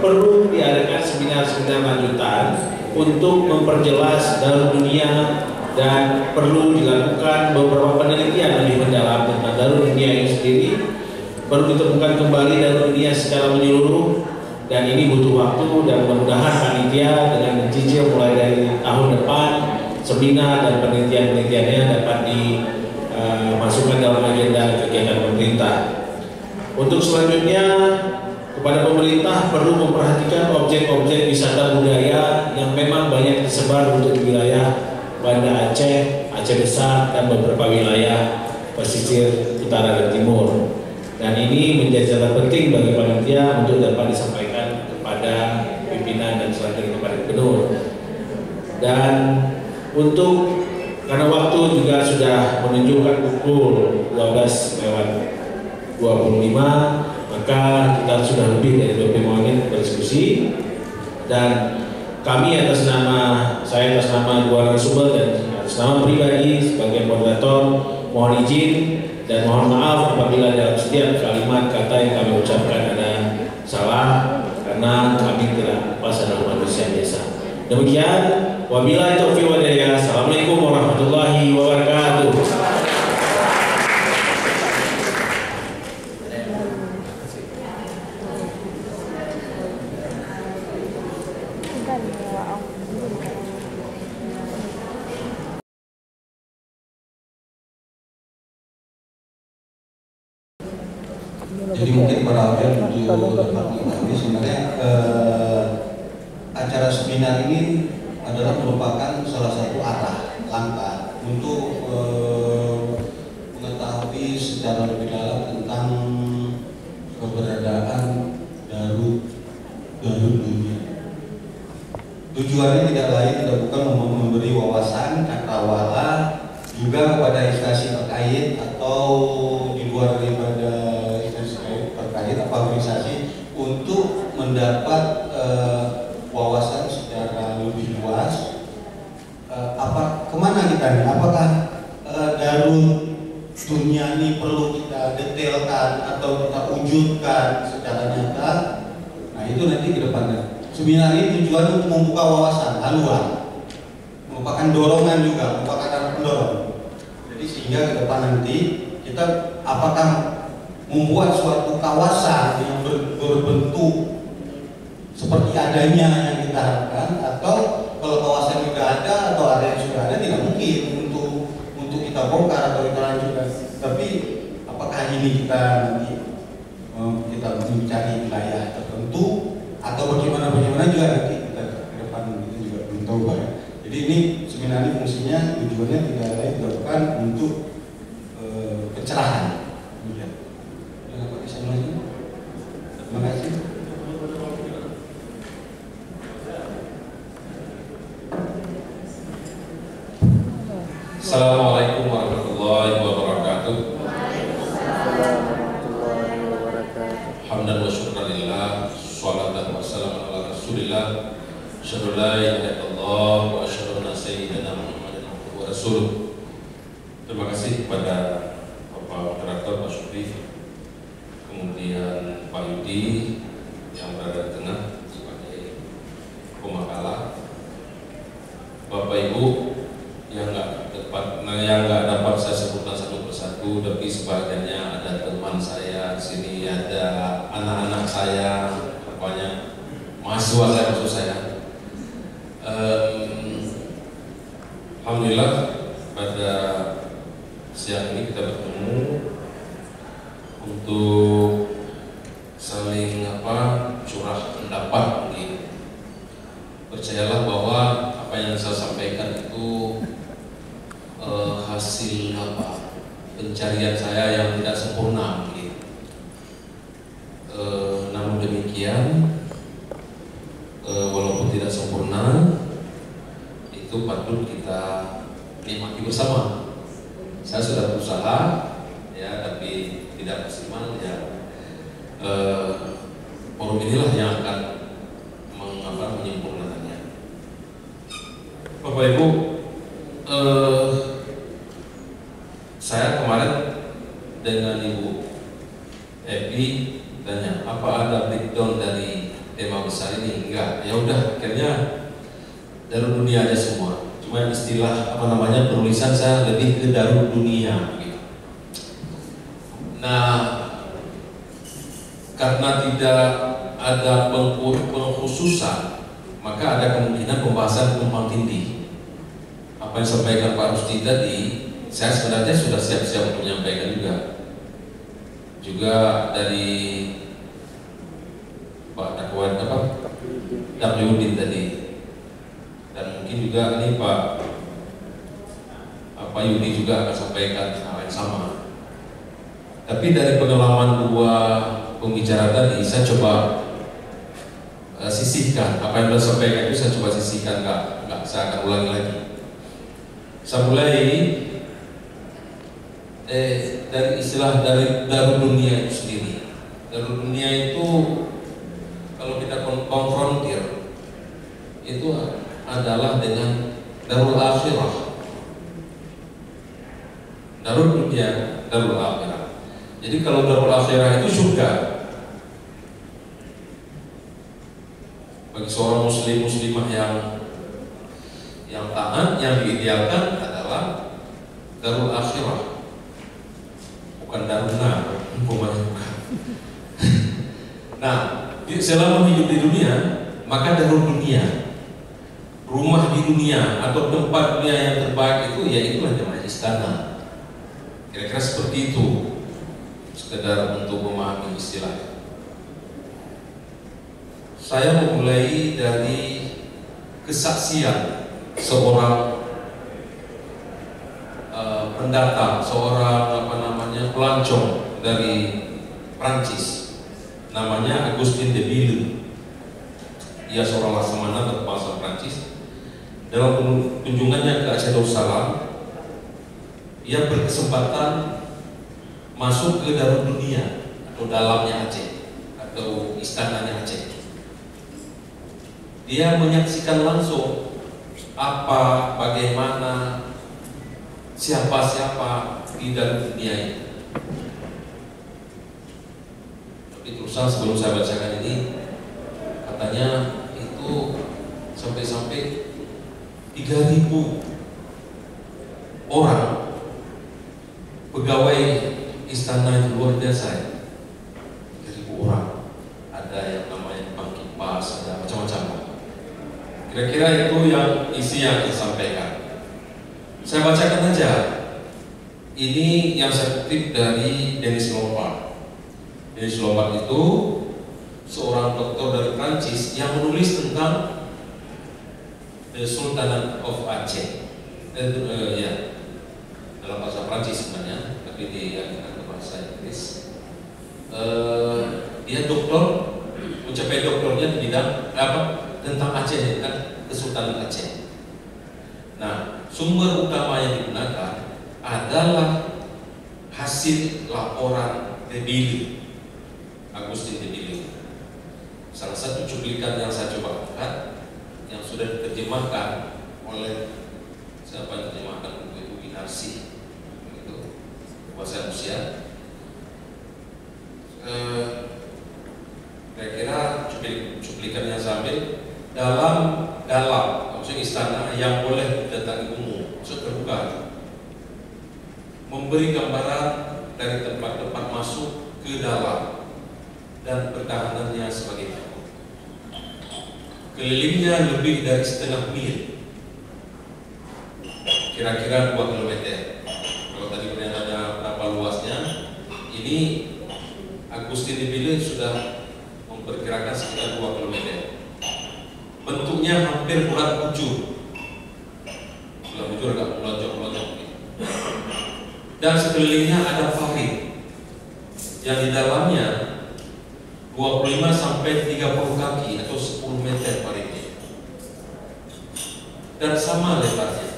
perlu diadakan seminar-seminar lanjutan untuk memperjelas Darul Dunia dan perlu dilakukan beberapa penelitian lebih mendalam tentang Darul Dunia ini sendiri. Perlu ditemukan kembali Darul Dunia secara menyeluruh dan ini butuh waktu dan mudah-mudahan panitia dengan mencicil mulai dari tahun depan seminar dan penelitian-penelitiannya dapat dimasukkan dalam agenda kegiatan pemerintah. Untuk selanjutnya, kepada pemerintah perlu memperhatikan objek-objek wisata budaya yang memang banyak tersebar untuk wilayah Banda Aceh, Aceh Besar, dan beberapa wilayah pesisir utara dan timur. Dan ini menjadi catatan penting bagi panitia untuk dapat disampaikan kepada pimpinan dan selanjutnya kepada gubernur. Dan karena waktu juga sudah menunjukkan pukul 12:25, maka kita sudah lebih dari 25 menit berdiskusi. Dan kami saya atas nama dua narasumber dan atas nama pribadi sebagai moderator mohon izin dan mohon maaf apabila dalam setiap kalimat kata yang kami ucapkan ada salah karena kami tidak pas adalah manusia biasa. Demikian, wabillahi taufiq wal hidayah. Assalamualaikum warahmatullahi wabarakatuh. Jadi mungkin para audiens untuk dapat mengetahui sebenarnya acara seminar ini adalah merupakan salah satu arah langkah untuk mengetahui secara lebih dalam tentang keberadaan Darul Dunia. Tujuannya tidak lain tidak bukan memberi wawasan cakrawala juga kepada instansi terkait atau di luar daripada terkait atau organisasi untuk mendapat wawasan secara lebih luas. Kemana kita nih? Apakah Darul Dunia ini perlu kita detailkan atau kita wujudkan secara nyata? Nah itu nanti ke depannya. Seminar ini tujuan untuk membuka wawasan haluan, merupakan dorongan juga, merupakan arah pendorong. Jadi sehingga ke depan nanti kita apakah membuat suatu kawasan yang berbentuk seperti adanya yang kita harapkan, atau kalau kawasan sudah ada atau ada yang sudah ada tidak mungkin untuk kita bongkar atau kita lanjutkan. Tapi apakah ini kita nanti kita mencari wilayah tertentu atau bagaimana juga nanti kita ke depan itu juga belum tahu Pak. Jadi ini seminar ini fungsinya tujuannya tidak lain bukan untuk pencerahan. Terima kasih. Assalamualaikum warahmatullahi wabarakatuh. Hamdan wa syukran lillah, sholatan wa salam ala rasulillah, asyhadu la ilaha illallah wa asyhadu anna sayyidina Muhammadan abduhu wa rasuluh. Terima kasih kepada Bapak Moderator Pak Syukri, kemudian Pak Yudi yang berada di tengah sebagai pemakalah, Bapak Ibu yang nggak dapat saya sebutkan satu persatu, tapi sebagiannya ada teman saya di sini, ada anak-anak saya, pokoknya mahasiswa saya maksud saya. Alhamdulillah pada siang ini kita bertemu untuk saling curah pendapat. Percayalah bahwa apa yang saya sampaikan itu hasil pencarian saya yang tidak sempurna. Namun demikian, walaupun tidak sempurna, itu patut kita nikmati bersama. Saya sudah berusaha, ya, tapi tidak maksimal. Ya, forum inilah yang akan menyempurnakannya. Bapak Ibu, saya kemarin dengan Ibu Epi tanya, apa ada breakdown dari tema besar ini? Enggak, ya udah, akhirnya dari dunia aja semua. Cuma istilah penulisan saya lebih ke dari dunia. Gitu. Nah, karena tidak ada pengkhususan, maka ada kemungkinan pembahasan tumpang tindih. Apa yang disampaikan Pak Rusdi tadi, saya sebenarnya sudah siap-siap untuk menyampaikan juga dari Pak Dakyudin tadi, dan mungkin juga ini Pak Yudi juga akan sampaikan hal yang sama. Tapi dari pengalaman dua pembicara tadi, saya coba sisihkan apa yang sudah sampaikan itu, saya coba sisihkan, nggak saya akan ulangi lagi. Saya mulai dari istilah dari dunia itu sendiri. Dari dunia itu kalau kita konfrontir itu adalah dengan darul akhirah. Darul dunia, darul akhirah. Jadi kalau darul akhirah itu surga. Bagi seorang muslimah yang taat, yang diidealkan adalah darul akhirah, bukan darul nar, bukan. Nah, selama hidup di dunia, maka darul dunia, rumah di dunia atau tempat dunia yang terbaik itu, ya itulah namanya istana. Kira-kira seperti itu, sekedar untuk memahami istilah. Saya memulai dari kesaksian seorang pendatang, seorang pelancong dari Prancis, namanya Augustin de Ville. Ia seorang laksamana berbahasa Prancis. Dalam kunjungannya ke Aceh Darussalam, ia berkesempatan masuk ke Darul Dunia atau dalamnya Aceh atau istananya Aceh. Dia menyaksikan langsung apa, bagaimana, siapa-siapa di Darul Dunia ini. Tapi terusan sebelum saya bacakan ini, katanya itu sampai 3.000 orang pegawai istana itu luar biasa. 3.000 orang, ada yang namanya pangkipas, ada macam-macam. Kira-kira itu yang isi yang disampaikan. Saya bacakan aja. Ini yang saya kutip dari Denis Lombard. Denis Lombard itu seorang dokter dari Prancis yang menulis tentang The Sultanate of Aceh. Ya, dalam bahasa Prancis sebenarnya, tapi dialihkan ke bahasa Inggris. Dia dokter, mencapai doktornya di bidang tentang Aceh, kan Kesultanan Aceh. Nah, sumber utama yang digunakan adalah hasil laporan de Ville, Augustin de Ville. Salah satu cuplikan yang saya coba angkat, yang sudah diterjemahkan oleh siapa yang terjemahkan buku itu, Binarsi, itu bahasa Rusia. Kira-kira cuplikan yang saya ambil dalam maksud istana yang boleh didatangi umum, maksud terbuka, memberi gambaran dari tempat-tempat masuk ke dalam dan pertahanannya sebagai berikut. Kelilingnya lebih dari setengah mil, kira-kira 2 kilometer. Kalau tadi pertanyaannya berapa luasnya, ini Augustin de Ville sudah memperkirakan sekitar 2 km. Bentuknya hampir bulat bujur. Bulat bujur agak melonjok-melonjok gitu. Dan sekelilingnya ada parit yang di dalamnya 25 sampai 30 kaki atau 10 meter paritnya. Dan sama lebarnya.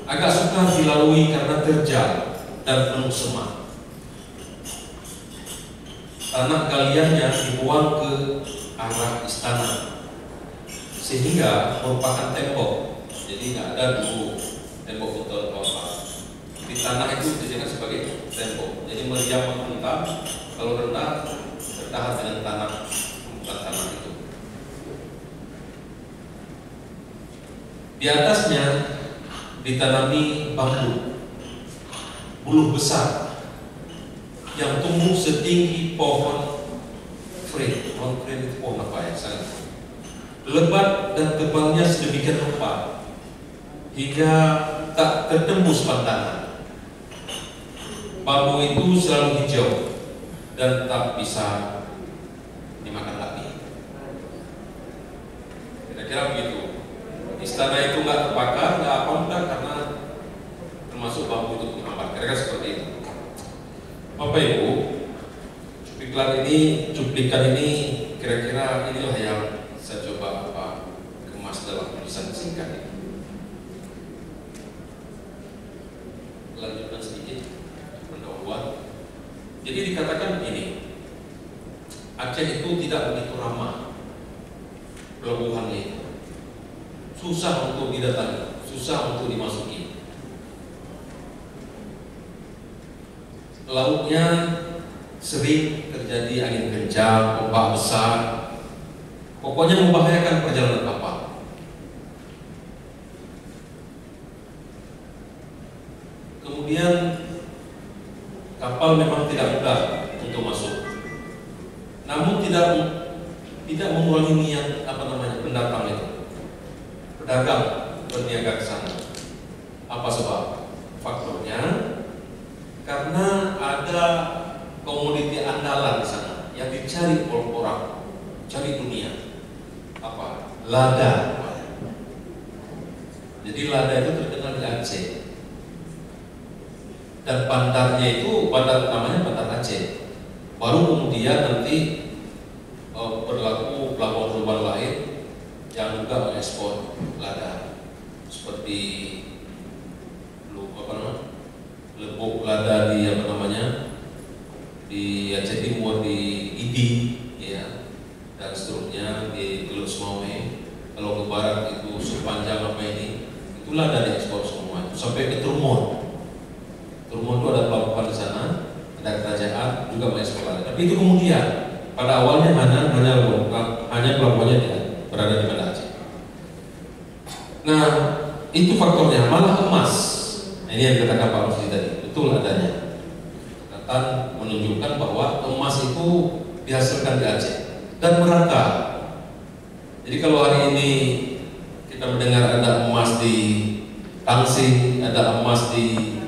Agak sukar dilalui karena terjal dan penuh semak. Tanah galiannya dibuang ke arah istana, sehingga merupakan tembok. Jadi nggak ada dulu tembok beton atau apa. Di tanah itu dijadikan sebagai tembok. Jadi meriam menghentam, kalau rendah bertahan dengan tanah, bukan tanah itu. Di atasnya ditanami bambu, buluh besar yang tumbuh setinggi pohon frame. Pohon frame itu pohon apa ya? Sangat lebat dan tebalnya sedemikian rupa hingga tak tertembus pandangan. Bambu itu selalu hijau dan tak bisa dimakan api. Kira-kira begitu. Istana itu nggak terbakar, nggak apa enggak, karena termasuk bambu itu menghambat. Kira-kira seperti itu. Bapak Ibu, cuplikan ini kira-kira inilah yang saya coba kemas dalam tulisan singkat ini. Lanjutkan sedikit pendahuluan. Jadi dikatakan begini, Aceh itu tidak begitu ramah pelabuhannya itu. Susah untuk didatangi, susah untuk dimasuki. Lautnya sering terjadi angin kencang, ombak besar, pokoknya membahayakan perjalanan kapal. Kemudian kapal memang tidak mudah untuk masuk, namun tidak mengurangi niat pendatang itu. Pedagang berniaga ke sana. Apa sebab? Faktornya karena ada komoditi andalan di sana yang dicari oleh orang, cari dunia. Apa? Lada. Jadi lada itu terkenal di Aceh. Dan bandarnya itu namanya Bandar Aceh. Baru kemudian nanti berlaku pelabuhan lain yang juga mengekspor lada, seperti Lebok lada di di Aceh Timur, di Idi, ya, dan seterusnya di Teluk Semawe. Kalau ke barat itu sepanjang itu lada diekspor semua, sampai ke Turmon. Turmon itu ada pelabuhan di sana, ada kerajaan juga mengekspor lada. Tapi itu kemudian pada awalnya hanya pelabuhannya berada di Banda Aceh. Nah, itu faktornya, malah emas. Nah, ini yang dikatakan Pak Rusdi tadi, betul adanya. Catatan menunjukkan bahwa emas itu dihasilkan di Aceh dan merata. Jadi kalau hari ini kita mendengar ada emas di Tangsing, ada emas di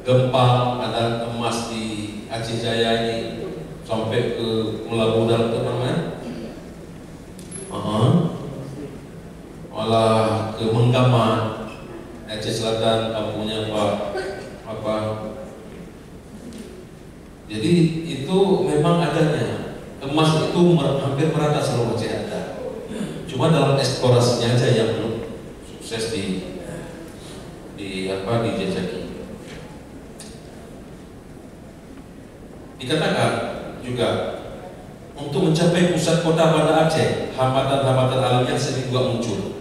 Gempang, ada emas di Aceh Jaya ini sampai ke Melabu dalam itu namanya. Malah ke Menggama, Aceh Selatan, kampungnya apa. Jadi itu memang adanya. Emas itu hampir merata seluruh Aceh ada. Cuma dalam eksplorasinya aja yang belum sukses dijajaki. Dikatakan juga untuk mencapai pusat kota Banda Aceh, hambatan-hambatan alam yang sering juga muncul.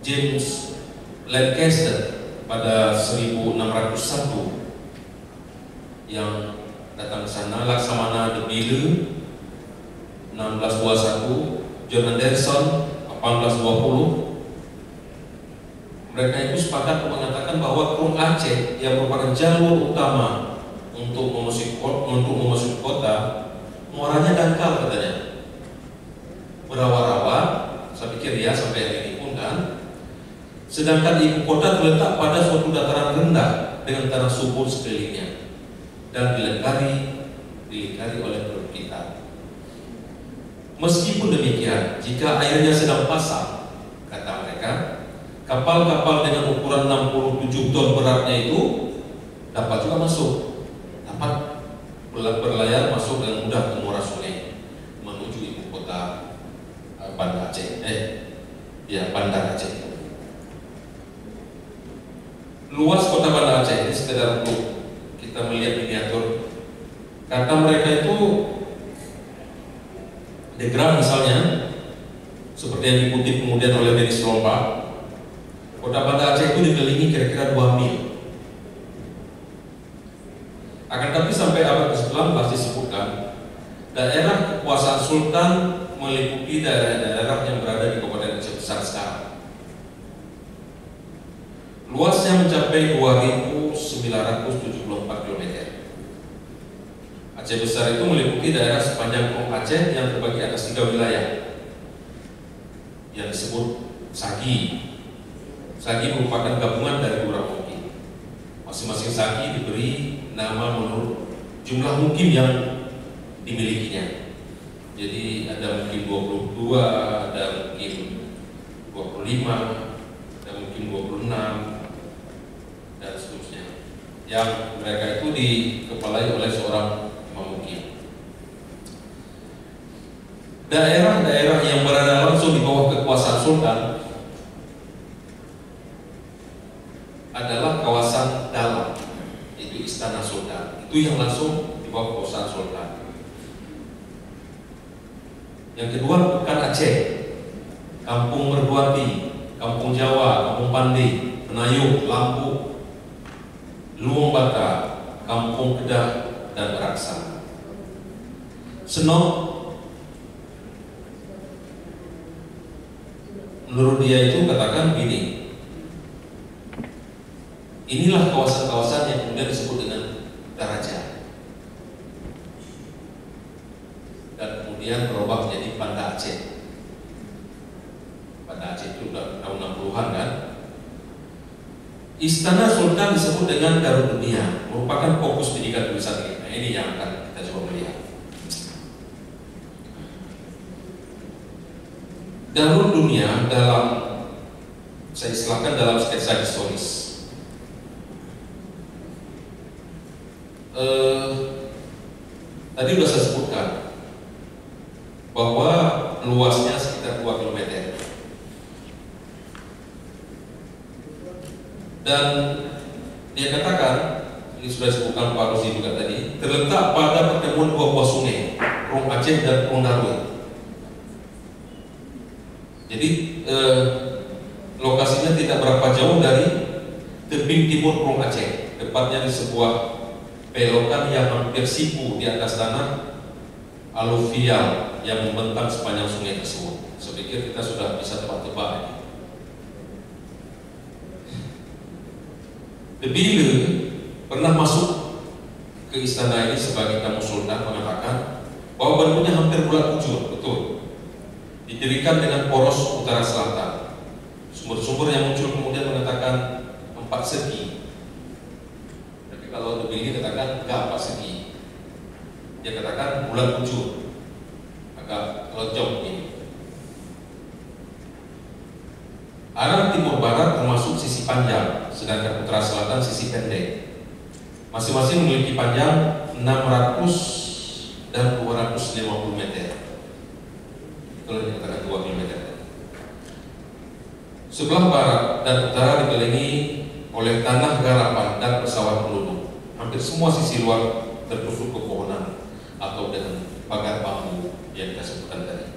James Lancaster pada 1601 yang datang ke sana, Laksamana de Bille 1621, John Anderson 1820. Mereka itu sepakat mengatakan bahwa Krung Aceh yang merupakan jalur utama untuk memasuki kota, muaranya dangkal katanya, berawa-rawa. Saya pikir ya sampai hari ini pun kan. Sedangkan ibu kota terletak pada suatu dataran rendah dengan tanah subur sekelilingnya. dan dilingkari oleh perut kita. Meskipun demikian, jika airnya sedang pasang, kata mereka, kapal-kapal dengan ukuran 67 ton beratnya itu dapat juga masuk, dapat berlayar masuk dengan mudah ke muara sungai menuju ibu kota Banda Aceh. Banda Aceh. Luas kota Banda Aceh ini sekedar untuk kita melihat miniatur. Kata mereka itu diagram misalnya seperti yang dikutip kemudian oleh Denis Lomba, kota Banda Aceh itu dikelilingi kira-kira 2 mil. Akan tapi sampai abad ke-19 disebutkan daerah kekuasaan Sultan meliputi daerah-daerah yang berada di Kabupaten Aceh Besar sekarang. Luasnya mencapai 2.974 km. Aceh Besar itu meliputi daerah sepanjang Krung Aceh yang terbagi atas 3 wilayah yang disebut Sagi. Sagi merupakan gabungan dari beberapa mukim. Masing-masing Sagi diberi nama menurut jumlah mukim yang dimilikinya. Jadi ada mukim 22, ada mukim 25, ada mukim 26, dan seterusnya. Yang mereka itu dikepalai oleh seorang imam mukim. Daerah-daerah yang berada langsung di bawah kekuasaan Sultan adalah kawasan dalam, itu Istana Sultan. Itu yang langsung di bawah kekuasaan Sultan. Yang kedua bukan Aceh, Kampung Merduati, Kampung Jawa, Kampung Pandi, Penayung, Lampu, Luung Bata, Kampung Kedah, dan Raksa. Senok, menurut dia itu katakan begini, inilah kawasan-kawasan yang kemudian disebut dengan Daraja, dan kemudian berubah menjadi Banda Aceh. Banda Aceh itu sudah tahun 60-an kan. Istana Sultan disebut dengan Darul Dunia, merupakan fokus pendidikan tulisan ini. Nah, ini yang akan kita coba melihat. Darul Dunia dalam, saya istilahkan dalam sketsa historis. Tadi sudah saya sebutkan bahwa luasnya sekitar 2 km. Dan dia katakan, ini sudah disebutkan Pak Rosi juga tadi, terletak pada pertemuan 2 buah sungai, Krung Aceh dan Krung Darul. Jadi lokasinya tidak berapa jauh dari tebing timur Krung Aceh, tepatnya di sebuah belokan yang hampir siku di atas tanah aluvial yang membentang sepanjang sungai tersebut. Saya pikir kita sudah bisa tebak-tebak. Bila pernah masuk ke istana ini sebagai tamu Sultan mengatakan bahwa bentuknya hampir bulat bujur, betul. Didirikan dengan poros utara selatan. Sumber-sumber yang muncul kemudian mengatakan 4 segi. Tapi kalau Debili katakan enggak 4 segi. Dia katakan bulat bujur, agak lonjong ini. Arah timur barat termasuk sisi panjang, sedangkan utara selatan sisi pendek. Masing-masing memiliki panjang 600 dan 250 meter. Kalau dikatakan 2 km. Sebelah barat dan utara dikelilingi oleh tanah garapan dan pesawat peluru. Hampir semua sisi luar tertutup pepohonan atau dengan pagar bambu yang kita sebutkan tadi.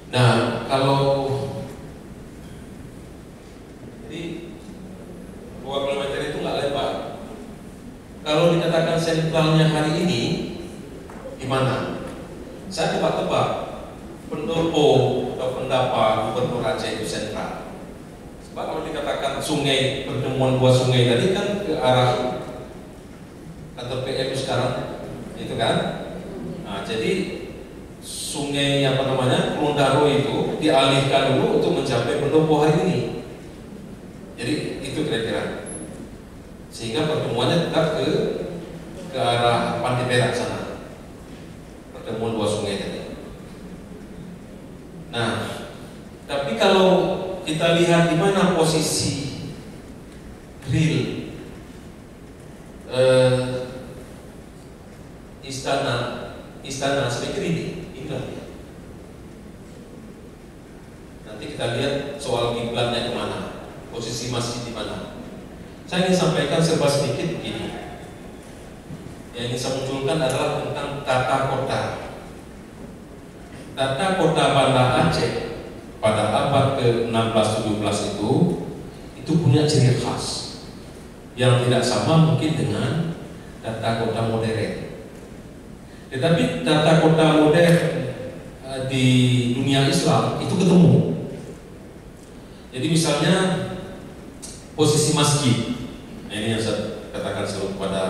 Nah, kalau jadi 2 km itu nggak lebar. Kalau dikatakan sentralnya hari ini di mana? Saya tebak-tebak pendopo atau pendapa Gubernur Aceh itu sentral. Sebab kalau dikatakan sungai, pertemuan 2 sungai tadi kan ke arah kantor PM sekarang, itu kan? Nah, jadi sungai Krung Darul itu dialihkan dulu untuk mencapai pendopo hari ini. Jadi itu kira-kira. sehingga pertemuannya tetap ke arah Pantai Perak sana, pertemuan dua sungai tadi. Nah, tapi kalau kita lihat di mana posisi real istana saya pikir inilah dia. Nanti kita lihat soal kiblatnya kemana, posisi masjid di mana. Saya ingin sampaikan serba sedikit begini. Yang ingin saya munculkan adalah tentang tata kota. Tata kota Banda Aceh pada abad ke-16-17 itu punya ciri khas yang tidak sama mungkin dengan tata kota modern. Tetapi tata kota modern di dunia Islam itu ketemu. Jadi misalnya posisi masjid, nah ini yang saya katakan selalu kepada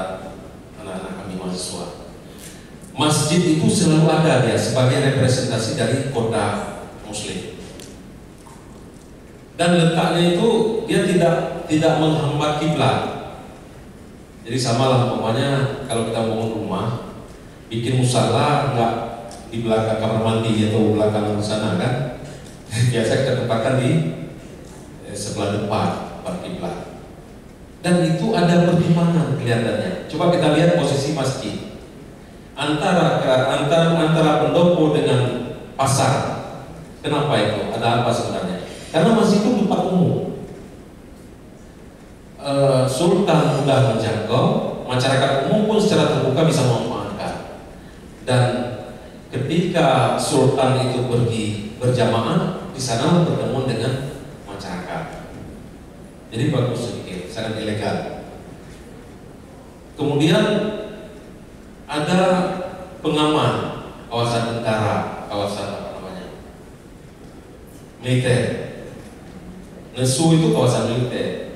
anak-anak kami mahasiswa. Masjid itu selalu ada dia sebagai representasi dari kota Muslim. Dan letaknya itu dia tidak menghambat kiblat. Jadi samalah umpamanya kalau kita bangun rumah, bikin musala enggak di belakang kamar mandi atau belakang sana kan? Biasa kita tempatkan di sebelah depan kiblat. Dan itu ada pertimbangan kelihatannya. Coba kita lihat posisi masjid antara pendopo dengan pasar. Kenapa itu? Ada apa sebenarnya? Karena masjid itu tempat umum. Sultan mudah menjangkau, masyarakat umum pun secara terbuka bisa memanfaatkan. Dan ketika sultan itu pergi berjamaah, di sana bertemu dengan masyarakat. Jadi bagus sedikit, sangat ilegal. Kemudian ada pengaman, kawasan tentara, kawasan apa namanya, militer. Nesu itu kawasan militer.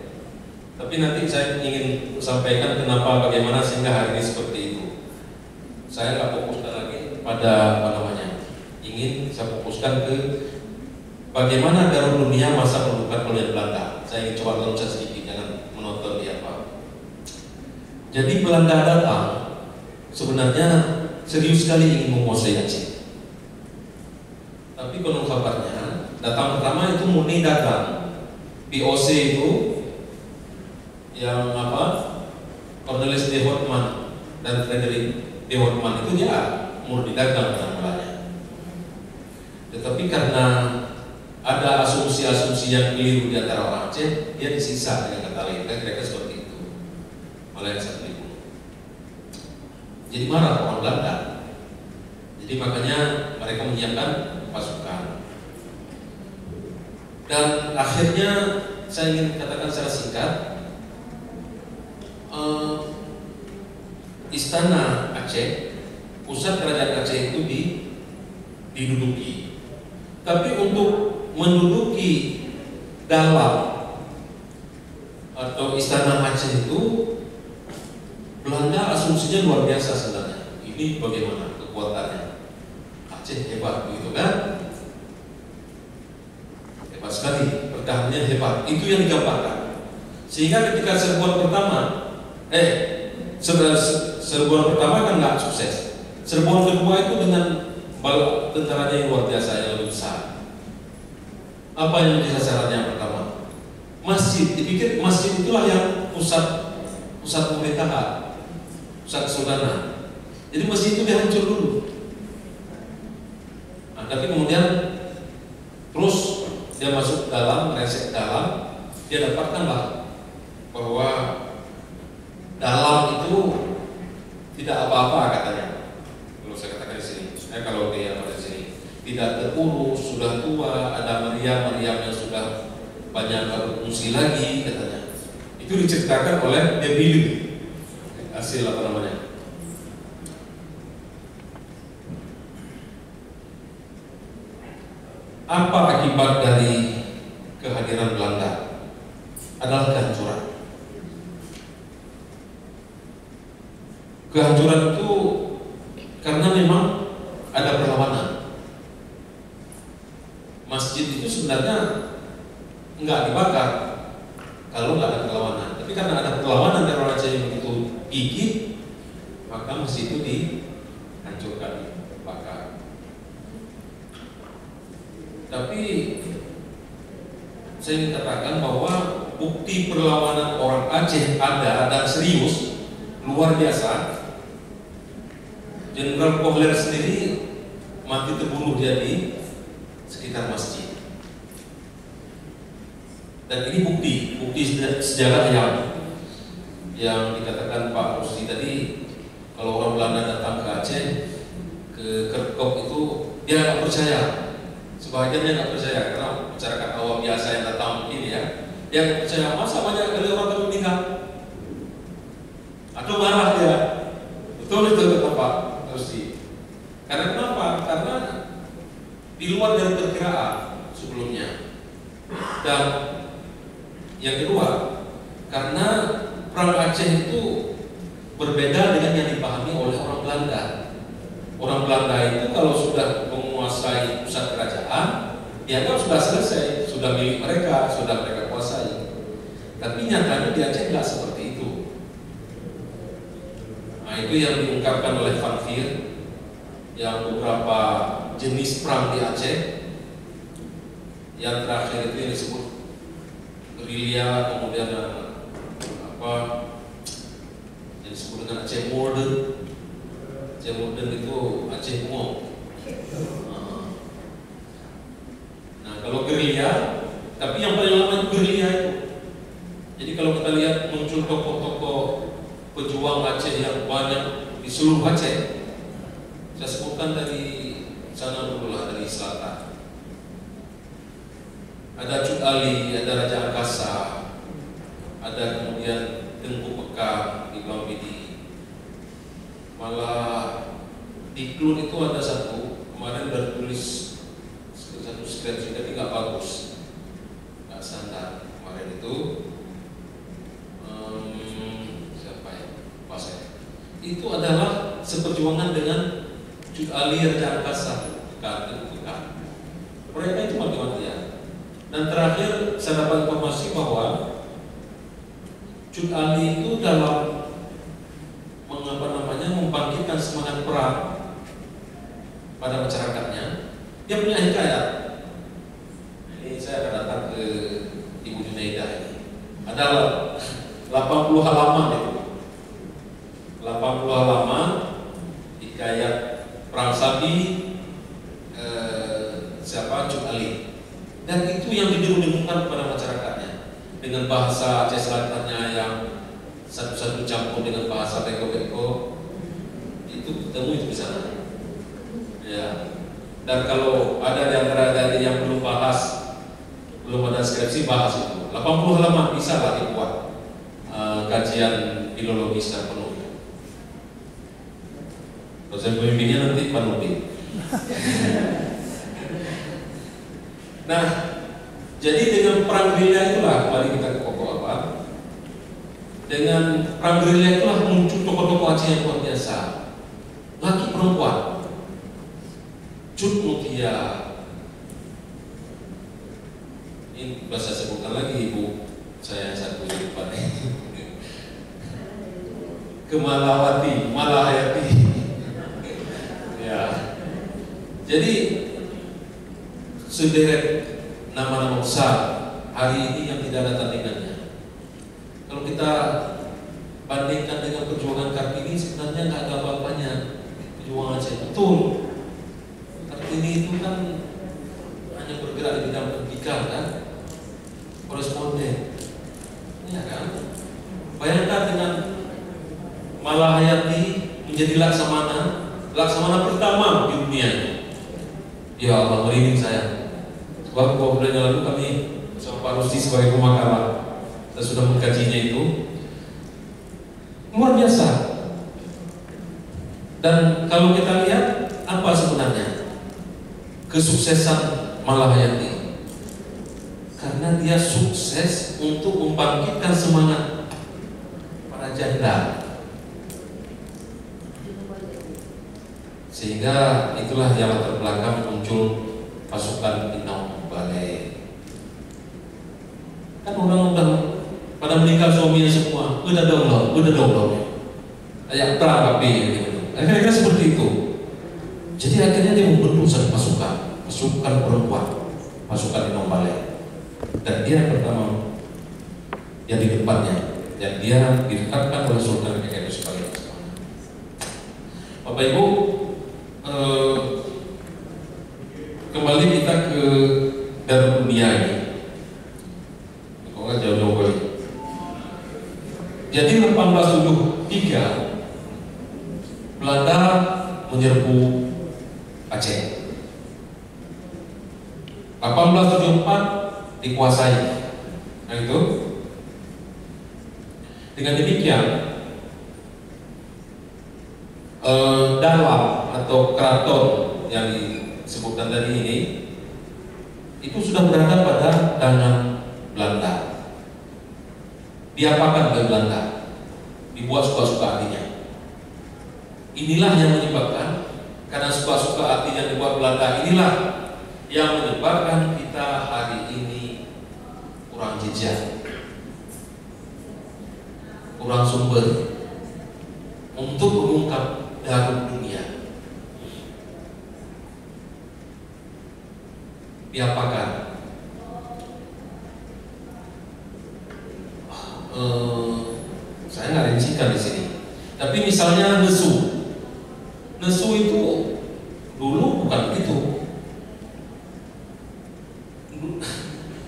Tapi nanti saya ingin sampaikan kenapa, bagaimana sehingga hari ini seperti itu. Saya nggak fokuskan lagi pada apa namanya, ingin saya fokuskan ke bagaimana Darul Dunia masa pendudukan kolonial Belanda. Saya ingin coba loncat sedikit, jangan menonton di apa. Jadi Belanda datang sebenarnya serius sekali ingin menguasai Aceh. Tapi konon kabarnya datang pertama itu murni dagang. POC itu yang apa, Cornelis de Houtman dan Frederick de Houtman itu dia murni dagang penampilannya. Tetapi karena ada asumsi-asumsi yang keliru di antara orang Aceh, dia disisa dengan kata lain, kira-kira seperti itu. Malah yang satu itu. Jadi marah orang Belanda. Jadi makanya mereka menyiapkan pasukan. Dan akhirnya saya ingin katakan secara singkat, istana Aceh, pusat kerajaan Aceh itu diduduki. Tapi untuk menduduki dalam atau istana Aceh itu, Belanda asumsinya luar biasa sebenarnya. Ini bagaimana kekuatannya? Aceh hebat, begitu kan? Hebat sekali, pertahanannya hebat. Itu yang digambarkan. Sehingga ketika serbuan pertama kan nggak sukses. Serbuan kedua itu dengan tentaranya yang luar biasa, yang lebih besar. Apa yang menjadi sasarannya yang pertama? Masjid. Dipikir masjid itulah yang pusat pemerintahan, pusat kesultanan. Jadi masjid itu dihancur dulu. Nah, tapi kemudian terus dia masuk dalam, resek dalam, dia dapatkanlah bahwa dalam itu tidak apa-apa katanya. Kalau saya katakan di sini, kalau dia pada sini tidak terurus, sudah tua, ada meriam yang sudah banyak berfungsi lagi katanya. Itu diceritakan oleh Debilu, hasil apa namanya? Apa akibat dari kehadiran Belanda? Adalah kehancuran. Kehancuran itu karena memang ada perlawanan. Masjid itu sebenarnya enggak dibakar kalau enggak ada perlawanan. Tapi karena ada perlawanan dari gigit, maka masjid itu dihancurkan, dibakar. Tapi saya ingin katakan bahwa bukti perlawanan orang Aceh ada dan serius, luar biasa. Jenderal Kohler sendiri mati terbunuh di sekitar masjid. Dan ini bukti sejarah yang dikatakan Pak Rusdi tadi. Kalau orang Belanda datang ke Aceh, ke Kerkop itu dia nggak percaya. Sebagian dia nggak percaya karena masyarakat awam biasa yang datang ini ya, dia nggak percaya, masa banyak kali orang baru meninggal. Atau marah dia. Betul itu kata Pak Rusdi. Karena kenapa? Karena di luar dari perkiraan sebelumnya. Dan yang kedua, karena perang Aceh itu berbeda dengan yang dipahami oleh orang Belanda. Orang Belanda itu kalau sudah menguasai pusat kerajaan, dianggap sudah selesai, sudah milik mereka, sudah mereka kuasai. Tapi nyatanya di Aceh nggak seperti itu. Nah, itu yang diungkapkan oleh Van Vier, yang beberapa jenis perang di Aceh. Yang terakhir itu yang disebut gerilya, kemudian yang disebut dengan Aceh Modern. Aceh Modern itu Aceh Mo. Nah, kalau gerilya, tapi yang paling lama itu gerilya itu. Jadi kalau kita lihat muncul tokoh-tokoh pejuang Aceh yang banyak di seluruh Aceh. Saya sebutkan dari sana dulu lah, dari selatan. Ada Cut Ali, ada Raja Angkasa, ada kemudian Tengku Pekang di Bambidi. Malah di Klun itu ada satu, kemarin baru tulis satu skripsi tapi nggak bagus, nggak standar. Kemarin itu siapa ya? Pas ya. Itu adalah seperjuangan dengan Cut Ali, Raja Angkasa, Tengku Pekang. Mereka itu mati-matian. Dan terakhir saya dapat informasi bahwa Cut Ali itu dalam membangkitkan semangat perang pada masyarakatnya, dia punya hikayat. Ini saya akan datang ke Ibu Junaidah ini. Ada 80 halaman itu. 80 halaman hikayat perang Sabi siapa Cut Ali. Dan itu yang didengung-dengungkan kepada masyarakatnya dengan bahasa Aceh Selatannya yang satu-satu campur dengan bahasa beko-beko. Itu ketemu di sana. Ya. Dan kalau ada di antara dari yang belum ada skripsi, bahas itu. 80 halaman bisa lah dibuat kajian filologis dan penuh. Dosen pembimbingnya nanti Pak Nudi. Nah, jadi dengan perang gerilya itulah, kembali kita ke pokok apa? Dengan perang gerilya itulah muncul tokoh-tokoh Aceh yang luar biasa, laki perempuan. Cut Mutia, ini bahasa sebutkan lagi ibu saya satu di depan. Kemalawati, Malahayati. Ya, jadi sederet nama-nama besar hari ini yang tidak ada tandingannya. Kalau kita bandingkan dengan perjuangan Kartini, sebenarnya nggak ada apa-apanya perjuangan Aceh. Betul, Kartini itu kan hanya bergerak di bidang pendidikan kan, koresponden, ya kan. Bayangkan dengan Malahayati menjadi laksamana pertama di dunia. Ya Allah, merinding saya. Sebab beberapa bulan yang lalu kami sama Pak Rusdi sebagai pemakala, kita sudah mengkajinya itu luar biasa. Dan kalau kita lihat apa sebenarnya kesuksesan Malahayati, karena dia sukses untuk membangkitkan semangat para janda, sehingga itulah yang latar belakang muncul pasukan Inau Balai. Kan orang pada meninggal suaminya semua, udah dong. kayak perang tapi kira-kira seperti itu. Jadi akhirnya dia membentuk satu pasukan perempuan, pasukan Imam Balik, dan dia pertama yang di depannya, dan dia ditetapkan oleh Sultan ketika itu sebagai pasangan. Bapak Ibu, kembali kita ke Darul Dunia ini. Kok nggak jauh-jauh kali. Jadi 1873 Belanda menyerbu Aceh. 1874 dikuasai. Nah itu. Dengan demikian dalam atau keraton yang disebutkan tadi ini itu sudah berada pada tangan Belanda. Diapakan oleh Belanda? Dibuat suka-suka hatinya. Inilah yang menyebabkan, karena suka-suka hati yang dibuat Belanda inilah yang menyebabkan kita hari ini kurang jejak, kurang sumber untuk mengungkap Darul Dunia. Diapakan? Saya nggak rincikan di sini. Tapi misalnya nesu itu dulu bukan begitu.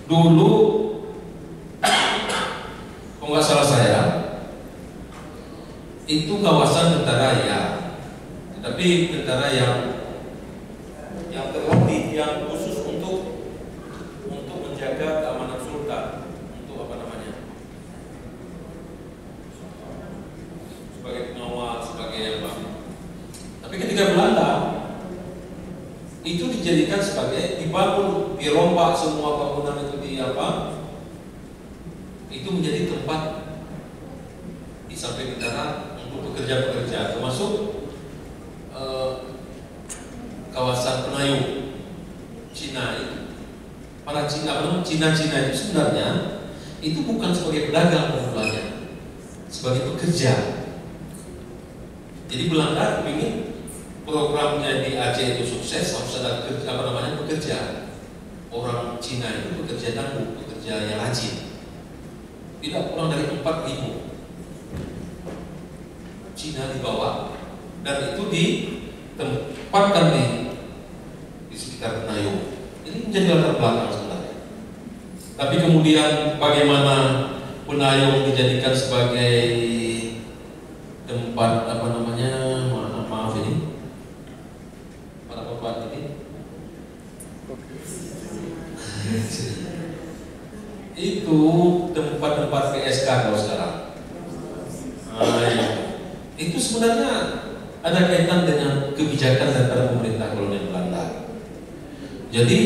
Dulu, kalau nggak salah saya, itu kawasan tentara ya, tetapi tentara yang terlatih, yang khusus untuk menjaga keamanan sultan, untuk apa namanya, sebagai pengawal, sebagai apa. Tapi ketika Belanda itu dijadikan sebagai dibangun, dirombak semua bangunan itu di apa, itu menjadi tempat di samping tentara untuk pekerja-pekerja, termasuk kawasan Penayu Cina itu. Para Cina itu sebenarnya itu bukan sebagai pedagang pemulanya, sebagai pekerja. Jadi Belanda ingin programnya di Aceh itu sukses, harus ada pekerja. Orang Cina itu pekerja tangguh, pekerja yang rajin. Tidak kurang dari 4.000 Cina dibawa, dan itu ditempatkan di sekitar Penayu. Ini menjadi latar belakang sebenarnya. Tapi kemudian bagaimana Penayu dijadikan sebagai tempat apa namanya, maaf ini para bapak ini itu tempat-tempat PSK kalau sekarang. Itu sebenarnya ada kaitan dengan kebijakan daripada pemerintah kolonial Belanda. Jadi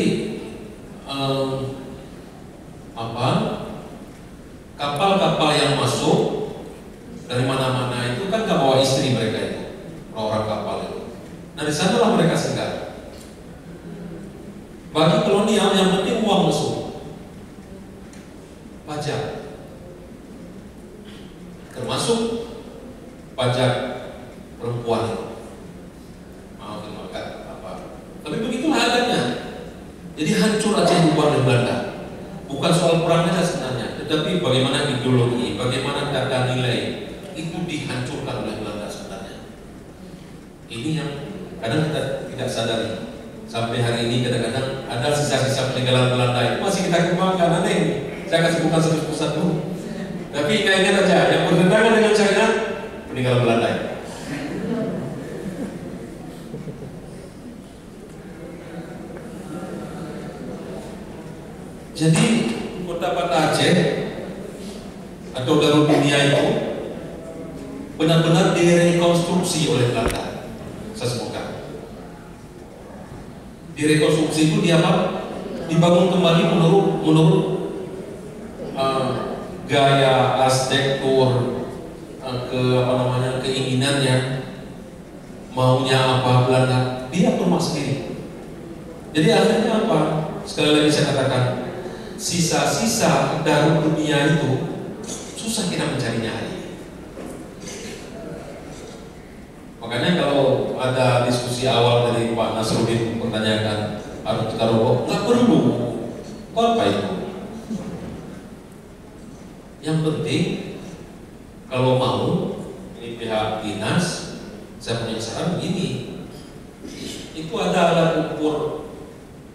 kapal-kapal yang masuk dari mana-mana itu kan gak bawa istri mereka itu, orang kapal itu. Nah di sanalah mereka singgah. Bagi kolonial yang penting uang masuk, pajak, termasuk pajak perempuan. Maaf dimakan apa? Tapi begitulah adanya. Jadi hancur Aceh dibuat oleh Belanda. Bukan soal perang saja sebenarnya, tetapi bagaimana ideologi, bagaimana tata nilai itu dihancurkan oleh Belanda sebenarnya. Ini yang kadang kita tidak sadari. Sampai hari ini kadang-kadang ada sisa-sisa peninggalan Belanda itu masih kita kembangkan. Aneh, saya kasih bukan satu-satu. Tapi ingat aja, yang bertentangan dengan syariat peninggalan Belanda. Jadi kota Banda Aceh atau Darul Dunia itu benar-benar direkonstruksi oleh Belanda. Saya sebutkan. Direkonstruksi itu dibangun kembali menurut gaya arsitektur, keinginannya, maunya apa Belanda, dia atur sendiri. Jadi akhirnya apa? Sekali lagi saya katakan, sisa-sisa Darul Dunia itu susah kita mencarinya hari ini. Makanya kalau ada diskusi awal dari Pak Nasruddin mempertanyakan harus kita rokok, nggak perlu. Apa itu? Yang penting kalau mau, ini pihak dinas, saya punya saran begini. Itu ada alat ukur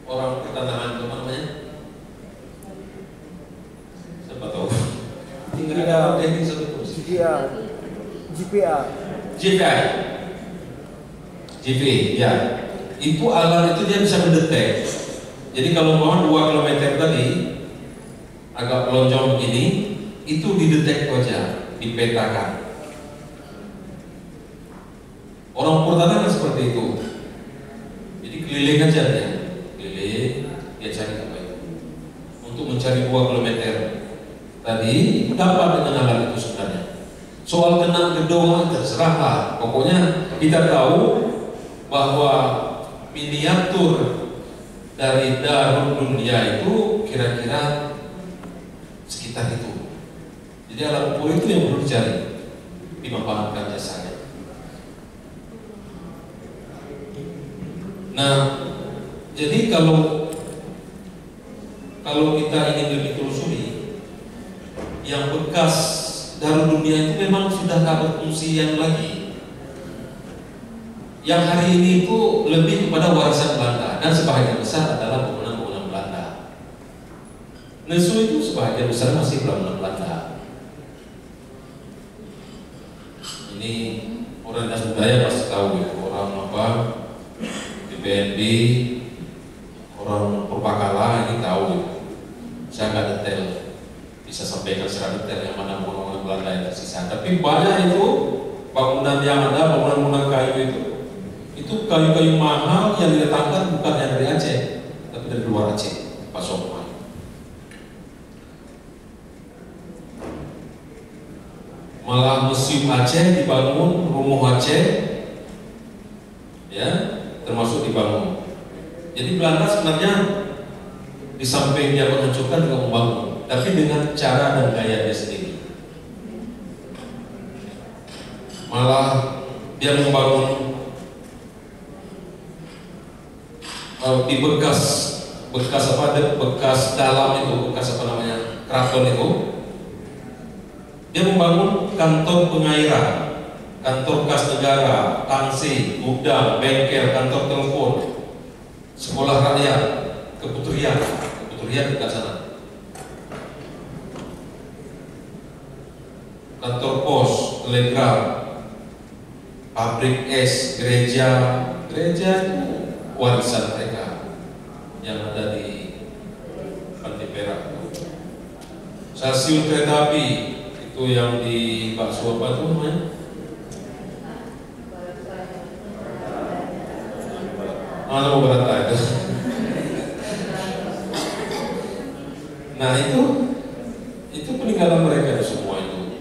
orang pertanahan, apa namanya? Siapa tahu? Tinggal ada teknik satu kursi. GPI, ya. Itu alat itu dia bisa mendetek. Jadi kalau mau 2 km tadi agak lonjong begini, itu didetek aja, dipetakan. Orang pertanahan kan seperti itu. Jadi keliling aja dia, keliling, dia cari apa itu. Untuk mencari 2 km tadi dapat dengan alat itu sebenarnya. Soal kena gedung terserahlah. Pokoknya kita tahu bahwa miniatur dari Darul Dunia itu kira-kira sekitar itu. Jadi alat ukur itu yang perlu dicari, dimanfaatkan jasanya. Nah, jadi kalau kita ingin lebih telusuri, yang bekas Darul Dunia itu memang sudah tak berfungsi lagi. Yang hari ini itu lebih kepada warisan Belanda dan sebagian besar adalah bangunan-bangunan Belanda. Nesu itu sebagian besar masih bangunan Belanda. Ini orang dinas budaya pasti tahu ya, orang apa di BND, orang Purbakala ini tahu ya. Saya nggak detail, bisa sampaikan secara detail yang mana bangunan Belanda yang tersisa. Tapi banyak itu bangunan yang ada, bangunan-bangunan kayu itu kayu-kayu mahal yang diletakkan bukan yang dari Aceh, tapi dari luar Aceh, pasokan. Malah museum Aceh dibangun, rumah Aceh, ya, termasuk dibangun. Jadi Belanda sebenarnya di samping dia menghancurkan juga membangun, tapi dengan cara dan gaya dia sendiri. Malah dia membangun di bekas dalam itu, bekas apa namanya, keraton itu, dia membangun kantor pengairan, kantor kas negara, tangsi, gudang, bengkel, kantor telepon, sekolah rakyat, keputrian dekat sana, kantor pos, telegraf, pabrik es, gereja warisan mereka yang ada di Pantai Perak. Stasiun kereta api itu yang di Bakso apa itu namanya? Lombok Barat itu. Nah itu peninggalan mereka semua itu.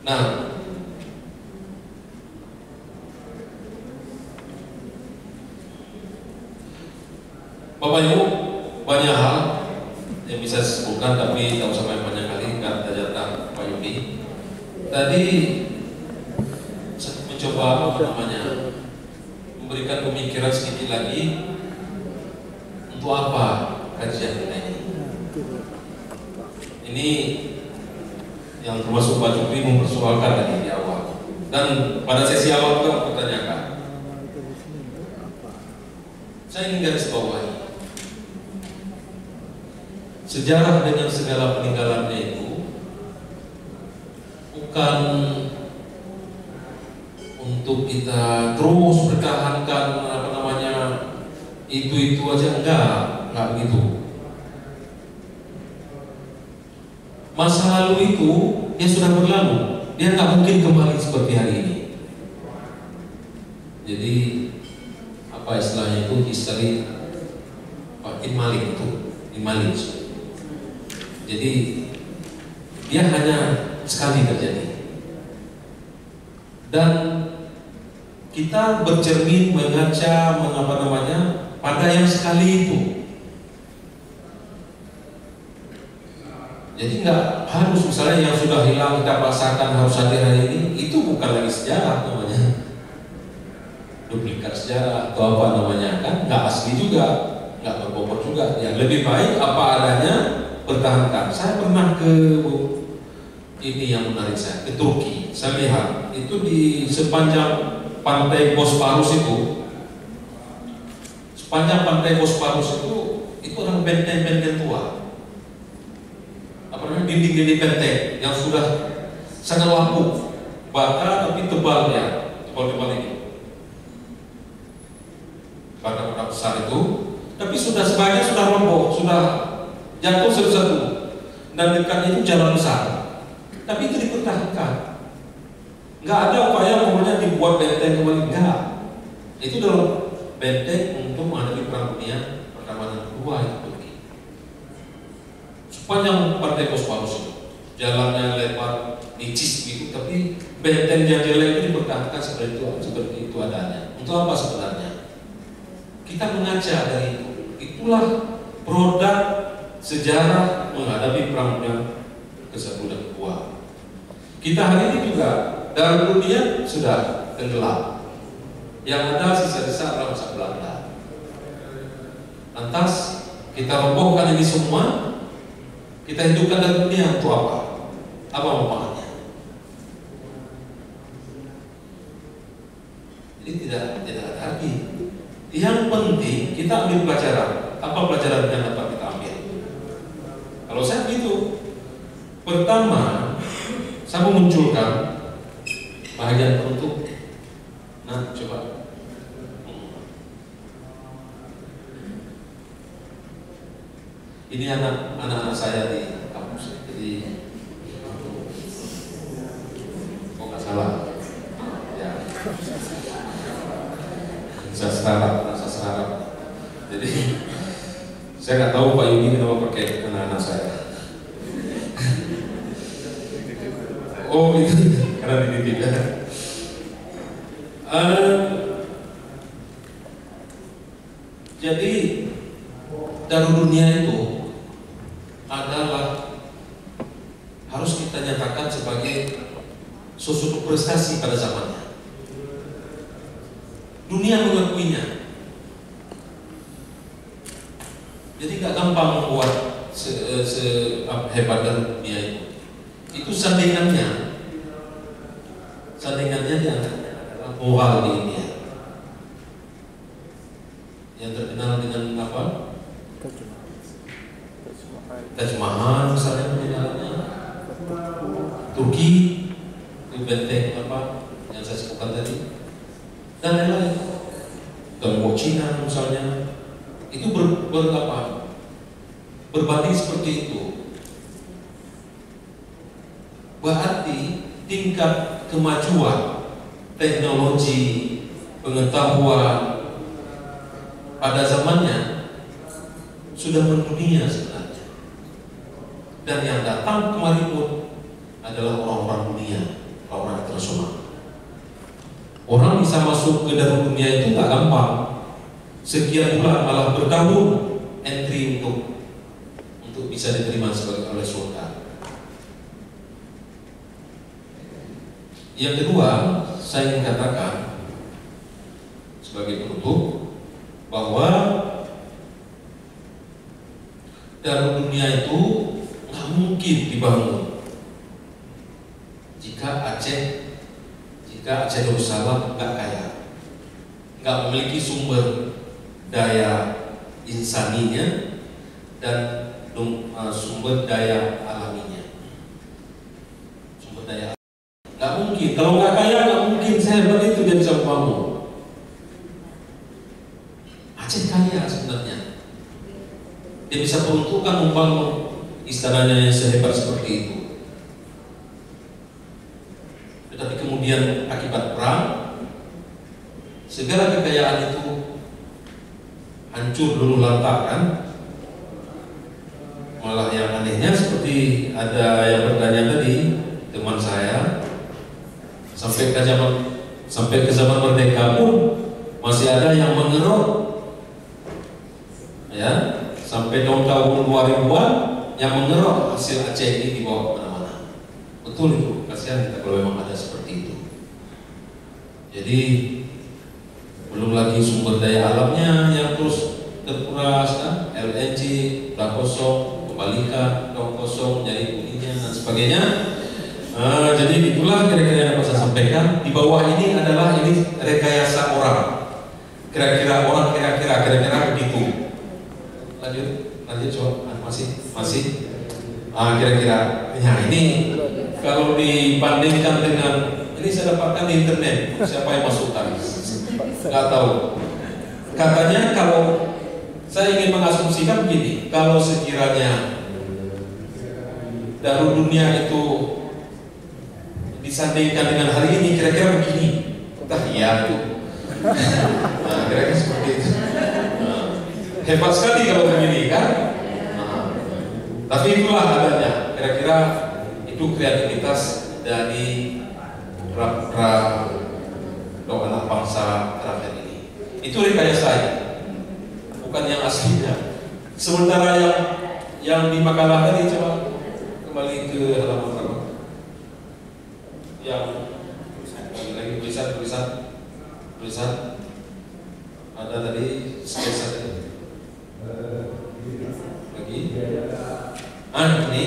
Nah, Bapak Ibu, banyak hal yang bisa disebutkan, tapi tak usah banyak kali, nggak ada jatah Pak Yudi. Tadi saya mencoba memberikan pemikiran sedikit lagi untuk apa kajian kita ini. Ini yang termasuk Pak Jupri mempersoalkan tadi di awal, dan pada sesi awal juga mempertanyakan. Saya ingin garis bawahi sejarah dengan segala peninggalannya itu bukan untuk kita terus pertahankan apa namanya itu aja, enggak begitu. Masa lalu itu dia sudah berlalu, dia nggak mungkin kembali seperti hari ini. Jadi apa istilahnya itu, history invalid. Jadi dia hanya sekali terjadi, dan kita bercermin mengaca pada yang sekali itu. Jadi nggak harus misalnya yang sudah hilang kita paksakan harus hadir hari ini, itu bukan lagi sejarah namanya, duplikat sejarah atau apa namanya, kan nggak asli juga, nggak berbobot juga. Yang lebih baik apa adanya pertahankan. Saya pernah ke ini yang menarik saya, ke Turki. Saya lihat itu di sepanjang pantai Bosporus itu, sepanjang pantai Bosporus itu orang benteng-benteng tua. Apa namanya, dinding-dinding benteng yang sudah sangat lapuk, bata tapi tebal ya, tebal-tebal ini, bata-bata besar itu, tapi sudah sebagian sudah roboh, sudah jatuh satu-satu, dan dekat itu jalan besar, tapi itu dipertahankan. Nggak ada upaya kemudian dibuat benteng kembali, enggak. Itu dalam benteng untuk menghadapi perang dunia pertama dan kedua itu. Sepanjang pantai Bosporus itu, jalannya lebar, nicis gitu, tapi benteng yang jelek itu dipertahankan seperti itu adanya. Untuk apa sebenarnya? Kita mengajar dari itu. Itulah produk sejarah menghadapi perang dunia ke-1 dan ke-2. Kita hari ini juga dalam dunia sudah tenggelam. Yang ada sisa-sisa adalah masa Belanda. Lantas kita robohkan ini semua. Kita hidupkan dalam dunia untuk apa? Apa manfaatnya? Jadi tidak ada lagi. Yang penting kita ambil pelajaran. Apa pelajaran yang dapat kita ambil? Kalau saya begitu, pertama saya memunculkan bahagian penutup. Nah, coba. Ini anak-anak saya di kampus, jadi kok nggak salah ya, saya serap. Jadi saya nggak tahu Pak Yudi kenapa pakai anak-anak saya. Oh itu karena dititip ya. Jadi dari dunia itu adalah harus kita nyatakan sebagai suatu prestasi pada zamannya. Dunia mengakuinya. Jadi nggak gampang membuat hebat dan dunia itu. Itu sandingannya dia adalah moral di India. Yang terkenal dengan apa? Taj Mahal misalnya peninggalannya, Turki itu benteng apa yang saya sebutkan tadi, dan lain-lain. Gembok Cina misalnya, itu berbanding seperti itu. Berarti tingkat kemajuan teknologi, pengetahuan pada zamannya sudah mendunia sebenarnya. Dan yang datang kemari pun adalah orang-orang dunia, orang internasional. Orang bisa masuk ke dalam dunia itu tak gampang. Sekian bulan malah bertahun entry untuk bisa diterima sebagai oleh sultan. Yang kedua, saya ingin katakan sebagai penutup bahwa dalam dunia itu nggak mungkin dibangun jika Aceh Darussalam nggak kaya, nggak memiliki sumber daya insaninya dan sumber daya alaminya. Sumber daya nggak mungkin. Kalau nggak kaya nggak mungkin sehebat itu dia bisa membangun. Aceh kaya sebenarnya. Dia bisa peruntukkan membangun istananya yang sehebat seperti itu. Tetapi kemudian akibat perang, segala kekayaan itu hancur dulu lantakan. Malah yang anehnya seperti ada yang bertanya tadi, teman saya, sampai ke zaman merdeka pun masih ada yang mengerok, ya, sampai tahun 2000-an yang mengerok hasil Aceh ini dibawa kemana-mana. Betul itu, kasihan kita kalau memang ada seperti itu. Jadi belum lagi sumber daya alamnya yang terus terkuras, kan? LNG, udah kosong, kembalikan, udah kosong, jadi bunyinya dan sebagainya. Jadi itulah kira-kira yang dapat saya sampaikan. Di bawah ini adalah ini rekayasa orang. Kira-kira begitu. Lanjut coba, masih. Kira-kira. Ya ini kalau dibandingkan dengan ini saya dapatkan di internet. Siapa yang masukkan? Nggak tahu. Katanya kalau saya ingin mengasumsikan begini, kalau sekiranya Darul Dunia itu disandingkan dengan hari ini, kira-kira begini. Entah iya itu. Kira-kira seperti itu. Hebat sekali kalau begini kan. Tapi itulah adanya. Kira-kira itu kreativitas dari anak bangsa terakhir ini. Itu rekayasa, bukan yang aslinya. Sementara yang di makalah tadi, coba kembali ke halaman pertama. Yang lagi tulisan ada tadi sketsa tadi. Lagi. Ini.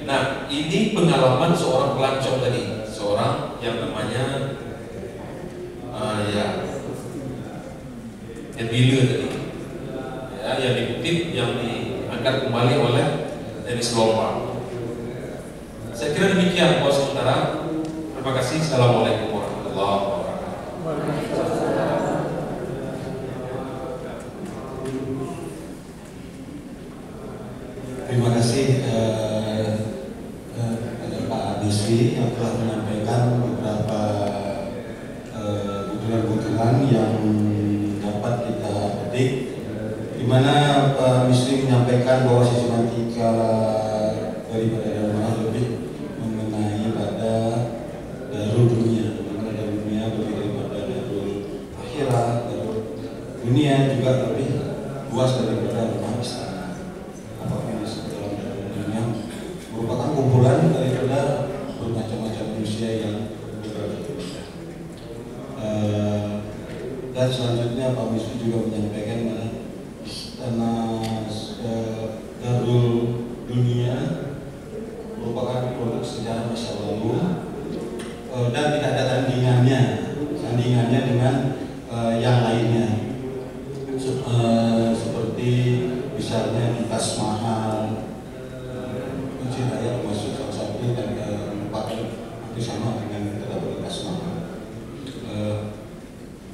Nah, ini pengalaman seorang pelancong tadi, seorang yang namanya Edwila tadi, ya, yang dikutip, yang diangkat kembali oleh Dennis Lomba. Saya kira demikian buat sementara. Terima kasih. Assalamualaikum warahmatullahi wabarakatuh. Terima kasih kepada Pak Bisri yang telah menyampaikan beberapa butiran-butiran yang dapat kita petik, di mana Pak Bisri menyampaikan bahwa sisi mantika daripada Dharma lebih mengenai pada Darul Dunia, dimana Darul Dunia lebih daripada Darul Akhirat, Darul Dunia juga lebih luas daripada rumah istana. Apapun yang disebut dalam Darul Dunia merupakan kumpulan daripada bermacam-macam manusia yang berbeda-beda. Dan selanjutnya Pak Bisri juga menyampaikan karena Darul Dunia merupakan produk sejarah masa lalu dan tidak ada tandingannya dengan yang lainnya, seperti misalnya di Taj Mahal, Ujiraya termasuk salah satu dan merupakan hampir sama dengan terdapat di Taj Mahal.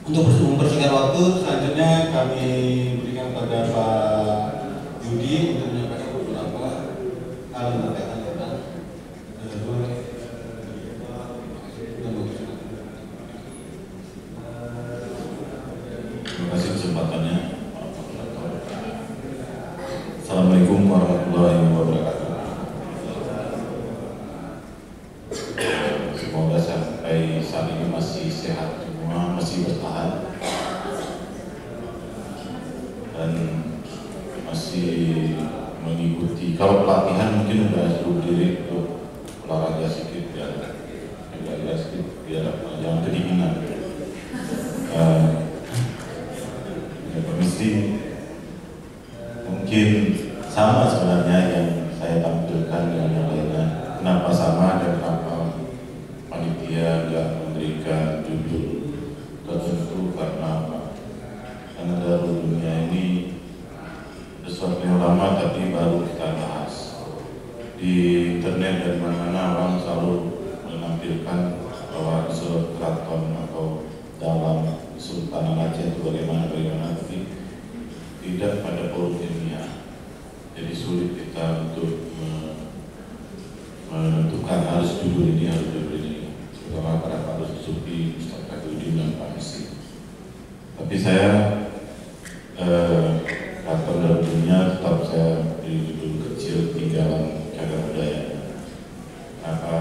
Untuk mempersingkat waktu, selanjutnya kami berikan kepada Pak Yudi untuk menyampaikan beberapa hal berkaitan tentang Terima kasih kesempatannya. Assalamualaikum warahmatullahi wabarakatuh. Semoga sampai saat ini masih sehat semua, masih bertahan dan masih mengikuti. Kalau pelatihan mungkin udah suruh diri untuk olahraga sedikit biar jangan kedinginan. Permisi, mungkin sama sebenarnya yang saya tampilkan dengan yang lainnya. Kenapa sama dan kenapa panitia nggak memberikan judul tertentu? Karena apa? Karena Darul Dunia ini sesuatu yang lama tapi baru kita bahas. Di internet dari mana-mana orang selalu menampilkan bahwa usul keraton atau dalam Sultan Aceh itu bagaimana, tapi tidak pada forum ilmiah. Jadi sulit kita untuk menentukan harus judul ini, terutama pada Pak Supi, Ustaz Kadudin dan Pak Misi. Tapi saya Keraton Darul Dunia tetap saya beri judul kecil Tinggalan Cagar Budaya. Kenapa?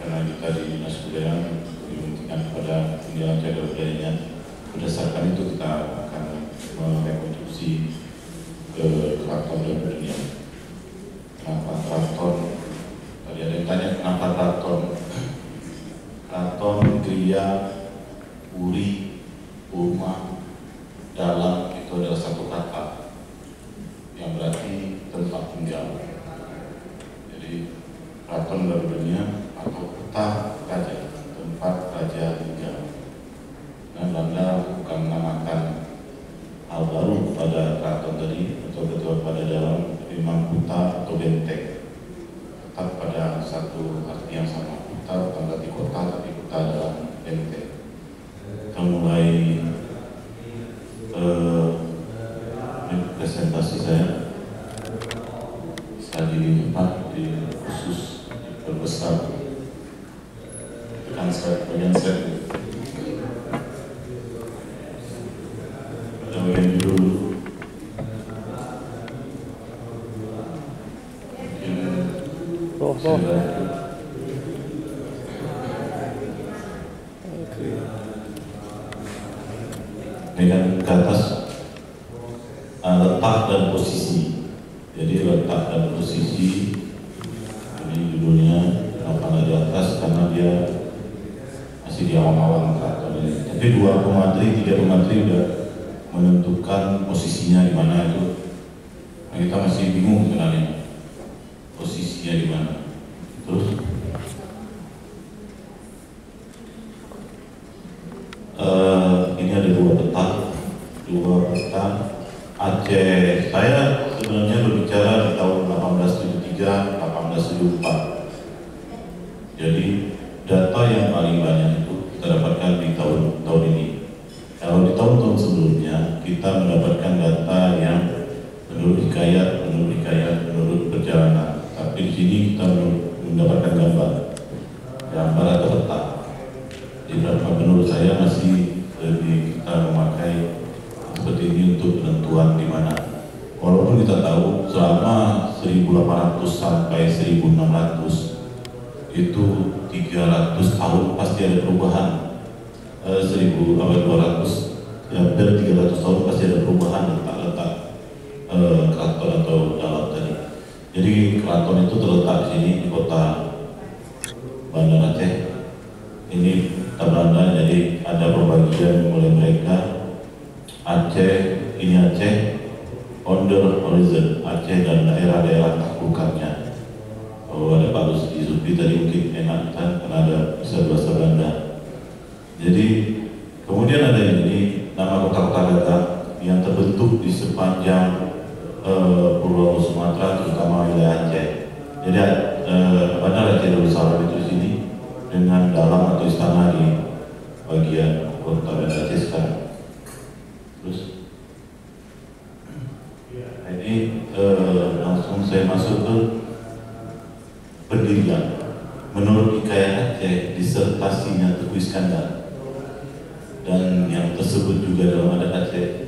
Karena kita di Dinas Kebudayaan dimintakan kepada tinggalan cagar budayanya. Berdasarkan itu kita akan merekonstruksi Keraton Darul Dunia. Kenapa keraton kenapa keraton? Keraton, Gria, Uri, Uma, Dalam itu adalah satu kata yang berarti tempat tinggal. Jadi keraton dari dunia atau kota raja, tempat raja tinggal. Dan Belanda bukan menamakan hal baru pada keraton tadi atau ketua pada dalam memang kota atau benteng, tetap pada satu arti yang sama. Kota bukan berarti kota, tapi kota dalam benteng. Kita mulai presentasi saya di khusus berbesar bagian slide bagian judul dengan ke atas letak dan posisi. Jadi letak dan posisi ini judulnya kenapa di atas, karena dia masih di awal-awal keraton ini. Tapi 2 pemateri, 3 pemateri udah menentukan posisinya di mana itu. Nah, kita masih bingung sebenarnya posisinya di mana. Terus ini ada 2 peta Aceh. Saya sebenarnya berbicara di tahun 1873, 1874. Jadi data yang paling banyak itu kita dapatkan di tahun ini. Kalau di tahun-tahun sebelumnya kita mendapatkan data yang menurut hikayat, menurut perjalanan. Tapi di sini kita mendapatkan gambar atau peta. Jadi menurut saya masih lebih kita memakai seperti ini untuk penentuan di mana. Walaupun kita tahu selama 1800 sampai 1600 itu 300 tahun pasti ada perubahan. 1200 ya, dari 300 tahun pasti ada perubahan letak keraton atau dalam tadi. Jadi keraton itu terletak di sini di kota Bandar Aceh. Ini Belanda, jadi ada pembagian oleh mereka. Aceh, ini Aceh, on the horizon, Aceh dan daerah-daerah taklukannya. Kalau ada Pak Zulfi tadi mungkin enak kan, karena ada bisa bahasa Belanda. Jadi kemudian ada ini nama kota-kota dagang yang terbentuk di sepanjang Pulau Sumatera, terutama wilayah Aceh. Jadi Bandar Aceh Darussalam itu di sini dengan dalam atau istana di bagian kota Bandar Aceh sekarang. Terus ini langsung saya masuk ke pendirian. Menurut hikayat Aceh, disertasinya Teguh Iskandar dan yang tersebut juga dalam adat Aceh,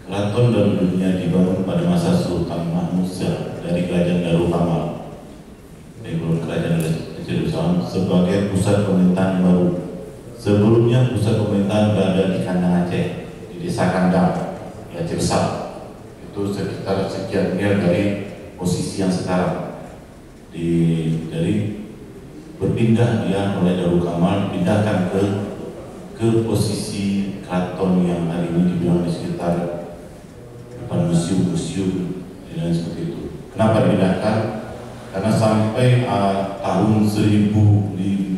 keraton dan dunia dibangun pada masa Sultan Mahmud Shah dari Kerajaan Darul Kamal, Kerajaan Aceh Darussalam, sebagai pusat pemerintahan baru. Sebelumnya pusat pemerintahan berada di kandang Aceh, di Desa Kandang, di Aceh Besar. Itu sekitar sekian mil dari posisi yang sekarang. Dari berpindah dia mulai Darul Kamal dipindahkan ke posisi keraton yang hari ini dibilang di sekitar depan museum dan seperti itu. Kenapa dipindahkan? Karena sampai tahun 1500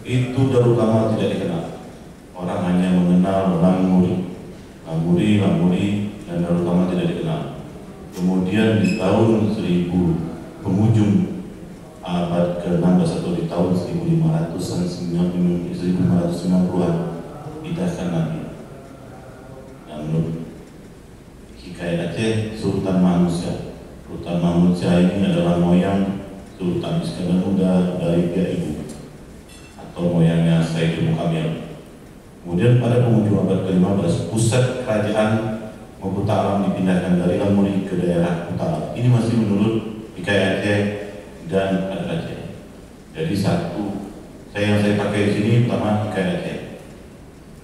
itu Darul Kamal tidak dikenal. Orang hanya mengenal Lamuri, dan Darul Kamal tidak dikenal. Kemudian di tahun 1000 penghujung abad ke-16 atau di tahun 1590-an didasarkan lagi. Dan menurut hikayat Aceh, Sultan Mahmud Shah ini adalah moyang Sultan Iskandar Muda dari pihak ibu atau moyangnya Sayyidul Mukamil. Kemudian pada penghujung abad ke-15 pusat kerajaan Kota Alam dipindahkan dari Lamuri ke daerah Kota Alam. Ini masih menurut hikayat Aceh dan adat Aceh. Jadi yang saya pakai di sini pertama hikayat Aceh.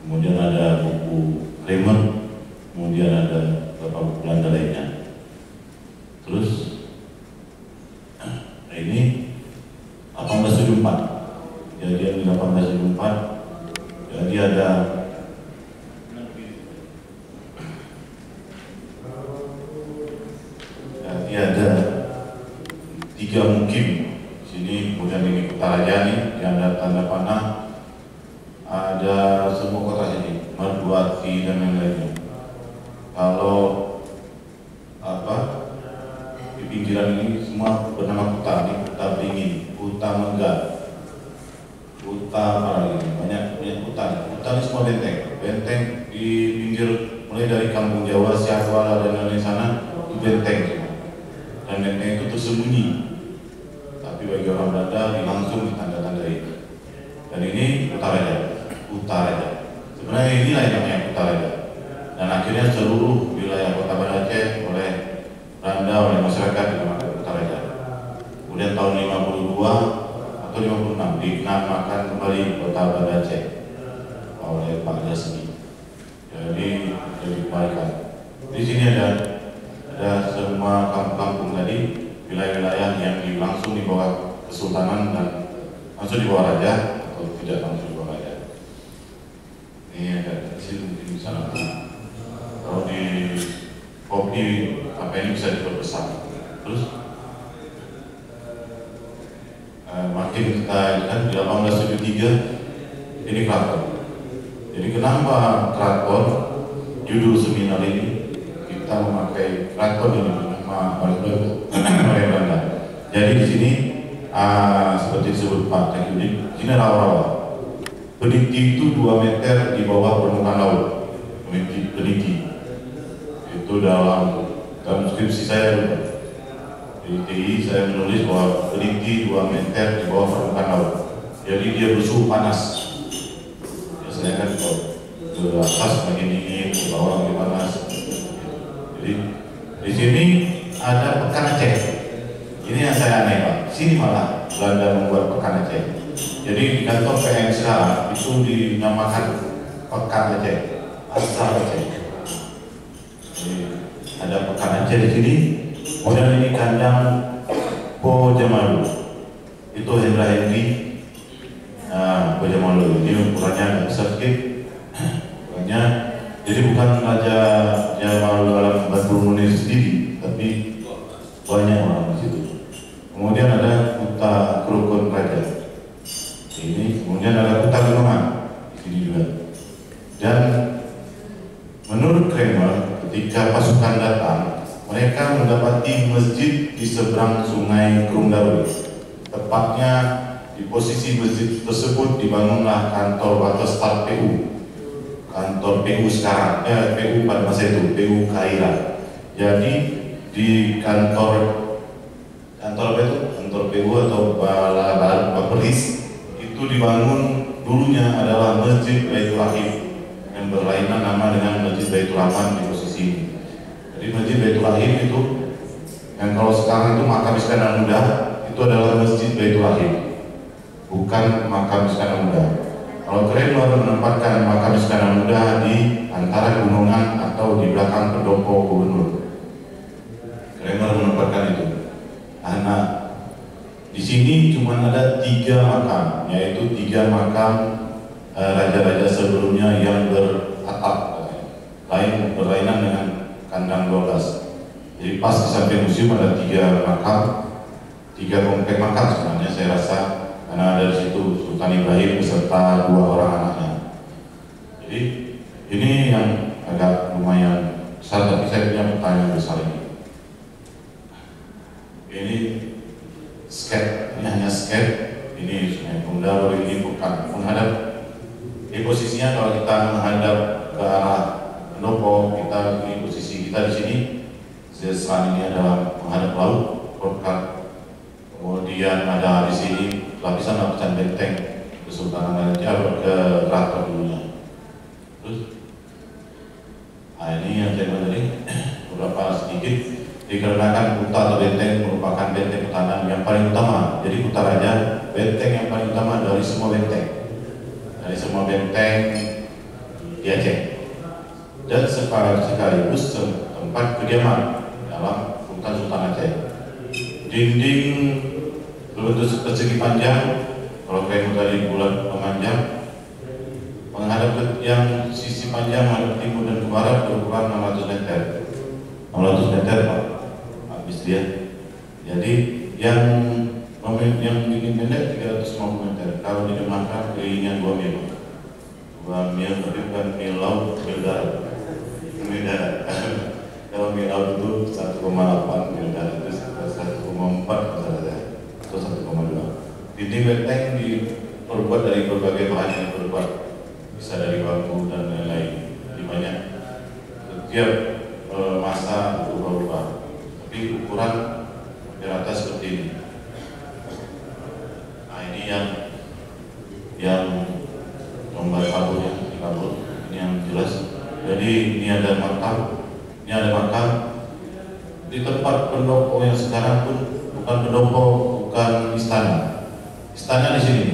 Kemudian ada buku Kremer, kemudian ada beberapa buku Belanda lainnya. Terus ini 1874. Kejadian di 1874. Jadi ada tiga mukim sini, kemudian ini Kutaraja nih, yang ada tanda panah, ada semua kota sini, Merduati dan lain-lainnya. Kalau di pinggiran ini semua bernama Kuta, ini Kuta Beringin, Kuta Megah, Kuta banyak Kuta. Kuta ini semua benteng di pinggir, mulai dari Kampung Jawa, Siakwala dan lain-lain sana itu benteng semua. Dan benteng itu tersembunyi, tapi bagi orang Belanda langsung ditanda-tandai. Dan ini Kutaraja. Sebenarnya inilah yang namanya Kutaraja. Dan akhirnya seluruh wilayah Kota Banda Aceh oleh Belanda, oleh masyarakat dinamakan Kutaraja. Kemudian tahun 52 atau 56 dinamakan kembali Kota Banda Aceh oleh Pak Jasmi. Jadi dikembalikan. Di sini ada semua kampung-kampung tadi, wilayah-wilayah yang langsung di bawah kesultanan dan langsung di bawah raja atau tidak langsung di bawah raja. Ini ada di sini mungkin bisa nanti. Kalau di kopi apa ini bisa diperbesar. Terus makin kita kan di 1873 ini keraton. Jadi kenapa keraton? Judul seminar ini kita memakai keraton ini nama oleh Belanda. Jadi di sini seperti disebut Pak Teknik, ini rawa-rawa. Peniti itu 2 meter di bawah permukaan laut. Peniti itu dalam skripsi saya dulu. Di TI saya menulis bahwa peniti 2 meter di bawah permukaan laut. Jadi dia bersuhu panas. Biasanya kan kalau ke atas makin dingin, ke bawah makin panas. Jadi di sini ada pekan Aceh. Ini yang saya aneh Pak. Sini malah Belanda membuat pekan Aceh. Jadi di kantor PM sekarang itu dinamakan pekan Aceh, asal Aceh. Jadi ada pekan Aceh di sini. Kemudian ini kandang Po Jamalu. Itu Hendra Henry. Po Jamalu ini ukurannya agak besar sedikit. Ukurannya jadi bukan Raja Jamalu dalam Batu Munir sendiri, tapi banyak orang di situ. Kemudian ada Kuta Krukun Raja. Ini kemudian ada Kuta Gunungan di sini juga. Dan menurut Kramer, ketika pasukan datang, mereka mendapati masjid di seberang sungai Krungdaru. Tepatnya di posisi masjid tersebut dibangunlah kantor Batestar PU. Kantor PU sekarang, PU pada masa itu, PU Kaira. Jadi di kantor apa itu? Kantor PU atau Baperis itu dibangun dulunya adalah Masjid Baitul Rahim yang berlainan nama dengan Masjid Baitul Rahman di posisi ini. Jadi Masjid Baitul Rahim itu yang kalau sekarang itu makam Iskandar Muda itu adalah Masjid Baitul Rahim, bukan makam Iskandar Muda. Kalau Kramer menempatkan makam Iskandar Muda di antara gunungan atau di belakang pendopo gubernur. Kramer menempatkan itu. Karena di sini cuma ada 3 makam, yaitu 3 makam raja-raja sebelumnya yang beratap, lain berlainan dengan kandang 12. Jadi pas di samping museum ada 3 makam, 3 komplek makam sebenarnya saya rasa, karena ada di situ Sultan Ibrahim beserta 2 orang anaknya. Jadi ini yang agak lumayan besar, tapi saya punya pertanyaan besar ini. Ini skate, ini hanya skate. Ini Sungai Krungdaru, ini bukan menghadap. Di posisinya kalau kita menghadap ke arah pendopo, kita ini posisi kita di sini. Sekarang ini adalah menghadap laut, Korkat. Kemudian ada di sini lapisan-lapisan benteng Kesultanan Aceh ke keraton dulunya. Terus, ini yang saya bilang tadi beberapa sedikit. Dikarenakan Kuta atau benteng merupakan benteng pertahanan yang paling utama. Jadi Kutaraja benteng yang paling utama dari semua benteng. Dari semua benteng di Aceh. Dan sekaligus tempat kediaman dalam Sultan Aceh. Dinding berbentuk persegi panjang. Kalau kayak tadi bulat memanjang, menghadap yang sisi panjang menghadap timur dan ke barat berukuran 600 meter. 600 meter Pak Bistri ya. Jadi yang ini pendek 350 meter. Kalau dimakan kelilingnya 2 mil. 2 mil tapi bukan mil laut, mil darat. Mil darat. Kalau mil laut itu 1,8, mil darat itu 1,4 misalnya, atau 1,2. Dinding benteng diperbuat dari berbagai bahan yang berbuat, bisa dari bambu dan lain-lain. Jadi banyak setiap masa berubah-ubah. Tapi ukuran rata seperti ini. Nah ini yang gambar kabutnya, kabut ini yang jelas. Jadi ini ada makam, di tempat pendopo yang sekarang pun bukan pendopo, bukan istana. Istana di sini.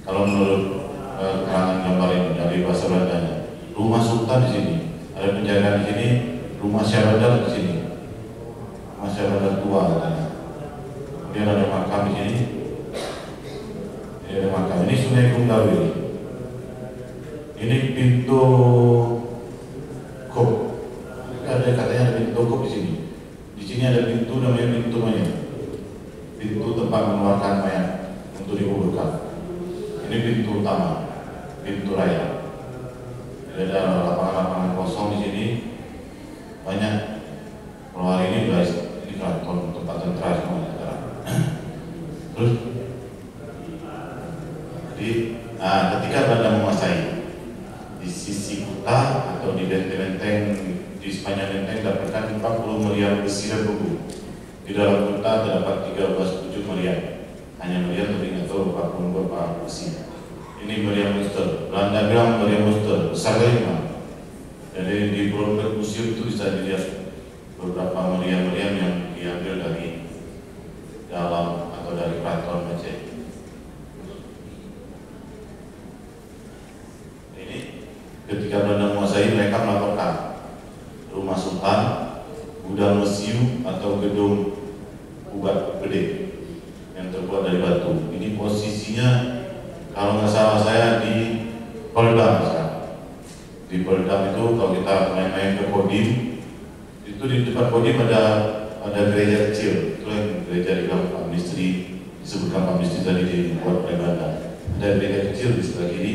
Kalau menurut keterangan gambar ini dari bahasa Belandanya, rumah sultan di sini, ada penjagaan di sini, rumah Syahbandar di sini, rumah Syahbandar tua katanya. Kemudian ada makam di sini, ini ada makam. Ini Sungai Kunggawi. Ini pintu kop. Katanya ada pintu kop di sini. Di sini ada pintu namanya pintu mayat. Pintu tempat mengeluarkan mayat untuk dikuburkan. Ini pintu utama, pintu raya. Jadi ada lapangan-lapangan kosong di sini. Banyak. Kalau hari ini guys, ini keraton tempat tentara semua sekarang. Terus, jadi, ketika Belanda menguasai di sisi kota atau di benteng-benteng di sepanjang benteng dapatkan 40 meriam besi dan bambu. Di dalam kota terdapat 13 meriam. Hanya meriam tapi nggak tahu berapa besi. Ini meriam Munster. Belanda bilang meriam Munster besar kali memang. Jadi di Bromberg Museum itu bisa dilihat beberapa meriam-meriam yang diambil dari dalam atau dari keraton Aceh. Ini ketika Belanda menguasai, mereka melaporkan rumah sultan, gudang museum atau gedung ubat gede yang terbuat dari batu. Ini posisinya kalau nggak salah saya di Peldam sekarang. Di Peldam itu kalau kita main-main ke Kodim, itu di depan Kodim ada gereja kecil. Itu yang gereja di Pak Ministri, disebutkan Pak Ministri tadi dibuat oleh Belanda. Ada gereja kecil di sebelah kiri.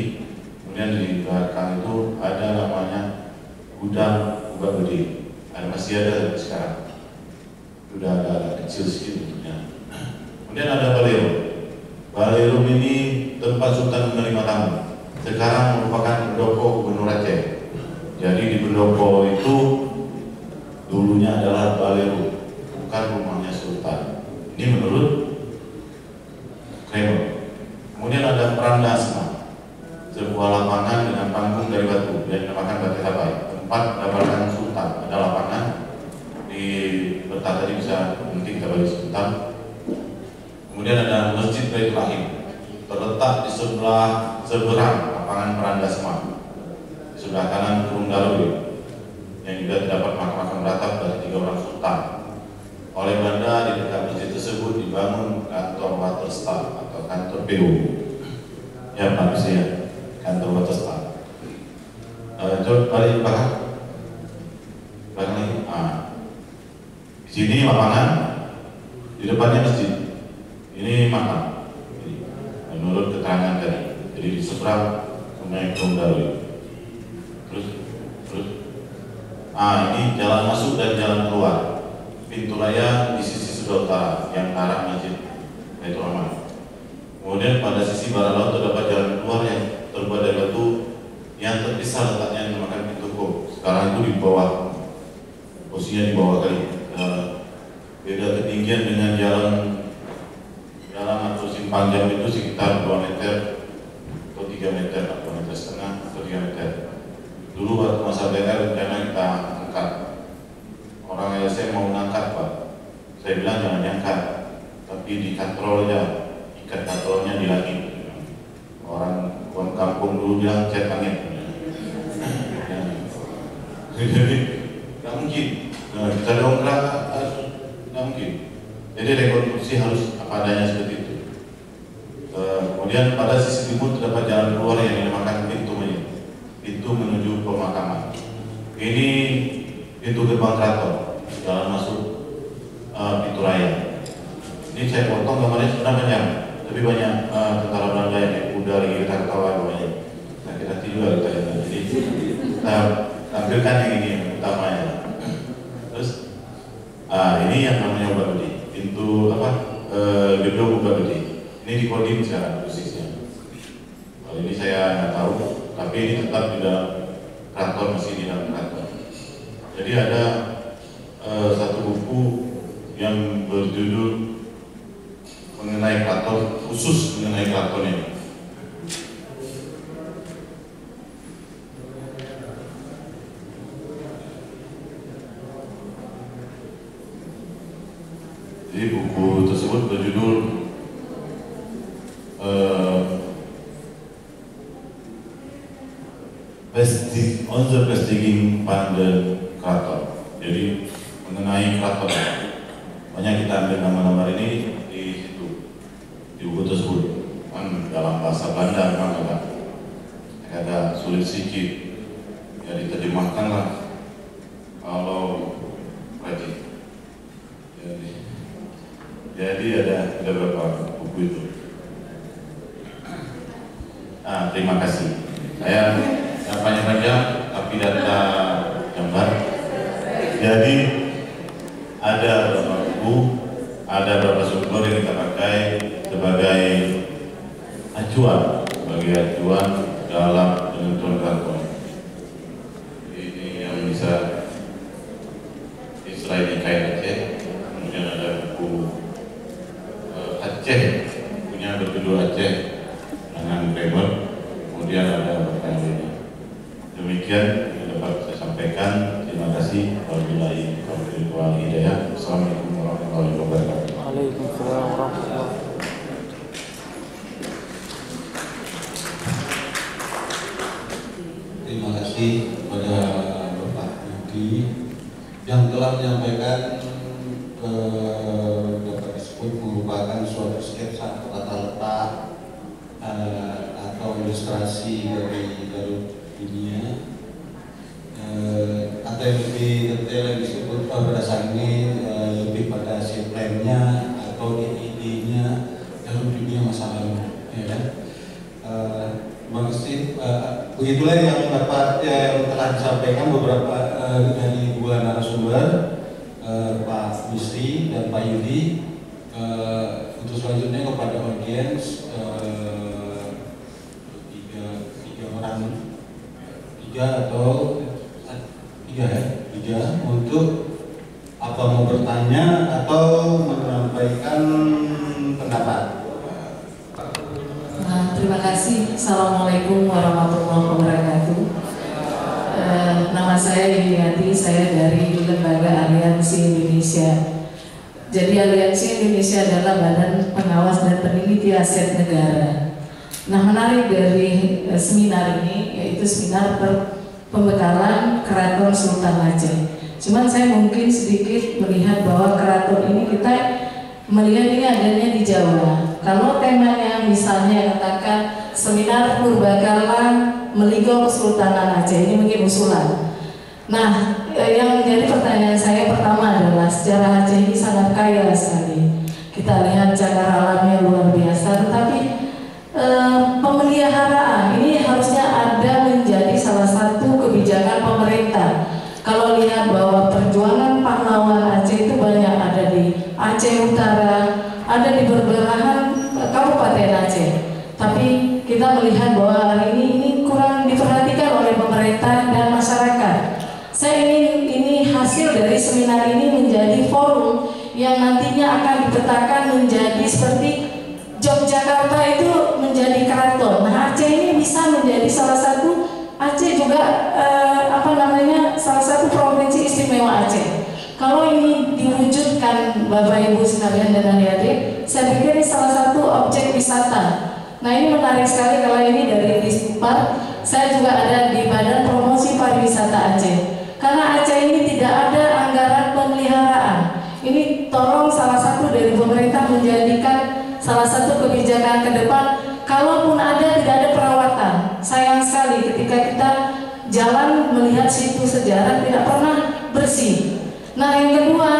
Kemudian di belakang itu ada namanya gudang ubat gede. Masih ada sekarang. Sudah ada kecil sedikit bentuknya. Kemudian ada Balero. Balero ini tempat sultan menerima tamu. Sekarang merupakan pendopo Gubernur Aceh. Jadi di pendopo itu dulunya adalah Balero, bukan rumahnya sultan. Ini menurut Kreml. Kemudian ada Prandasma, sebuah lapangan dengan panggung dari batu yang dinamakan Batu Habai. Tempat dapatan sultan. Ada lapangan di peta tadi bisa nanti kita balik sebentar. Kemudian ada Masjid Baitul Rahim, terletak di seberang lapangan Prandasma, di sebelah kanan Gunung Darul, yang juga terdapat makam-makam beratap dari 3 orang sultan. Oleh Belanda di dekat masjid tersebut dibangun kantor Waterstaat atau kantor PU. Ya Pak bisa ya, kantor Waterstaat. Coba balik belakang lagi. Di sini lapangan, di depannya masjid. Ini makam. Menurut keterangan tadi. Jadi di seberang Sungai Kunggawi. Terus, ini jalan masuk dan jalan keluar. Pintu raya di sisi sebelah utara yang arah masjid Baitur Rahman. Kemudian pada sisi barat laut terdapat jalan keluar yang terbuat dari batu yang terpisah letaknya dinamakan pintu kop. Sekarang itu di bawah, posisinya di bawah kali. Beda ketinggian dengan jalan atau simpang jam itu sekitar 2 meter atau 3 meter, 2 meter setengah atau 3 meter. Dulu waktu masa BR rencana kita angkat. Orang LSM mau ngangkat Pak. Saya bilang jangan diangkat, tapi dikatrol aja. Ikat katrolnya di langit. Orang kampung dulu bilang cat langit. Jadi nggak mungkin. Kita dongkrak nggak mungkin. Jadi rekonstruksi harus apa apa adanya seperti itu. Kemudian pada sisi timur terdapat jalan keluar yang dinamakan pintu menuju pemakaman. Ini pintu gerbang keraton, jalan masuk pintu raya. Ini saya potong gambarnya sebenarnya panjang, tapi banyak tentara Belanda yang naik kuda lagi kita ketawa banyak. Sakit-hati juga kita ya. Jadi kita tampilkan yang ini yang utamanya. Terus ini yang namanya Ubah Gede, pintu gedung Ubah Gede. Ini di kodim sekarang posisinya. Kalau ini saya nggak tahu, tapi ini tetap di dalam keraton, masih di dalam keraton. Jadi ada satu buku yang berjudul mengenai keraton, khusus mengenai keraton ini. Jadi buku tersebut berjudul Vestiging Panden Keraton. Jadi mengenai keraton. Banyak kita ambil nama-nama ini di situ, di buku tersebut. Dalam bahasa Belanda memang ada sulit sedikit, ya diterjemahkan lah kalau rajin. Jadi ada beberapa buku itu. Terima kasih. Saya panjang-panjang tapi data gambar. Jadi ada beberapa buku, ada beberapa sumber yang kita pakai sebagai acuan dalam penentuan keraton. Ini yang bisa Israel di kain Aceh. Kemudian ada buku Aceh, punya berjudul Aceh dengan Bremer. Kemudian ada berkaitan ini. Demikian yang dapat saya sampaikan. Terima kasih. Wabillahi taufiq wal hidayah. Assalamualaikum warahmatullahi wabarakatuh. Waalaikumsalam warahmatullahi wabarakatuh. Terima kasih kepada Bapak Yudi yang telah menyampaikan dapat disebut merupakan suatu sketsa tata letak atau ilustrasi dari Garut dunia, atau yang lebih detail yang disebut berdasarkan ini lebih pada si plan-nya atau idenya Garut dunia masa lalu, ya kan? Terima kasih. Begitulah yang telah disampaikan beberapa dari dua narasumber, Pak Bisri dan Pak Yudi. Untuk selanjutnya kepada audiens, tiga untuk apa mau bertanya atau menyampaikan pendapat. Terima kasih. Assalamualaikum warahmatullahi wabarakatuh. Nama saya Yuniati, saya dari Lembaga Aliansi Indonesia. Jadi Aliansi Indonesia adalah badan pengawas dan peneliti aset negara. Nah, menarik dari seminar ini yaitu seminar pembekalan Keraton Sultan Aceh. Cuman saya mungkin sedikit melihat bahwa keraton ini kita melihat ini adanya di Jawa. Kalau temanya misalnya katakan seminar Purbakala Meligong Kesultanan Aceh, ini mungkin usulan. Nah, yang menjadi pertanyaan saya pertama adalah sejarah Aceh ini sangat kaya sekali. Kita lihat cagar alamnya luar biasa, tetapi pemeliharaan ini harusnya ada menjadi salah satu kebijakan pemerintah. Kalau lihat bahwa perjuangan pahlawan Aceh itu banyak ada di Aceh Utara, ada di berbelahan Kabupaten Aceh. Tapi kita melihat bahwa hari ini kurang diperhatikan oleh pemerintah dan masyarakat. Saya ingin ini hasil dari seminar ini menjadi forum yang nantinya akan dipetakan menjadi seperti Yogyakarta itu menjadi keraton. Nah, Aceh ini bisa menjadi salah satu, Aceh juga salah satu provinsi istimewa Aceh. Kalau ini diwujudkan Bapak Ibu sekalian dan adik-adik, saya pikir ini salah satu objek wisata. Nah, ini menarik sekali kalau ini dari Dispar. Saya juga ada di Badan Promosi Pariwisata Aceh. Karena Aceh ini tidak ada anggaran pemeliharaan. Ini tolong salah satu dari pemerintah menjadikan salah satu kebijakan ke depan. Kalaupun ada, tidak ada perawatan. Sayang sekali ketika kita jalan melihat situs sejarah tidak pernah bersih. Nah, yang kedua,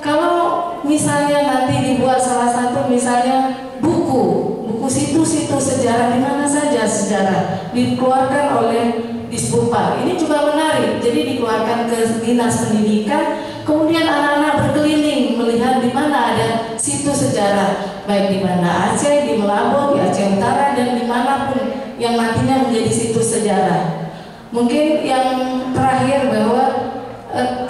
kalau misalnya nanti dibuat salah satu misalnya buku situs-situs sejarah di mana saja sejarah dikeluarkan oleh Disbupar. Ini juga menarik. Jadi dikeluarkan ke Dinas Pendidikan, kemudian anak-anak berkeliling melihat di mana ada situs sejarah, baik di Banda Aceh, di Melabo, di Aceh Utara, dan dimanapun yang nantinya menjadi situs sejarah. Mungkin yang terakhir bahwa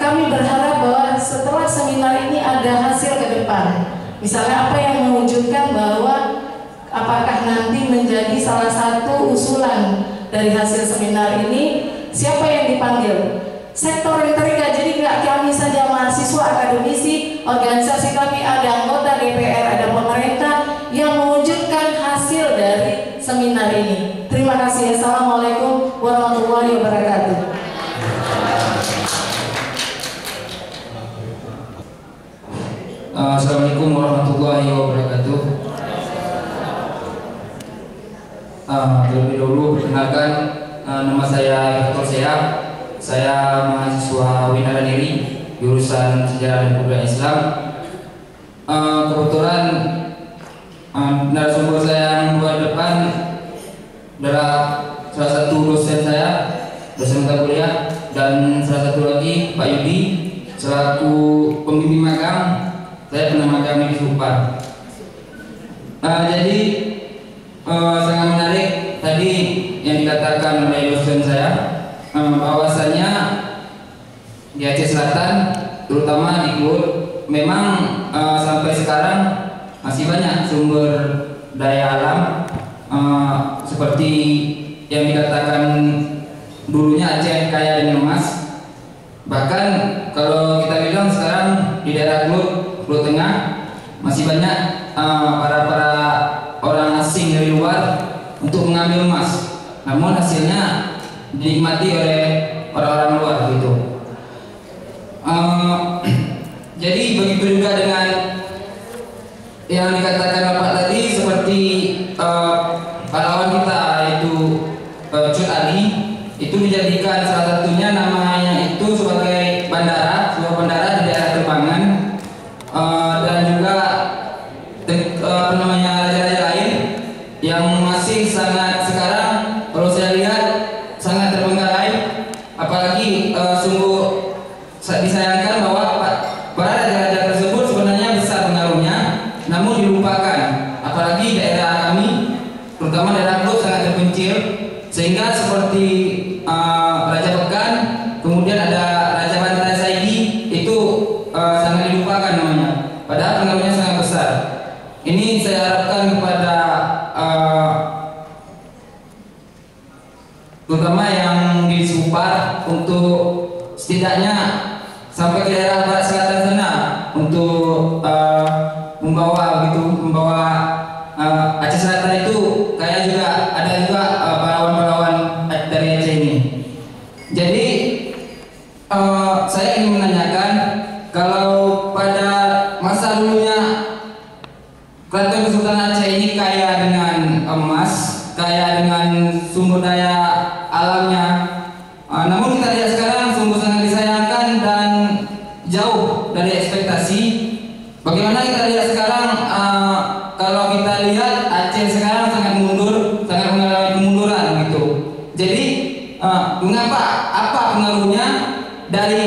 kami berharap bahwa setelah seminar ini ada hasil ke depan. Misalnya apa yang mewujudkan bahwa apakah nanti menjadi salah satu usulan dari hasil seminar ini, siapa yang dipanggil? Sektor yang terikat, jadi nggak kami saja mahasiswa, akademisi, organisasi kami, ada anggota DPR, ada pemerintah yang mewujudkan hasil dari seminar ini. Terima kasih. Assalamualaikum warahmatullahi wabarakatuh. Assalamualaikum warahmatullahi wabarakatuh. Terlebih dahulu perkenalkan, nama saya Dr. Seap. Saya mahasiswa Winaraniri, jurusan Sejarah dan Budaya Islam. Kebetulan narasumber saya yang buat depan adalah salah satu dosen saya, dosen mata kuliah, dan salah satu lagi Pak Yudi selaku pembimbing magang. Saya pernah magang di Disbupar. Jadi sangat menarik tadi yang dikatakan oleh dosen saya, bahwasannya di Aceh Selatan, terutama di Klur, memang sampai sekarang masih banyak sumber daya alam seperti yang dikatakan dulunya Aceh kaya dengan emas. Bahkan kalau kita bilang sekarang di daerah Klur Tengah masih banyak para orang asing dari luar untuk mengambil emas, namun hasilnya dinikmati oleh orang-orang luar gitu. Jadi begitu juga dengan yang dikatakan Bapak tadi, seperti pahlawan kita itu Cut Ali, itu dijadikan salah satunya namanya itu sebagai bandara, sebuah bandara di daerah Tembangan, dan juga raja-raja lain yang masih sangat sekarang kalau saya lihat sangat terbengkalai, apalagi sungguh disayangkan bahwa para raja-raja tersebut sebenarnya besar pengaruhnya, namun dilupakan. Apalagi daerah kami, terutama daerah Klur sangat terpencil, sehingga seperti Raja Pekan, kemudian ada Raja Bantai Saidi, itu sangat dilupakan namanya, padahal pengaruhnya sangat besar. Ini saya harapkan kepada terutama yang di Disbupar untuk setidaknya sampai ke daerah barat selatan sana untuk membawa Aceh Selatan itu kayak juga ada juga pahlawan-pahlawan dari Aceh ini. Jadi saya ingin menanyakan, kalau pada masa dulunya Keraton Kesultanan Aceh ini kaya dengan emas, kaya dengan sumber daya alamnya, namun kita lihat sekarang sungguh sangat disayangkan dan jauh dari ekspektasi. Bagaimana kita lihat sekarang, kalau kita lihat Aceh sekarang sangat mundur, sangat mengalami kemunduran gitu. Jadi mengapa, apa pengaruhnya dari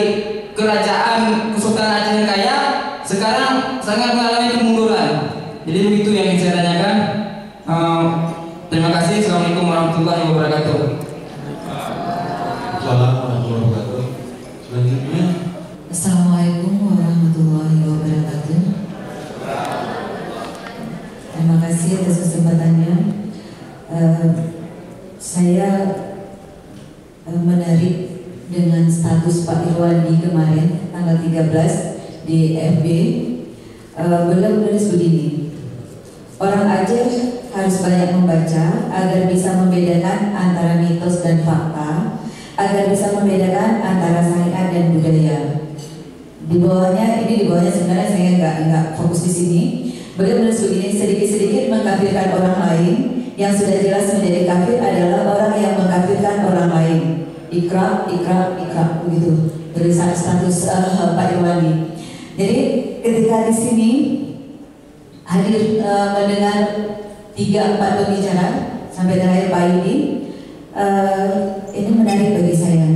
kerajaan Kesultanan Aceh yang kaya sekarang sangat mengalami kemunduran? Jadi begitu yang ingin saya tanyakan. Terima kasih. Assalamualaikum warahmatullahi wabarakatuh. Assalamualaikum warahmatullahi wabarakatuh. Terima kasih atas kesempatannya. Saya menarik dengan status Pak Irwandi kemarin tanggal 13 di FB. Beliau menulis begini: orang Aceh harus banyak membaca agar bisa membedakan antara mitos dan fakta, agar bisa membedakan antara syariat dan budaya. Di bawahnya sebenarnya saya nggak fokus di sini. Beliau menulis begini, sedikit-sedikit mengkafirkan orang lain, yang sudah jelas menjadi kafir adalah orang yang mengkafirkan orang lain. Ikrar, begitu. Tulisan status Pak Irwandi. Jadi ketika di sini hadir mendengar 3-4 pembicara sampai terakhir Pak Yudi, ini menarik bagi saya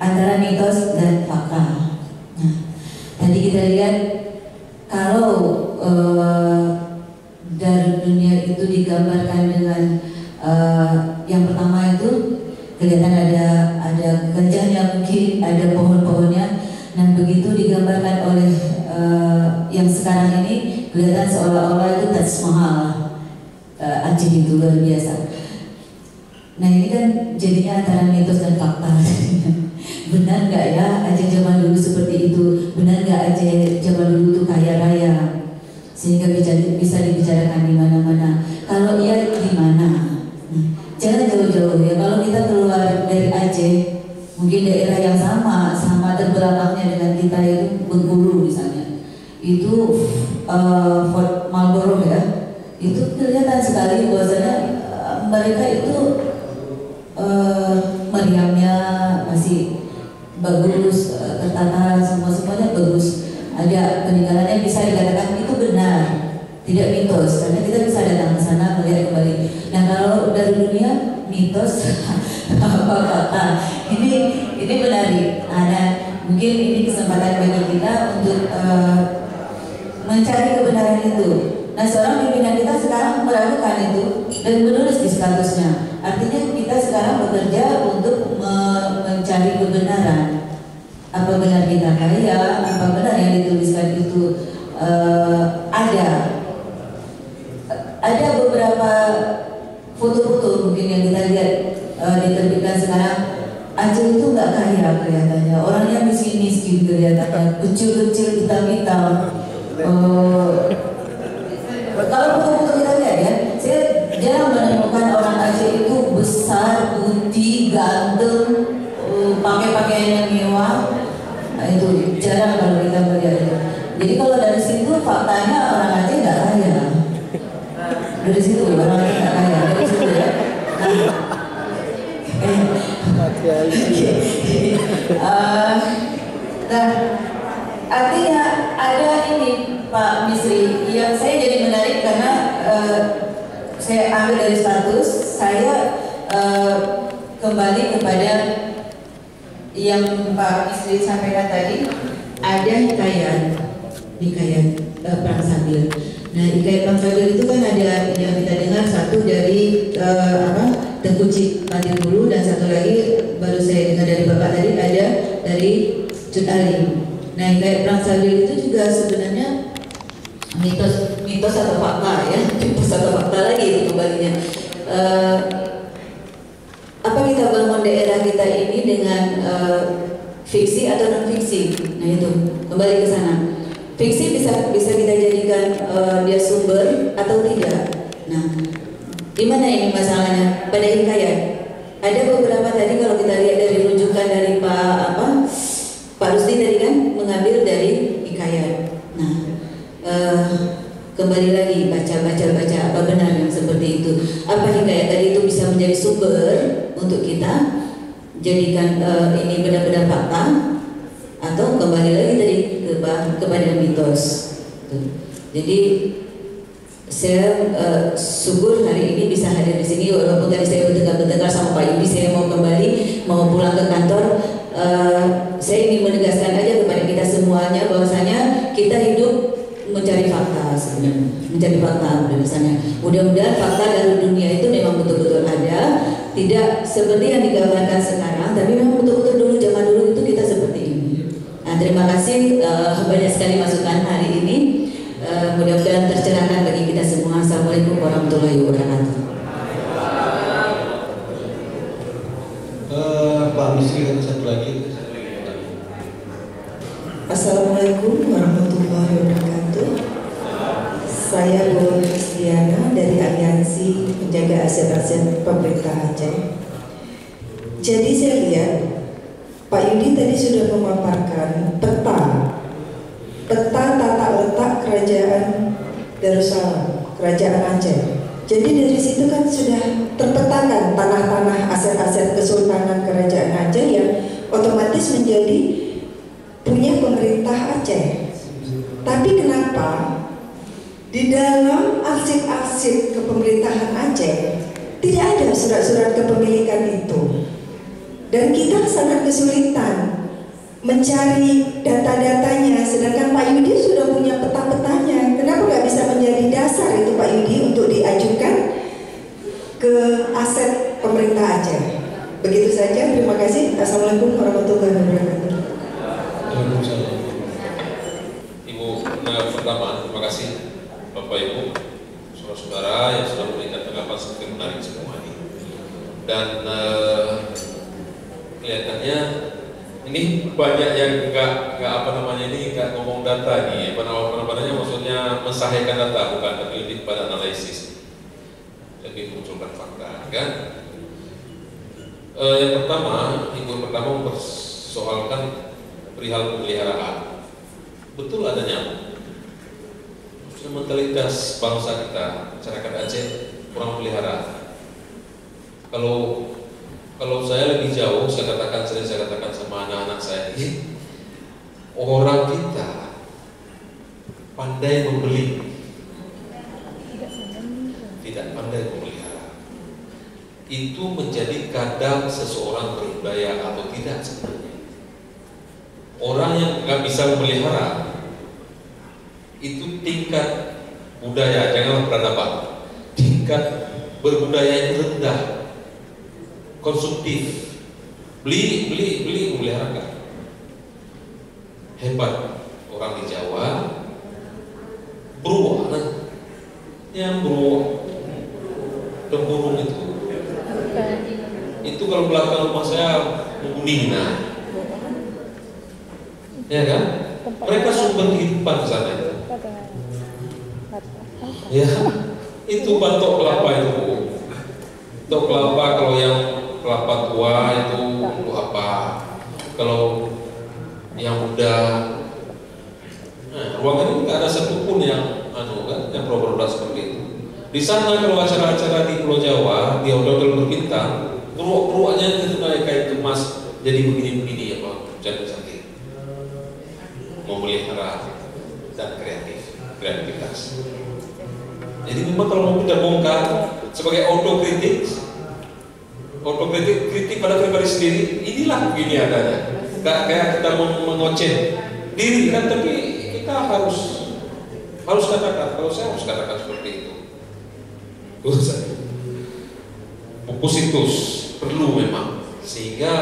antara mitos dan fakta. Nah, tadi kita lihat kalau dari dunia itu digambarkan dengan yang pertama itu kelihatan ada gajahnya, mungkin ada pohon-pohonnya. Dan begitu digambarkan oleh yang sekarang ini kelihatan seolah-olah itu Taj Mahal, Aceh itu luar biasa. Nah ini kan jadinya antara mitos dan fakta. Benar nggak ya Aceh zaman dulu seperti itu? Benar nggak Aceh zaman dulu itu kaya raya sehingga bisa dibicarakan di mana-mana? Kalau iya di mana? Jangan jauh-jauh ya. Kalau kita keluar dari Aceh, mungkin daerah yang sama terbelakangnya dengan kita itu Bengkulu misalnya, itu Fort Marlborough ya, itu kelihatan sekali bahwasanya mereka itu meriamnya masih bagus, tertata semuanya bagus, ada peninggalannya, bisa dikatakan itu benar, tidak mitos, karena kita bisa datang ke sana melihat kembali. Nah kalau dari dunia mitos fakta ini menarik. Ada mungkin ini kesempatan bagi kita untuk mencari kebenaran itu. Nah seorang pimpinan kita sekarang meragukan itu dan menulis di statusnya. Artinya kita sekarang bekerja untuk mencari kebenaran. Apa benar kita kaya? Apa benar yang dituliskan itu ada beberapa foto-foto mungkin yang kita lihat diterbitkan sekarang. Aceh itu nggak kaya kelihatannya, orangnya miskin-miskin kelihatannya, kecil-kecil, hitam-hitam. Kalau foto-foto kita lihat ya, saya jarang menemukan orang Aceh itu besar, putih, ganteng, pakai pakaian yang mewah. Nah, itu jarang kalau kita melihat itu. Jadi kalau dari situ faktanya orang Aceh nggak kaya. Dari situ orang Aceh nggak kaya, dari situ ya. Nah, artinya ada ini Pak Misri yang saya jadi menarik karena saya ambil dari status saya kembali kepada yang Pak Misri sampaikan tadi, ada hikayat Perang Sambil. Nah, hikayat Perang Sambil itu kan ada yang kita dengar, satu dari Tengku Cipati dulu, dan satu lagi baru saya dengar dari Bapak tadi, ada dari Cut Ali. Nah, hikayat Perang Sambil itu juga sebenarnya mitos atau fakta ya, mitos atau fakta lagi itu kembalinya. Apa kita bangun daerah kita ini dengan fiksi atau non fiksi? Nah itu kembali ke sana. Fiksi bisa kita jadikan dia sumber atau tidak. Nah, di mana ini masalahnya? Pada hikayat ada beberapa tadi kalau kita lihat dari rujukan dari Pak Rusdi tadi kan mengambil dari hikayat. Nah, kembali lagi baca apa benar yang seperti itu? Apa hikayat tadi itu bisa menjadi sumber untuk kita jadikan ini benar-benar fakta, atau kembali lagi tadi kepada mitos. Jadi saya syukur hari ini bisa hadir di sini, walaupun tadi saya bertengkar sama Pak Yudi, saya mau kembali, mau pulang ke kantor. Saya ingin menegaskan aja kepada kita semuanya bahwasanya kita hidup mencari fakta sebenarnya, mencari fakta misalnya. Mudah-mudahan fakta dari dunia itu memang betul-betul ada, tidak seperti yang digambarkan sekarang, tapi memang betul-betul dulu zaman dulu itu kita seperti ini. Nah, terima kasih banyak sekali masukan hari ini. Mudah-mudahan tercerahkan bagi kita semua. Assalamualaikum warahmatullahi wabarakatuh. Pak Misri ada satu lagi. Assalamualaikum warahmatullahi wabarakatuh. Saya Bu Kristiana dari Aliansi Penjaga Aset-Aset Pemerintah Aceh. Jadi saya lihat Pak Yudi tadi sudah memaparkan peta tata letak kerajaan Darussalam, kerajaan Aceh. Jadi dari situ kan sudah terpetakan tanah-tanah aset-aset kesultanan kerajaan Aceh yang otomatis menjadi punya pemerintah Aceh. Tapi kenapa di dalam arsip-arsip kepemerintahan Aceh tidak ada surat-surat kepemilikan itu? Dan kita sangat kesulitan mencari data-datanya, sedangkan Pak Yudi sudah punya peta-petanya. Kenapa nggak bisa menjadi dasar itu Pak Yudi untuk diajukan ke aset pemerintah Aceh? Begitu saja, terima kasih. Assalamualaikum warahmatullahi wabarakatuh. Ibu, pertama, terima kasih Bapak Ibu, saudara-saudara yang sudah memberikan tanggapan seperti menarik semua ini. Dan kelihatannya ini banyak yang nggak ngomong data nih, namanya maksudnya mensahikan data, bukan, tapi lebih pada analisis, lebih munculkan fakta, kan? Yang pertama, mempersoalkan perihal pemeliharaan. Betul ada nyamuk. Mentalitas bangsa kita, masyarakat Aceh kurang pelihara. Kalau saya lebih jauh, saya katakan sama anak-anak saya, orang kita pandai membeli, tidak pandai memelihara. Itu menjadi kadang seseorang berbudaya atau tidak sebenarnya. Orang yang nggak bisa memelihara, itu tingkat budaya, janganlah peradaban, tingkat berbudaya itu rendah, konsumtif, beli memelihara. Hebat orang di Jawa, beruang, yang beruang, tempurung itu kalau belakang rumah saya mengguni, ya kan? Mereka sumber kehidupan di sana itu. Ya, itu batok kelapa itu. Batok kelapa, kalau yang kelapa tua itu untuk apa? Kalau yang muda, ruangan ini nggak ada satupun yang yang produk seperti itu. Di sana kalau acara-acara di Pulau Jawa, di hotel berbintang, beruak-beruaknya itu naik kayak emas, jadi begini-begini ya Pak, jangan sakit. Memelihara dan kreativitas. Jadi memang kalau mau kita bongkar sebagai autokritik pada pribadi sendiri, inilah begini adanya. Gak kayak kita mengoceh diri kan, tapi kita harus katakan, kalau saya harus katakan seperti itu. Positus perlu memang, sehingga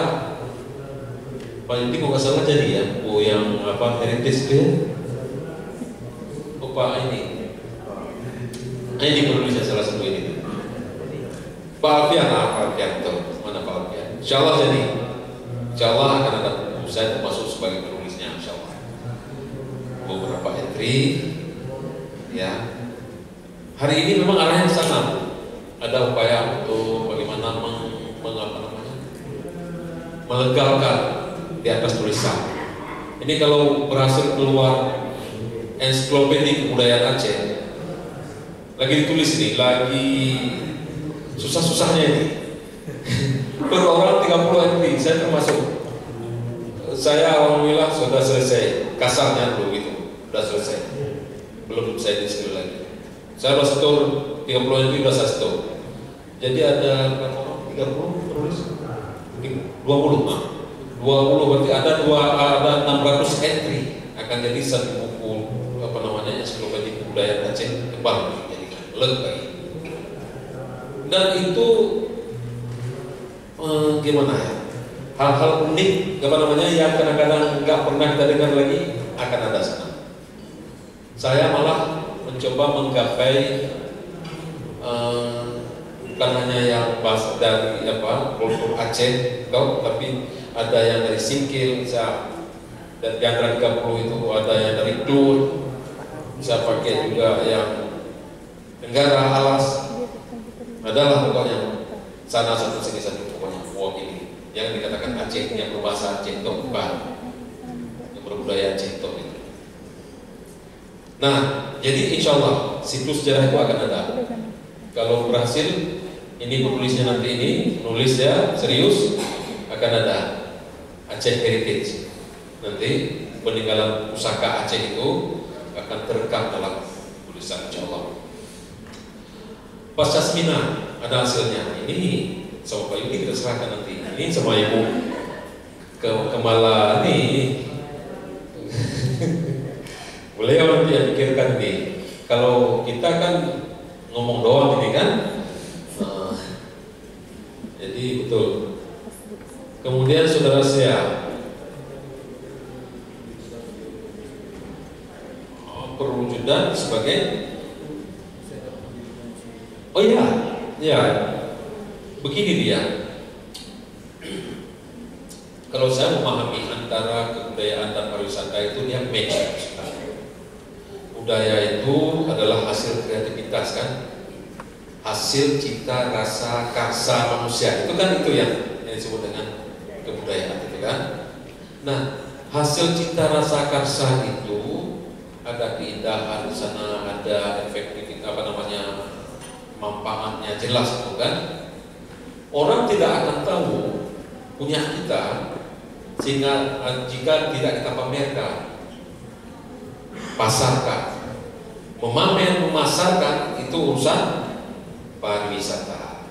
paling kalau nggak salah jadi ya, yang heritage dia, ini Indonesia salah satu ini. Pak Alfian, mana Pak Alfian? Insya Allah jadi, insya Allah akan ada buku saya termasuk sebagai penulisnya, insya Allah. Beberapa entry, ya. Hari ini memang arahnya ke sana. Ada upaya untuk bagaimana melegalkan di atas tulisan. Ini kalau berhasil keluar ensiklopedia kebudayaan Aceh, lagi ditulis ini, lagi susah-susahnya ini. Per orang 30 entry, saya termasuk. Saya alhamdulillah sudah selesai, kasarnya dulu gitu, sudah selesai. Belum saya diskil lagi. Saya sudah setor 30 entry, sudah saya setor. Jadi ada 30 penulis, 20 berarti ada 600 entry akan jadi satu buku ensiklopedia kebudayaan Aceh tebal dijadikan lagi. Dan itu gimana ya? Hal-hal unik yang kadang-kadang nggak pernah kita dengar lagi akan ada sana. Saya malah mencoba menggapai bukan hanya yang bahas dari kultur Aceh, tapi ada yang dari Singkil, dan yang dari 30 itu ada yang dari Klur, bisa pakai juga yang Tenggara, Alas, adalah pokoknya sana satu sini satu pokoknya ini yang dikatakan Aceh, yang berbahasa Aceh itu bukan, yang berbudaya Aceh itu. Nah, jadi insya Allah situs sejarah itu akan ada. Kalau berhasil, ini penulisnya nanti ini, penulisnya serius, akan ada Aceh Heritage. Nanti peninggalan pusaka Aceh itu akan terekam dalam tulisan insya Allah. Pasca seminar ada hasilnya. Ini sama Pak Yudi kita serahkan nanti. Ini sama Ibu Kemala ini. Beliau nanti yang pikirkan nih. Kalau kita kan ngomong doang ini kan. Jadi betul. Kemudian saudara saya perwujudan sebagai begini dia. Kalau saya memahami antara kebudayaan dan pariwisata itu dia match. Budaya itu adalah hasil kreativitas kan, hasil cita rasa karsa manusia. Itu kan itu yang disebut dengan kebudayaan itu kan. Nah, hasil cita rasa karsa itu ada keindahan di sana, ada efektivitas manfaatnya jelas itu kan. Orang tidak akan tahu punya kita sehingga jika tidak kita pamerkan, pasarkan. Memamer, memasarkan itu urusan pariwisata.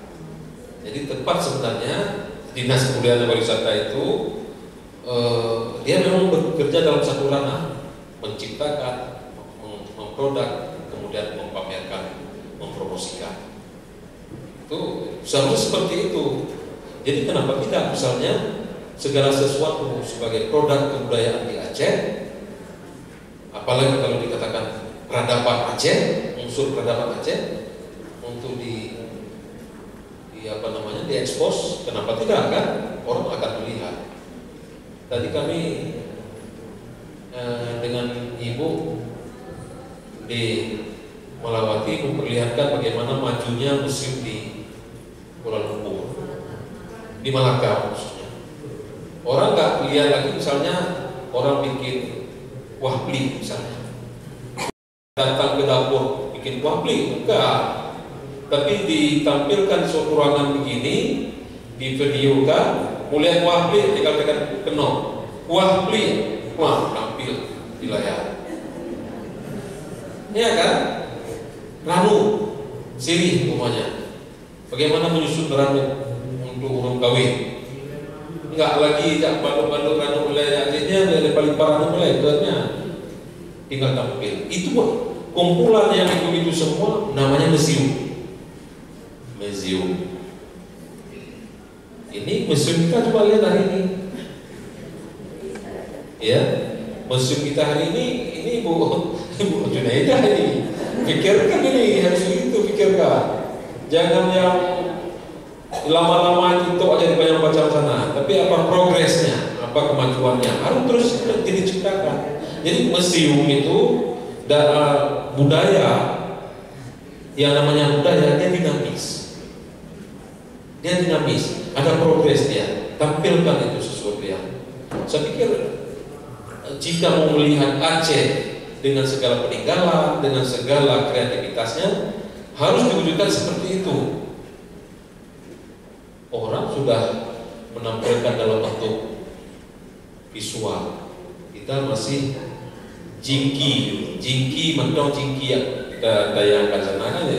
Jadi tepat sebenarnya Dinas Kebudayaan dan Pariwisata itu dia memang bekerja dalam satu ranah, menciptakan, memproduk, kemudian mempamerkan, mempromosikan. Itu seharusnya seperti itu. Jadi kenapa tidak misalnya segala sesuatu sebagai produk kebudayaan di Aceh, apalagi kalau dikatakan peradaban Aceh, unsur peradaban Aceh untuk diekspos, kenapa tidak kan? Orang akan melihat. Tadi kami dengan Ibu di Melawati memperlihatkan bagaimana majunya museum di Kuala Lumpur, di Malaka maksudnya. Orang nggak lihat lagi misalnya orang bikin wahpli misalnya, datang ke dapur bikin wahpli, enggak. Tapi ditampilkan suatu ruangan begini, di videokan, mulai wahpli tinggal tekan kenop, wahpli, wah tampil di layar. Iya kan? Ranu, sirih umpamanya. Bagaimana menyusun ranu untuk urung kawin? Enggak lagi jak balok-balok ranu mulai akhirnya dari paling parah mulai kerennya tinggal tampil. Itu kumpulan yang itu semua namanya museum. Ini museum kita coba lihat hari ini. Ya, museum kita hari ini Bu Junaidah ini. Pikirkan ini harus itu pikirkan. Jangan yang lama-lama itu aja dibayang baca sana, tapi apa progresnya, apa kemajuannya harus terus diciptakan. Jadi museum itu budaya yang namanya budaya dia dinamis. Dia dinamis, ada progres dia. Tampilkan itu sesuatu yang saya pikir jika mau melihat Aceh dengan segala peninggalan, dengan segala kreativitasnya harus diwujudkan seperti itu. Orang sudah menampilkan dalam bentuk visual. Kita masih jingki mentong jingki yang kita tayangkan sana kan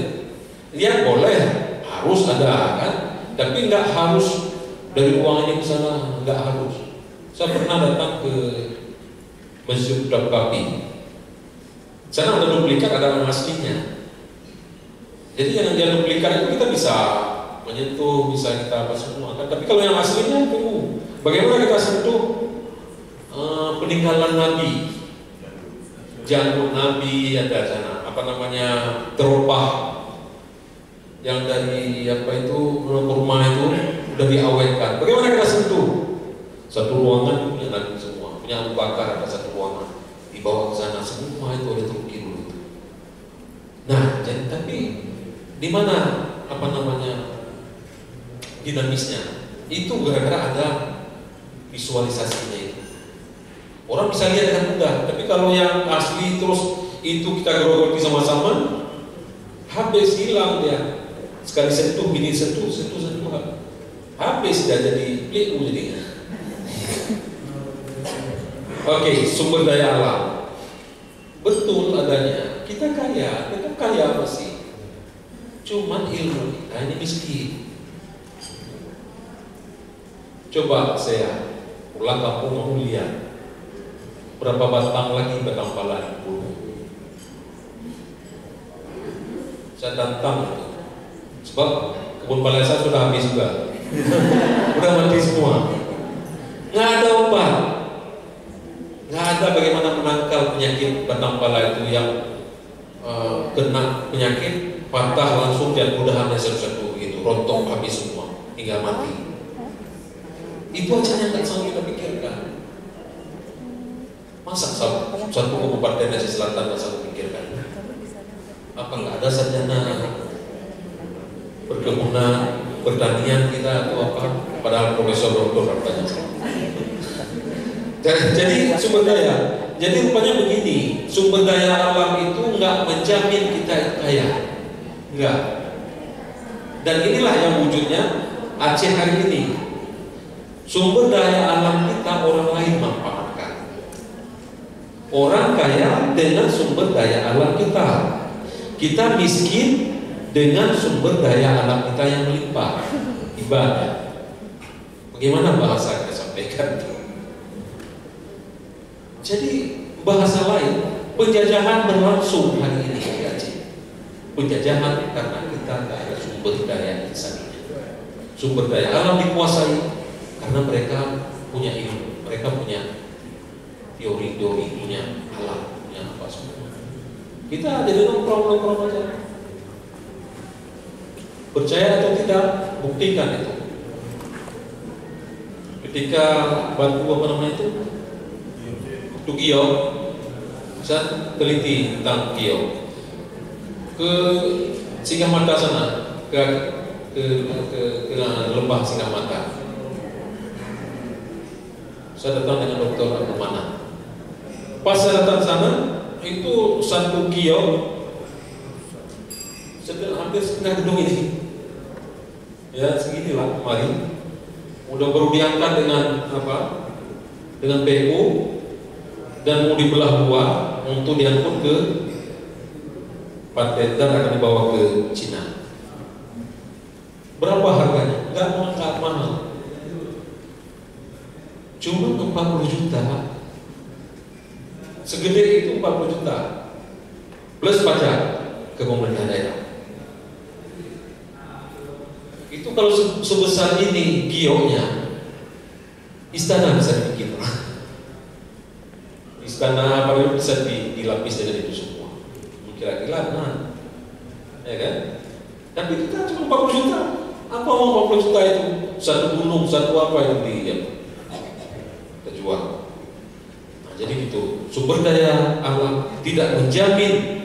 ya boleh, harus ada kan, tapi nggak harus dari uangnya ke sana, nggak harus. Saya pernah datang ke Museum Budaya Kapi, sana ada duplikat, ada yang aslinya. Jadi yang duplikat itu kita bisa menyentuh, bisa kita apa semua kan? Tapi kalau yang aslinya tunggu, bagaimana kita sentuh peninggalan Nabi, janggut Nabi ada sana, apa namanya teropah yang dari apa itu kurma itu udah diawetkan. Bagaimana kita sentuh? Satu ruangan punya Nabi semua, punya Abu Bakar ada satu ruangan, dibawa ke sana semua itu ada terukir itu. Nah, jadi tapi di mana apa namanya dinamisnya? Itu gara-gara ada visualisasinya itu. Orang bisa lihat dengan mudah, tapi kalau yang asli terus itu kita gerogoti sama-sama, habis hilang dia. Sekali sentuh, ini sentuh, habis sudah jadi PU jadinya. Oke, sumber daya alam. Betul adanya. Kita kaya apa sih? Cuman ilmu kita ini miskin. Coba saya pulang kampung mau lihat berapa batang lagi batang pala di gunung. Saya tantang itu. Sebab kebun pala saya sudah habis juga. Udah mati semua. Nggak ada obat. Nggak ada bagaimana menangkal penyakit batang pala itu yang kena penyakit patah langsung dan mudahannya satu-satu begitu, rontok habis semua, tinggal mati. Itu aja yang nggak selalu kita pikirkan. Masa satu kabupaten Aceh Selatan nggak selalu pikirkan? Apa nggak ada sarjana perkebunan, pertanian kita atau apa? Padahal profesor doktor katanya. Jadi sumber daya. Jadi rupanya begini, sumber daya alam itu nggak menjamin kita kaya, nggak. Dan inilah yang wujudnya Aceh hari ini. Sumber daya alam kita orang lain manfaatkan. Orang kaya dengan sumber daya alam kita. Kita miskin dengan sumber daya alam kita yang melimpah. Ibadah. Bagaimana bahasa kita sampaikan? Jadi bahasa lain, penjajahan berlangsung hari ini di Aceh. Penjajahan karena kita tidak ada sumber daya insaninya. Sumber daya alam dikuasai karena mereka punya ilmu, mereka punya teori-teori, punya alam, punya apa semua. Kita jadi nongkrong aja. Percaya atau tidak, buktikan itu. Ketika batu apa namanya itu? Batu Kiau, saya teliti tentang Kiau. Ke Singamata sana, ke lembah Singamata. Saya datang dengan Dr. Abdul Manan. Pas saya datang sana, itu satu kiau hampir setengah gedung ini. Ya seginilah kemarin. Udah baru diangkat dengan apa? Dengan PU dan mau dibelah dua untuk diangkut ke Pantai dan akan dibawa ke Cina. Berapa harganya? Enggak mahal. Cuma 40 juta. Segede itu 40 juta. Plus pajak ke pemerintah daerah. Itu kalau sebesar ini gionya, istana bisa dibikin. Istana apa bisa dilapis dengan itu semua. Kira-kira ya kan? Tapi kita cuma 40 juta. Apa mau 40 juta itu? Satu gunung, satu apa yang kita jual. Nah, jadi gitu. Sumber daya alam tidak menjamin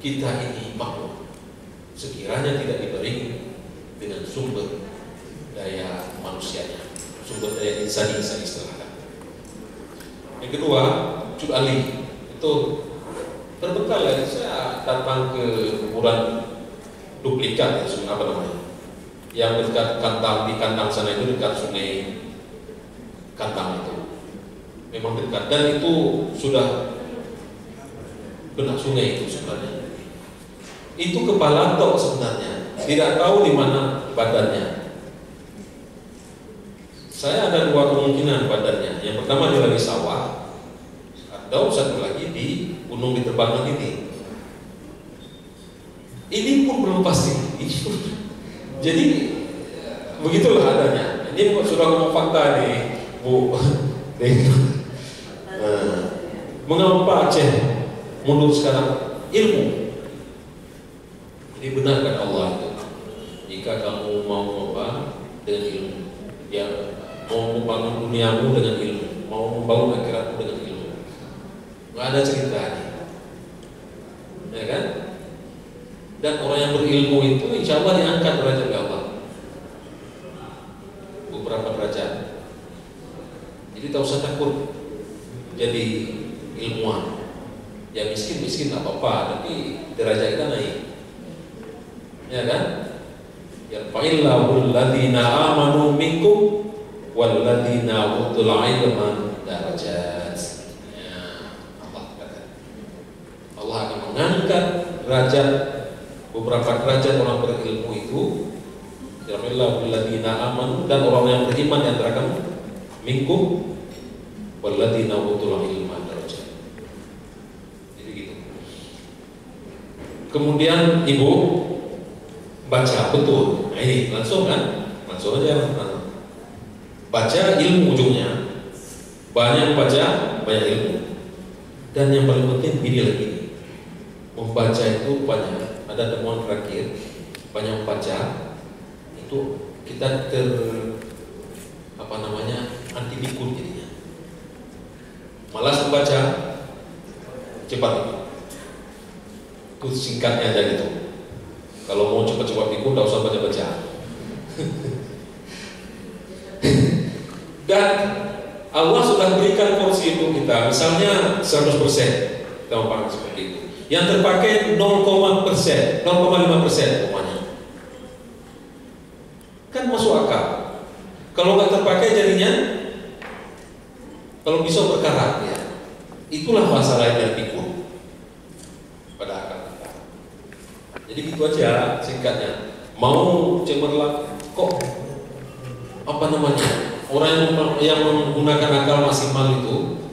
kita ini makmur. Sekiranya tidak diberi dengan sumber daya manusianya, sumber daya insani istilahnya. Yang kedua, Cud Ali itu terbekal ya. Saya datang ke kuburan duplikat ya, apa namanya? Yang dekat Kantang, di Kantang sana itu dekat sungai Kantang itu. Memang dekat dan itu sudah kena sungai itu sebenarnya. Itu kepala tok sebenarnya, tidak tahu di mana badannya. Saya ada dua kemungkinan badannya. Yang pertama dia lagi sawah, atau satu lagi di gunung diterbangkan ini. Ini pun belum pasti. Jadi begitulah adanya. Ini sudah ngomong fakta nih, Bu. Mengapa Aceh mundur sekarang? Ilmu. Ini benar kan Allah itu. Jika kamu mau apa dengan ilmu, ya mau membangun duniamu dengan ilmu, mau membangun akhiratmu dengan ilmu. Nggak ada ceritanya, ya kan? Dan orang yang berilmu itu insya Allah diangkat derajat oleh Allah. Beberapa derajat. Jadi tak usah takut jadi ilmuwan. Ya miskin nggak apa-apa, tapi derajat kita naik. Ya kan? Yarfa'illahu alladhina amanu minkum walladhina utul ilma darajat. Ya, Allah kata. Allah akan mengangkat derajat beberapa derajat orang berilmu itu. Yarfa'illahu alladhina amanu, dan orang yang beriman di antara kamu minkum walladhina utul ilma darajat. Jadi gitu. Kemudian Ibu baca betul. Nah, ini langsung kan? Langsung aja. Baca ilmu ujungnya. Banyak baca, banyak ilmu. Dan yang paling penting ini lagi. Membaca itu banyak. Ada temuan terakhir. Banyak baca itu kita anti pikun jadinya. Malas membaca, cepat. Itu singkatnya aja gitu. Kalau mau cepat-cepat pikun, tidak usah baca-baca. Dan Allah sudah berikan porsi untuk kita. Misalnya 100%, kita mau seperti itu. Yang terpakai 0,5% umpamanya. Kan masuk akal. Kalau nggak terpakai jadinya, kalau bisa berkarat ya. Itulah masalah yang pikun pada akal kita. Jadi gitu aja singkatnya. Mau cemerlang kok apa namanya, orang yang menggunakan akal maksimal itu,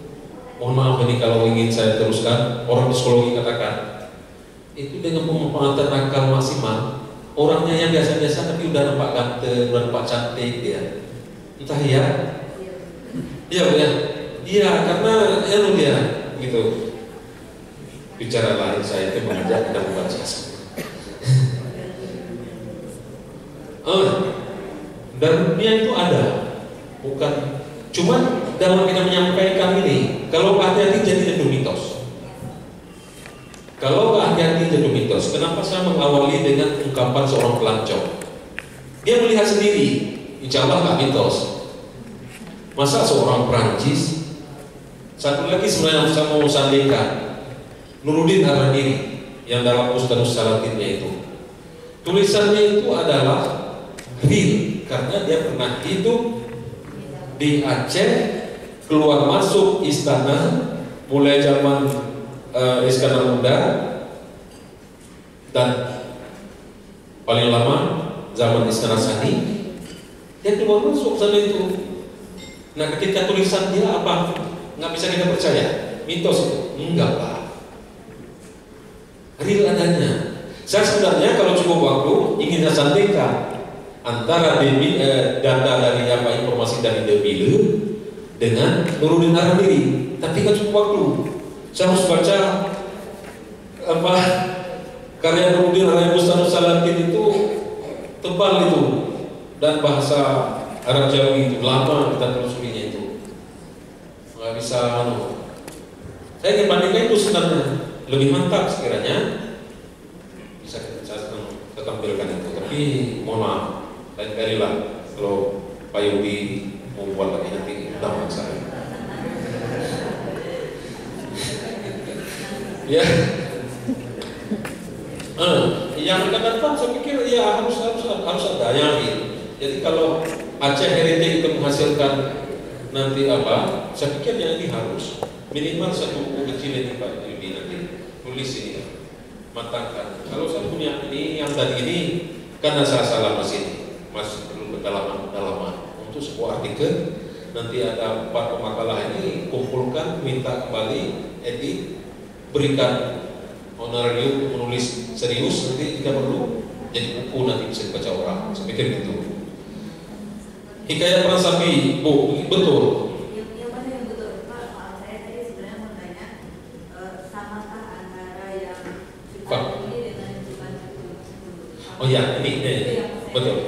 mohon maaf ini kalau ingin saya teruskan, orang psikologi katakan itu dengan pemanfaatan akal maksimal, orangnya yang biasa-biasa tapi udah nampak ganteng, udah nampak cantik dia, entah ya, iya karena dia gitu. Bicara lain saya itu mengajak kita membaca. Dan dunia itu ada, bukan cuma dalam kita menyampaikan ini. Kalau hati-hati jadi jatuh mitos. Kalau hati-hati jatuh mitos. Kenapa saya mengawali dengan ungkapan seorang pelancong? Dia melihat sendiri, insya Allah nggak mitos. Masa seorang Perancis, satu lagi sebenarnya saya mau sandingkan, Nuruddin Ar-Raniri yang dalam Musnadus Salatinnya itu, tulisannya itu adalah real, karena dia pernah hidup di Aceh, keluar masuk istana mulai zaman Iskandar Muda dan paling lama zaman Iskandar Sani, dia keluar masuk sana itu. Nah ketika tulisan dia apa? Nggak bisa kita percaya, mitos itu? Enggak lah, real adanya. Saya sebenarnya kalau cukup waktu ingin saya sandingkan antara data dari informasi dari Debile dengan Nuruddin Ar-Raniri, tapi kan cukup waktu. Saya harus baca karya Nuruddin Ar-Raniri Musnadus Salatin itu tebal itu, dan bahasa Arab Jawi itu lama kita telusurinya itu, nggak bisa. Saya ingin bandingkan itu sebenarnya lebih mantap sekiranya bisa kita tampilkan itu, tapi mohon maaf. Lain kali lah kalau Pak Yudi mau buat lagi nanti udah saya. Ya, yang akan datang saya pikir ya harus ada yang ini. Jadi kalau Aceh Heritage itu menghasilkan nanti apa, saya pikir yang ini harus minimal satu buku kecil ini Pak Yudi nanti tulis ini, matangkan. Kalau saya punya ini yang tadi ini karena saya salah masih perlu pendalaman untuk sebuah artikel. Nanti ada 4 makalah ini kumpulkan, minta kembali edit, berikan honorarium menulis serius, nanti tidak perlu jadi buku, nanti bisa dibaca orang. Saya pikir gitu. Hikayat Perang Sapi, Bu, betul. Yang mana yang betul? Pak, maaf saya tadi sebenarnya mau tanya, samakah antara yang kita ini dengan Jumat itu? Oh ya, ini betul.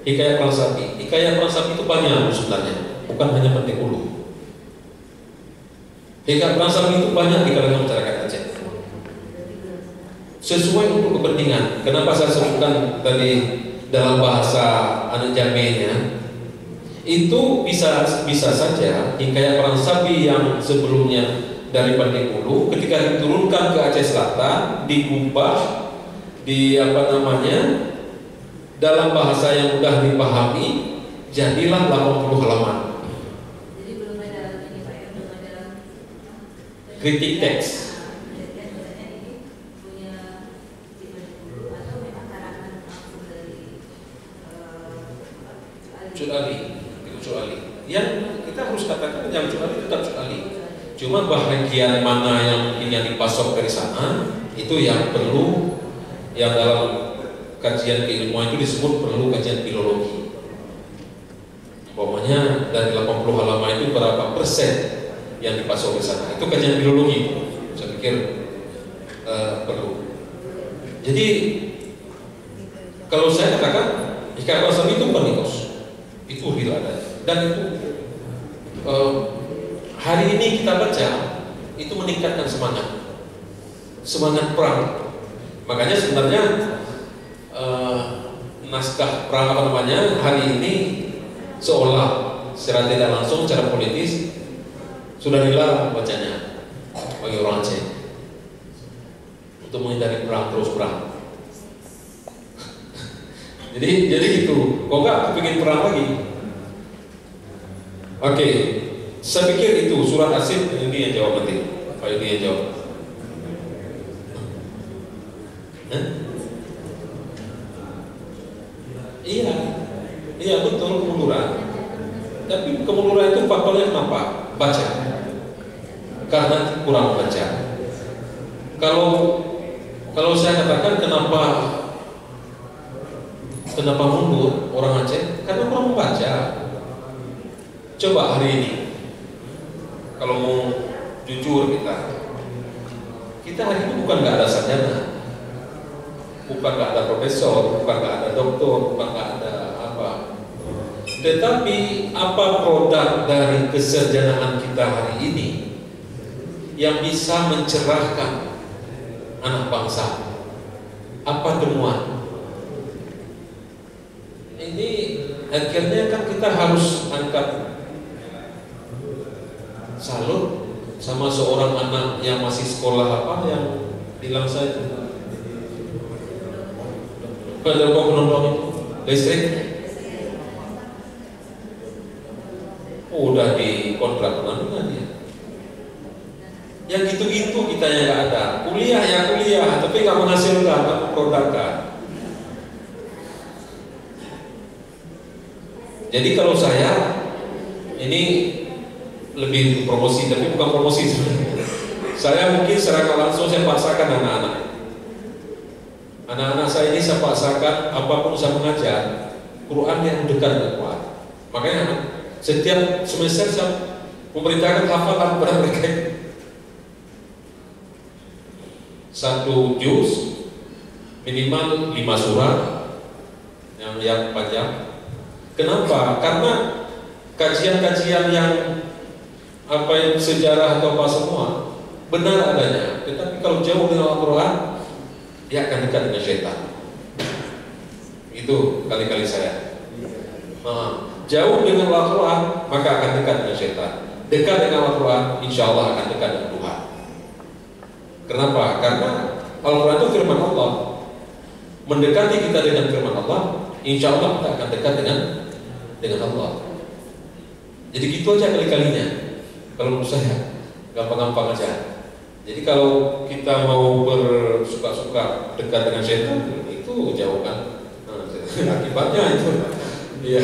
Hikayat Perang Sapi. Hikayat Perang Sapi itu banyak sebenarnya, bukan hanya penting ulu. Hikayat Perang Sapi itu banyak di kalangan masyarakat Aceh. Sesuai untuk kepentingan. Kenapa saya sebutkan tadi dalam bahasa anak jamenya? itu bisa saja hikayat perang sapi yang sebelumnya dari Banding Ulu ketika diturunkan ke Aceh Selatan diubah dalam bahasa yang mudah dipahami, jadilah 80 halaman. Jadi belum ada ini Pak, ya, belum ada kritik teks. Cut Ali, itu Cut Ali. Yang kita harus katakan yang Cut Ali tetap Cut Ali. Cuma bahagian mana yang dipasok dari sana itu yang perlu, yang dalam kajian keilmuan itu disebut perlu kajian filologi. Pokoknya dari 80 halaman itu berapa persen yang dipasok dari sana, itu kajian filologi. Saya pikir perlu. Jadi kalau saya katakan hikayat pasal itu bukan mitos, itu real ada, dan itu hari ini kita baca itu meningkatkan semangat perang. Makanya sebenarnya naskah perang hari ini seolah secara tidak langsung, secara politis sudah dilarang bacanya bagi orang Aceh untuk menghindari perang, terus perang. jadi gitu, kok nggak kepingin perang lagi. Oke, saya pikir itu surat Asin ini yang jawab nanti, Pak Yudi yang jawab. Iya betul kemunduran. Tapi kemunduran itu faktornya kenapa? Baca. Karena kurang baca. Kalau saya katakan kenapa mundur orang Aceh? Karena kurang membaca. Coba hari ini, kalau mau jujur kita hari ini bukan nggak ada sarjana, bukan nggak ada profesor, bukan nggak ada doktor, bukan nggak ada apa. Tetapi apa produk dari kesarjanaan kita hari ini yang bisa mencerahkan anak bangsa? Apa temuan? Ini akhirnya kan kita harus angkat salut sama seorang anak yang masih sekolah yang bilang saya pada penonton itu listrik udah dikontrak dengan dia. Yang gitu-gitu kita yang nggak ada. Kuliah tapi nggak menghasilkan, nggak memprodukkan. Jadi kalau saya ini lebih promosi, tapi bukan promosi sebenarnya. Saya mungkin secara langsung saya paksakan anak-anak saya ini saya paksakan apapun saya mengajar Quran yang dekat dengan Quran. Makanya setiap semester saya memerintahkan hafalan pada mereka. Satu juz minimal 5 surat yang panjang. Kenapa? Karena kajian-kajian yang sejarah atau apa semua benar adanya, tetapi kalau jauh dengan Al-Quran dia akan dekat dengan syaitan. Itu kali-kali saya jauh dengan Al-Quran maka akan dekat dengan syaitan. Dekat dengan Al-Quran insya Allah akan dekat dengan Tuhan. Kenapa? Karena Al-Quran itu firman Allah. Mendekati kita dengan firman Allah, insya Allah kita akan dekat dengan Allah. Jadi gitu aja kali-kalinya. Kalau menurut saya gampang-gampang aja. Jadi kalau kita mau bersuka-suka dekat dengan setan itu jauhkan akibatnya itu. Iya,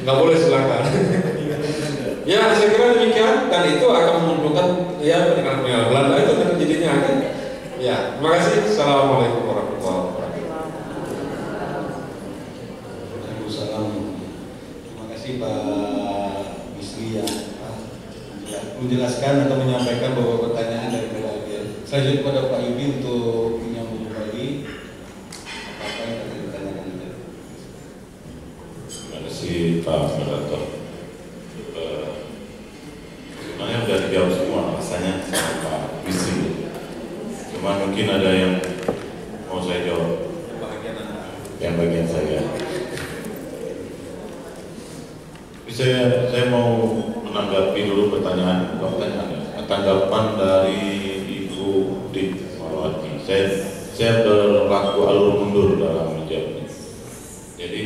nggak boleh silakan. Ya saya kira demikian dan itu akan menunjukkan peningkatan Belanda itu nanti jadinya kan. Ya, terima kasih. Assalamualaikum warahmatullahi wabarakatuh. Waalaikumsalam. Terima kasih Pak Bisri ya. Menjelaskan atau menyampaikan beberapa pertanyaan dari Pak. Selanjutnya kepada Pak Yudi untuk menyambung kembali apa yang tadi ditanyakan. Terima kasih Pak Moderator. Sebenarnya sudah dijawab semua rasanya sama Pak Bisri. Cuma mungkin ada yang mau saya jawab. Yang bagian saya. saya mau menanggapi dulu tanggapan dari Ibu Dik Marwati. Saya berlaku alur mundur dalam menjawab. Jadi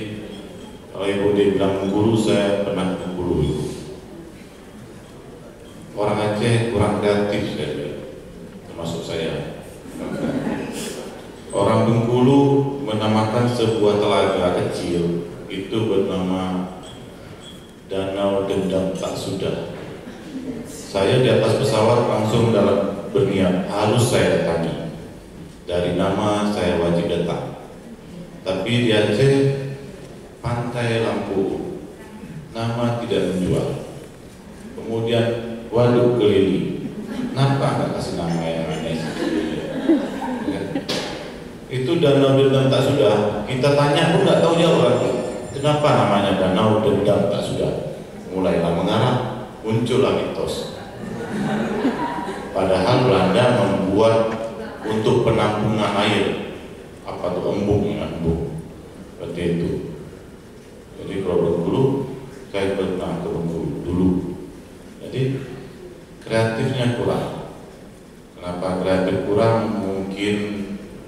kalau Ibu Dik bilang Bengkulu, saya pernah ke Bengkulu itu. Orang Aceh kurang kreatif termasuk saya. Orang Bengkulu menamakan sebuah telaga kecil itu bernama Danau Dendam Tak Sudah. Saya di atas pesawat langsung dalam berniat harus saya datangi. Dari nama saya wajib datang. Tapi di Aceh Pantai Lampu nama tidak menjual. Kemudian Waduk Kelili, kenapa nggak kasih nama yang aneh? Itu Danau Dendam Tak Sudah. Kita tanya pun nggak tahu jawab. Kenapa namanya Danau Dendam Tak Sudah? Mulailah mengarah, muncullah mitos. Padahal Belanda membuat untuk penampungan air, apa tuh embung, seperti itu. Jadi kalau Bengkulu, saya pernah ke Bengkulu dulu. Jadi kreatifnya kurang. Kenapa kreatif kurang? Mungkin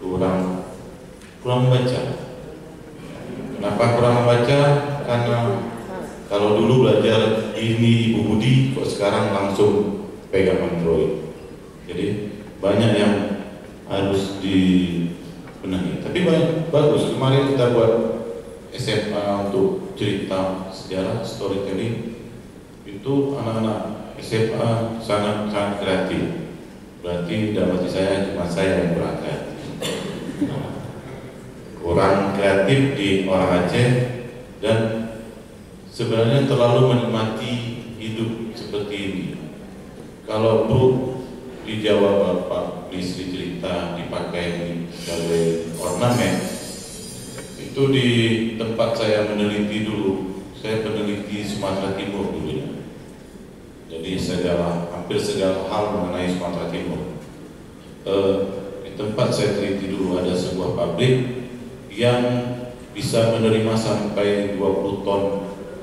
kurang membaca. Kenapa kurang membaca? Karena kalau dulu belajar ini Ibu Budi, kok sekarang langsung pegang Android. Jadi banyak yang harus dibenahi. Tapi bagus. Kemarin kita buat SMA untuk cerita sejarah, storytelling. Itu anak-anak SMA sangat kreatif. Berarti dalam hati saya cuma saya yang kurang kreatif. Kurang kreatif di orang Aceh dan sebenarnya terlalu menikmati hidup seperti ini. Kalau Bu di Jawa Bapak istri cerita dipakai sebagai ornamen, itu di tempat saya meneliti dulu. Saya peneliti Sumatera Timur dulunya. Jadi hampir segala hal mengenai Sumatera Timur. Di tempat saya teliti dulu ada sebuah pabrik yang bisa menerima sampai 20 ton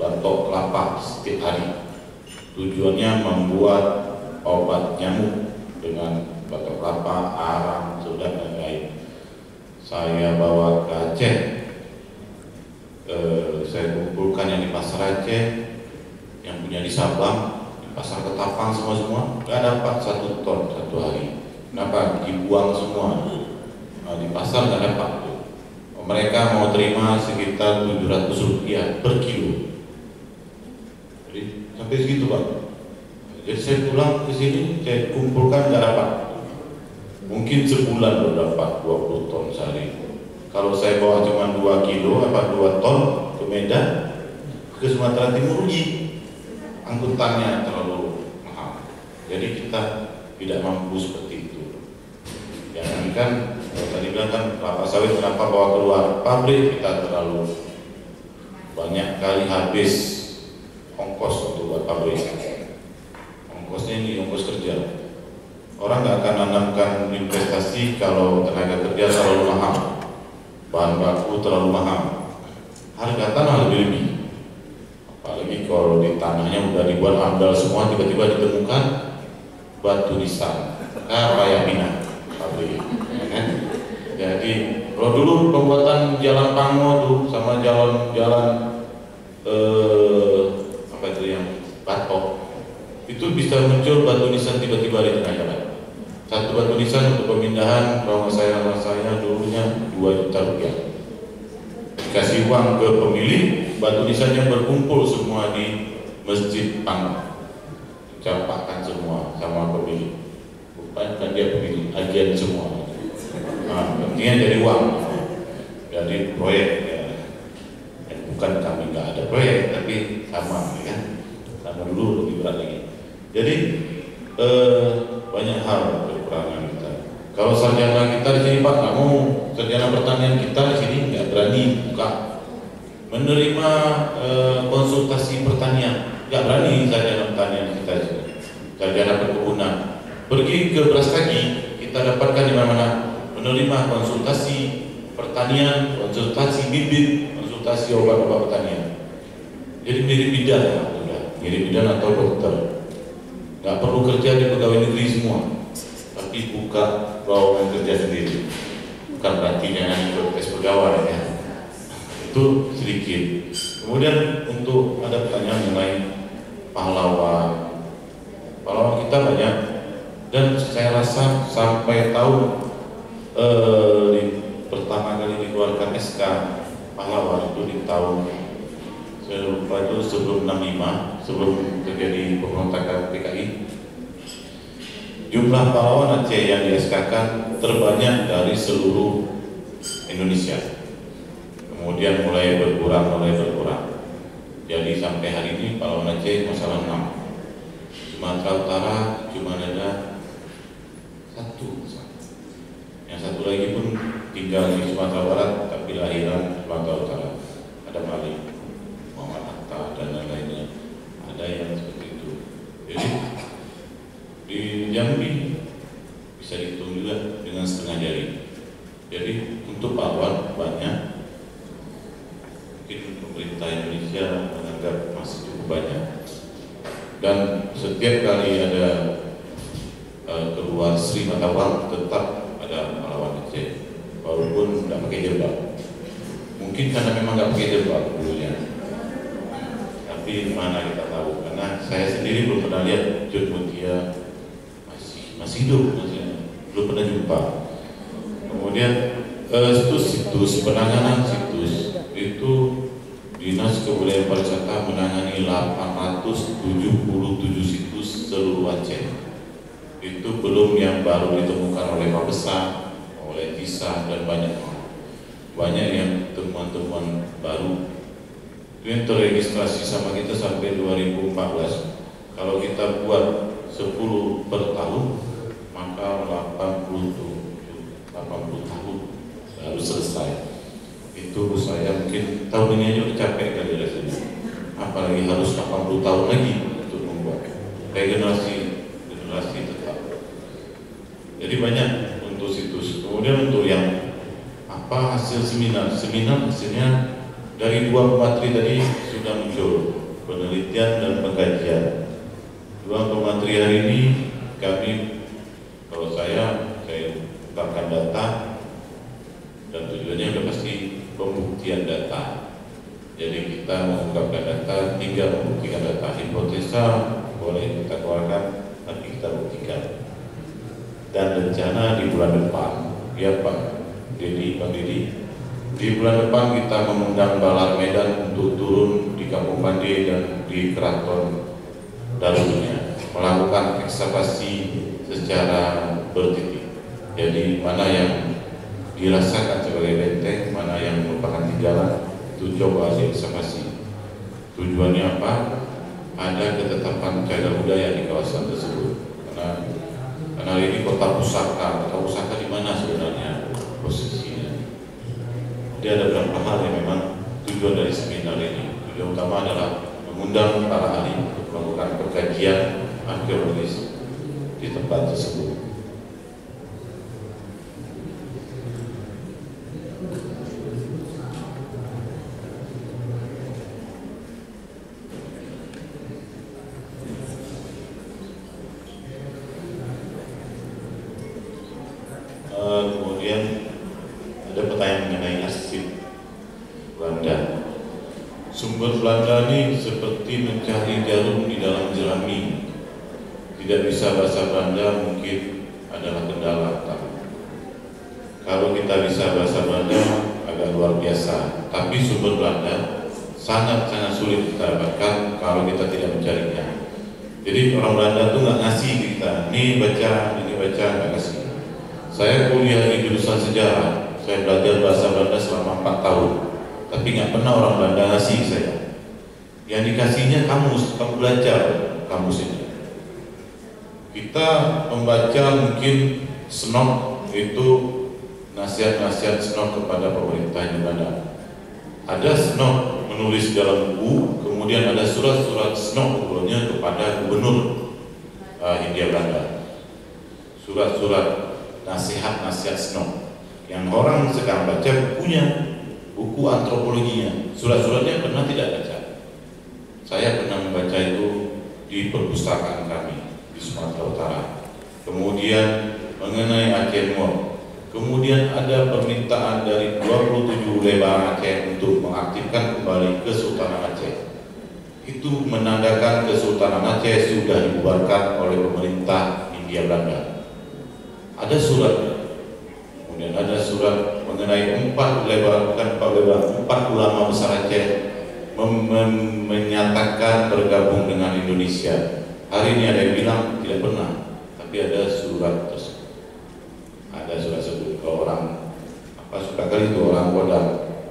batok kelapa setiap hari. Tujuannya membuat obat nyamuk dengan batok kelapa, arang, dan lain-lain. Saya bawa ke Aceh, saya kumpulkan yang di pasar Aceh, yang punya di Sabang, di pasar Ketapang semua, nggak dapat 1 ton satu hari. Kenapa? Dibuang semua. Nah, di pasar nggak dapat. Mereka mau terima sekitar Rp700 per kilo. Jadi sampai segitu Pak. Jadi saya pulang ke sini, saya kumpulkan nggak dapat. Mungkin sebulan baru dapat 20 ton sehari. Kalau saya bawa cuma 2 kilo apa 2 ton ke Medan, ke Sumatera Timur rugi. Angkutannya terlalu mahal. Jadi kita tidak mampu seperti itu. Jangankan tadi bilang kan kelapa sawit kenapa bawa keluar pabrik, kita terlalu banyak kali habis ongkos untuk buat pabrik. Ongkosnya ini ongkos kerja. Orang nggak akan nanamkan investasi kalau tenaga kerja terlalu mahal, bahan baku terlalu mahal, harga tanah lebih. Apalagi kalau di tanahnya udah dibuat amdal semua, tiba-tiba ditemukan batu nisan, kayak Mina pabrik. Jadi kalau dulu pembuatan jalan Pango tuh sama jalan apa itu yang Batok, itu bisa muncul batu nisan tiba-tiba di tengah jalan. Satu batu nisan untuk pemindahan rumah saya dulunya 2 juta rupiah. Dikasih uang ke pemilik, batu nisannya berkumpul semua di Masjid Pango, dicampakkan semua sama pemilik. Bukan dia pemilik, agen semua. Nah, pentingnya jadi uang, jadi proyek ya. Bukan kami nggak ada proyek, tapi sama kan, sama dulu lebih berat lagi. Jadi banyak hal kekurangan kita. Kalau sarjana kita di sini Pak nggak mau, sarjana pertanian kita di sini nggak berani buka menerima konsultasi pertanian, nggak berani sarjana pertanian kita di sini, sarjana perkebunan. Pergi ke beras kaki kita dapatkan di mana-mana. Menerima konsultasi pertanian, konsultasi bibit, konsultasi obat-obat pertanian. Jadi mirip bidan ya, mirip bidan atau dokter. Nggak perlu kerja di pegawai negeri semua, tapi buka lowongan kerja sendiri. Bukan berarti jangan ikut tes pegawai ya. Itu sedikit. Kemudian untuk ada pertanyaan mengenai pahlawan. Pahlawan kita banyak, dan saya rasa sampai tahun pertama kali dikeluarkan SK pahlawan itu di tahun saya lupa itu sebelum 65, sebelum terjadi pemberontakan PKI. Jumlah pahlawan Aceh yang di SK-kan terbanyak dari seluruh Indonesia. Kemudian mulai berkurang. Jadi sampai hari ini pahlawan Aceh masalah 6. Sumatera Utara cuma ada 1. Yang satu lagi pun tinggal di Sumatera Barat tapi lahiran Sumatera Utara. Ada Malik, Muhammad Atta dan lain-lainnya. Ada yang seperti itu. Jadi di Jambi bisa dihitung juga dengan setengah jari. Jadi untuk pahlawan banyak. Mungkin pemerintah Indonesia menganggap masih cukup banyak. Dan setiap kali ada keluar Sri Matawang tetap ada pahlawan Aceh, walaupun tidak pakai jilbab. Mungkin karena memang nggak pakai jilbab dulunya. Tapi mana kita tahu? Karena saya sendiri belum pernah lihat Jod Mutia masih hidup, belum pernah jumpa. Kemudian situs penanganan situs itu Dinas Kebudayaan Pariwisata menangani 877 situs seluruh Aceh. Itu belum yang baru ditemukan oleh Mabesa, oleh TISA dan banyak yang temuan-temuan baru. Itu yang terregistrasi sama kita sampai 2014. Kalau kita buat 10 per tahun, maka 80 tahun baru selesai. Itu saya mungkin tahun ini aja udah capek kali rasanya. Apalagi harus 80 tahun lagi untuk membuat regenerasi tetap. Jadi banyak untuk situs. Kemudian untuk yang apa hasil seminar hasilnya dari 2 pemateri tadi sudah muncul penelitian dan pengkajian. 2 pemateri hari ini kami, kalau saya tetapkan data dan tujuannya sudah pasti pembuktian data. Jadi kita mengungkapkan data, tinggal membuktikan data. Hipotesa boleh kita keluarkan, tapi kita buktikan. Dan rencana di bulan depan, ya Pak Dedi, di bulan depan kita mengundang Balar Medan untuk turun di Kampung Pande dan di Keraton Darunya, melakukan ekskavasi secara bertitik. Jadi mana yang dirasakan sebagai benteng, mana yang merupakan tinggalan, itu coba diekskavasi. Tujuannya apa? Ada ketetapan cagar budaya di kawasan tersebut. Karena ini kota pusaka di mana sebenarnya posisinya. Jadi ada beberapa hal yang memang tujuan dari seminar ini. Tujuan utama adalah mengundang para ahli untuk melakukan pengkajian arkeologis di tempat tersebut. Kemudian ada pertanyaan mengenai arsip Belanda. Sumber Belanda ini seperti mencari jarum di dalam jerami. Tidak bisa bahasa Belanda mungkin adalah kendala. Kalau kita bisa bahasa Belanda agak luar biasa. Tapi sumber Belanda sangat-sangat sulit kita dapatkan kalau kita tidak mencarinya. Jadi orang Belanda tuh nggak ngasih kita, ini baca, nggak ngasih. Saya kuliah di jurusan sejarah, saya belajar bahasa Belanda selama 4 tahun, tapi nggak pernah orang Belanda ngasih saya. Yang dikasihnya kamus, kamu belajar kamus ini. Kita membaca mungkin Snok itu nasihat-nasihat Snok kepada pemerintah Belanda. Ada Snok menulis dalam buku, kemudian ada surat-surat Snok kepada gubernur Hindia Belanda. Surat-surat nasihat-nasihat Snok yang orang sekarang baca bukunya, buku antropologinya, surat-suratnya pernah tidak baca. Saya pernah membaca itu di perpustakaan kami di Sumatera Utara. Kemudian mengenai Aceh Timur, kemudian ada permintaan dari 27 lebaran Aceh untuk mengaktifkan kembali Kesultanan Aceh. Itu menandakan Kesultanan Aceh sudah dibubarkan oleh pemerintah Hindia Belanda. Ada surat, kemudian ada surat mengenai 4 ulama besar Aceh menyatakan bergabung dengan Indonesia. Hari ini ada yang bilang tidak pernah, tapi ada surat tersebut. Ada surat tersebut. Kalau orang suka kali itu orang Kodam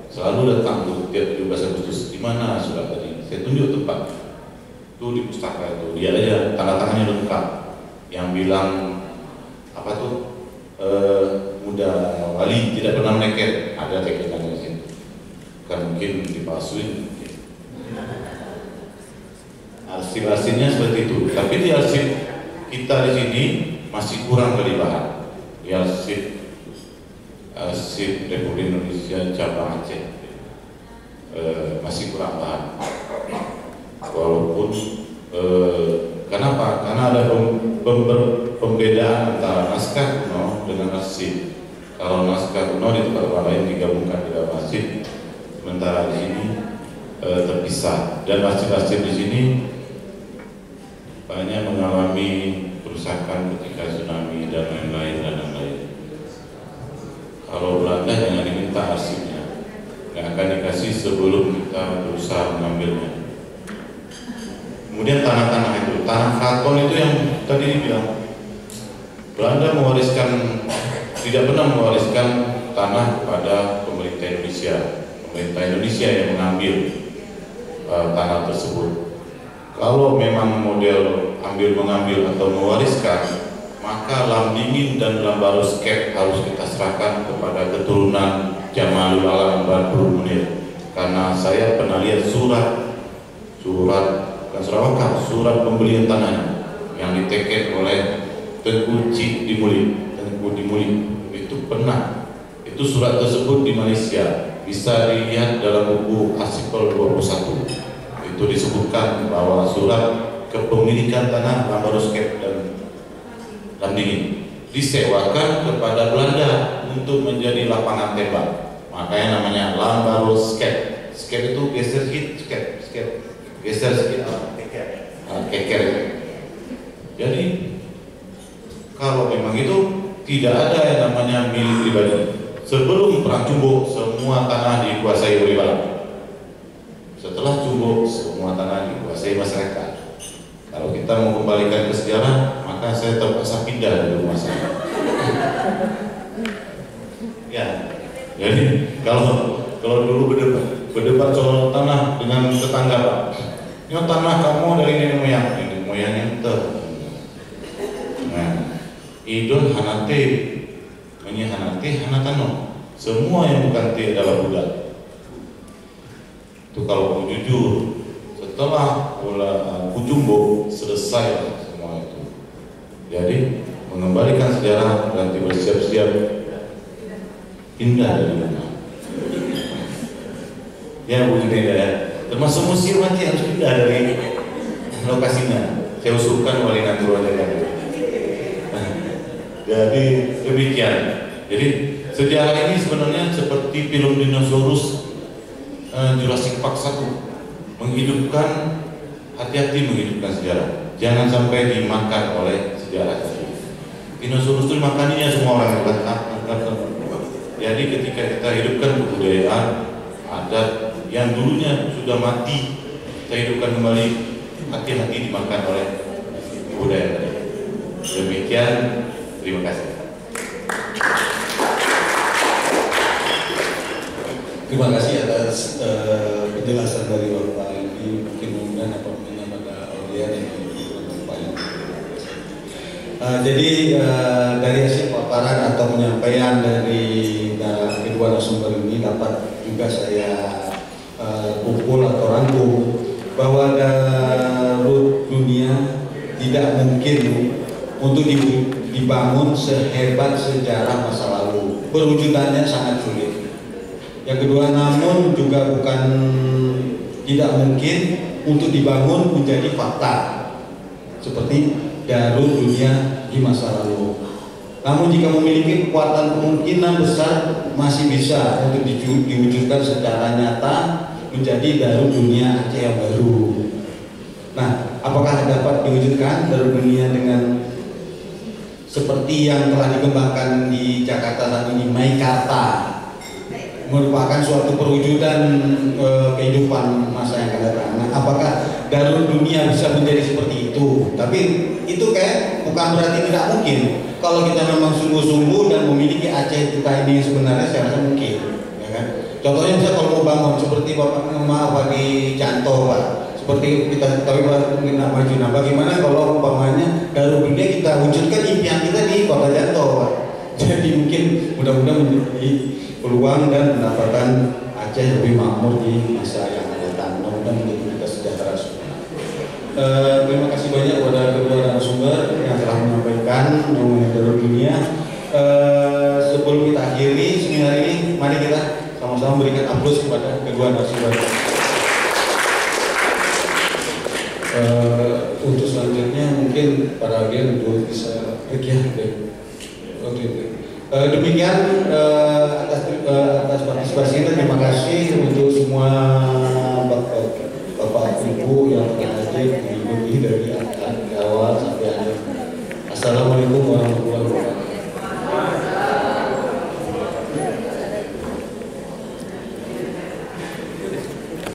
selalu datang tuh tiap 17 Agustus. Di mana surat tadi? Saya tunjuk tempat. Itu di pustaka itu. Dia aja tanda tangannya lengkap. Yang bilang muda wali tidak pernah meneket. Ada teketannya di sini. Kan mungkin dipalsuin. Arsip-arsipnya seperti itu. Tapi di arsip kita di sini masih kurang kelimpahan. Di arsip Republik Indonesia cabang Aceh masih kurang bahan. Walaupun kenapa? Karena ada pembedaan antara naskah kuno dengan arsip. Kalau naskah kuno di tempat lain digabungkan di dalam arsip, sementara di sini terpisah. Dan arsip-arsip di sini banyak mengalami kerusakan ketika tsunami dan lain-lain. Kalau Belanda jangan diminta arsipnya, nggak akan dikasih sebelum kita berusaha mengambilnya. Kemudian tanah-tanah itu, tanah Kraton itu yang tadi dibilang Belanda tidak pernah mewariskan tanah kepada pemerintah Indonesia. Pemerintah Indonesia yang mengambil tanah tersebut. Kalau memang model mengambil atau mewariskan, maka Lamdingin dan Lambaruskep harus kita serahkan kepada keturunan Jamalul Alam Badrul Munir. Karena saya pernah lihat surat pembelian tanahnya yang diteken oleh Tengku Dimuli. Itu pernah. Itu surat tersebut di Malaysia bisa dilihat dalam buku Arsipel 21. Itu disebutkan bahwa surat kepemilikan tanah Lambaruskep dan Lamdingin disewakan kepada Belanda untuk menjadi lapangan tembak. Makanya namanya Lambaruskep. Skep itu geser sedikit, geser sedikit, keker. Jadi kalau memang itu tidak ada yang namanya milik pribadi. Sebelum perang Cumbo, semua tanah dikuasai oleh Belanda. Setelah Cumbo, semua tanah dikuasai masyarakat. Kalau kita mau kembalikan ke sejarah, maka saya terpaksa pindah dari rumah saya. Ya, jadi kalau dulu berdebat soal tanah dengan tetangga, Pak. Ini tanah kamu dari nenek moyangnya itu. Nah, idul hanate, hanate hanatano. Semua yang bukan T adalah budak. Itu kalau mau jujur, setelah Cumbo selesai semua itu. Jadi mengembalikan sejarah nanti bersiap-siap pindah dari rumah. Ya begini ya. Termasuk museum nanti harus pindah dari lokasinya. Saya usulkan wali Nagro aja kan. Jadi demikian. Jadi sejarah ini sebenarnya seperti film dinosaurus Jurassic Park 1, menghidupkan, hati-hati menghidupkan sejarah. Jangan sampai dimakan oleh sejarah tadi. Dinosaurus itu makaninya semua orang Jadi ketika kita hidupkan kebudayaan adat yang dulunya sudah mati, kita hidupkan kembali, hati-hati dimakan oleh kebudayaan tadi. Demikian, terima kasih. Terima kasih atas penjelasan dari Bapak ini. Mungkin kemudian apa pada audiens yang jadi dari hasil paparan atau penyampaian dari kedua narasumber ini dapat juga saya pukul atau rangkum bahwa dunia tidak mungkin untuk dibangun sehebat sejarah masa lalu. Perwujudannya sangat sulit. Yang kedua, namun juga bukan tidak mungkin untuk dibangun menjadi fakta seperti Darul Dunia di masa lalu. Namun jika memiliki kekuatan, kemungkinan besar masih bisa untuk diwujudkan secara nyata menjadi Darul Dunia Aceh yang baru. Nah, apakah dapat diwujudkan Darul Dunia dengan seperti yang telah dikembangkan di Jakarta saat ini, Meikarta, merupakan suatu perwujudan kehidupan masa yang akan datang. Nah, apakah Darul Dunia bisa menjadi seperti itu? Tapi itu kayak bukan berarti tidak mungkin. Kalau kita memang sungguh-sungguh dan memiliki Aceh kita ini sebenarnya saya rasa mungkin, ya kan? Contohnya misalnya kalau mau bangun seperti Bapak di Canto, Pak, seperti kita tahu mungkin maju. Nah, bagaimana kalau umpamanya Darul Dunia kita wujudkan impian kita di Kota Canto, Pak? Jadi mungkin mudah-mudahan menjadi peluang dan pendapatan Aceh lebih makmur di masa yang akan datang. Mudah-mudahan menjadi kita sejahtera semua. Terima kasih banyak kepada kedua narasumber yang telah menyampaikan mengenai Darul Dunia. Sebelum kita akhiri seminar ini, mari kita sama-sama berikan aplaus kepada kedua narasumber. Untuk selanjutnya mungkin para agen untuk bisa demikian atas partisipasinya. Terima kasih untuk semua Bapak Ibu yang telah hadir mengikuti dari awal sampai akhir. Assalamualaikum warahmatullahi wabarakatuh.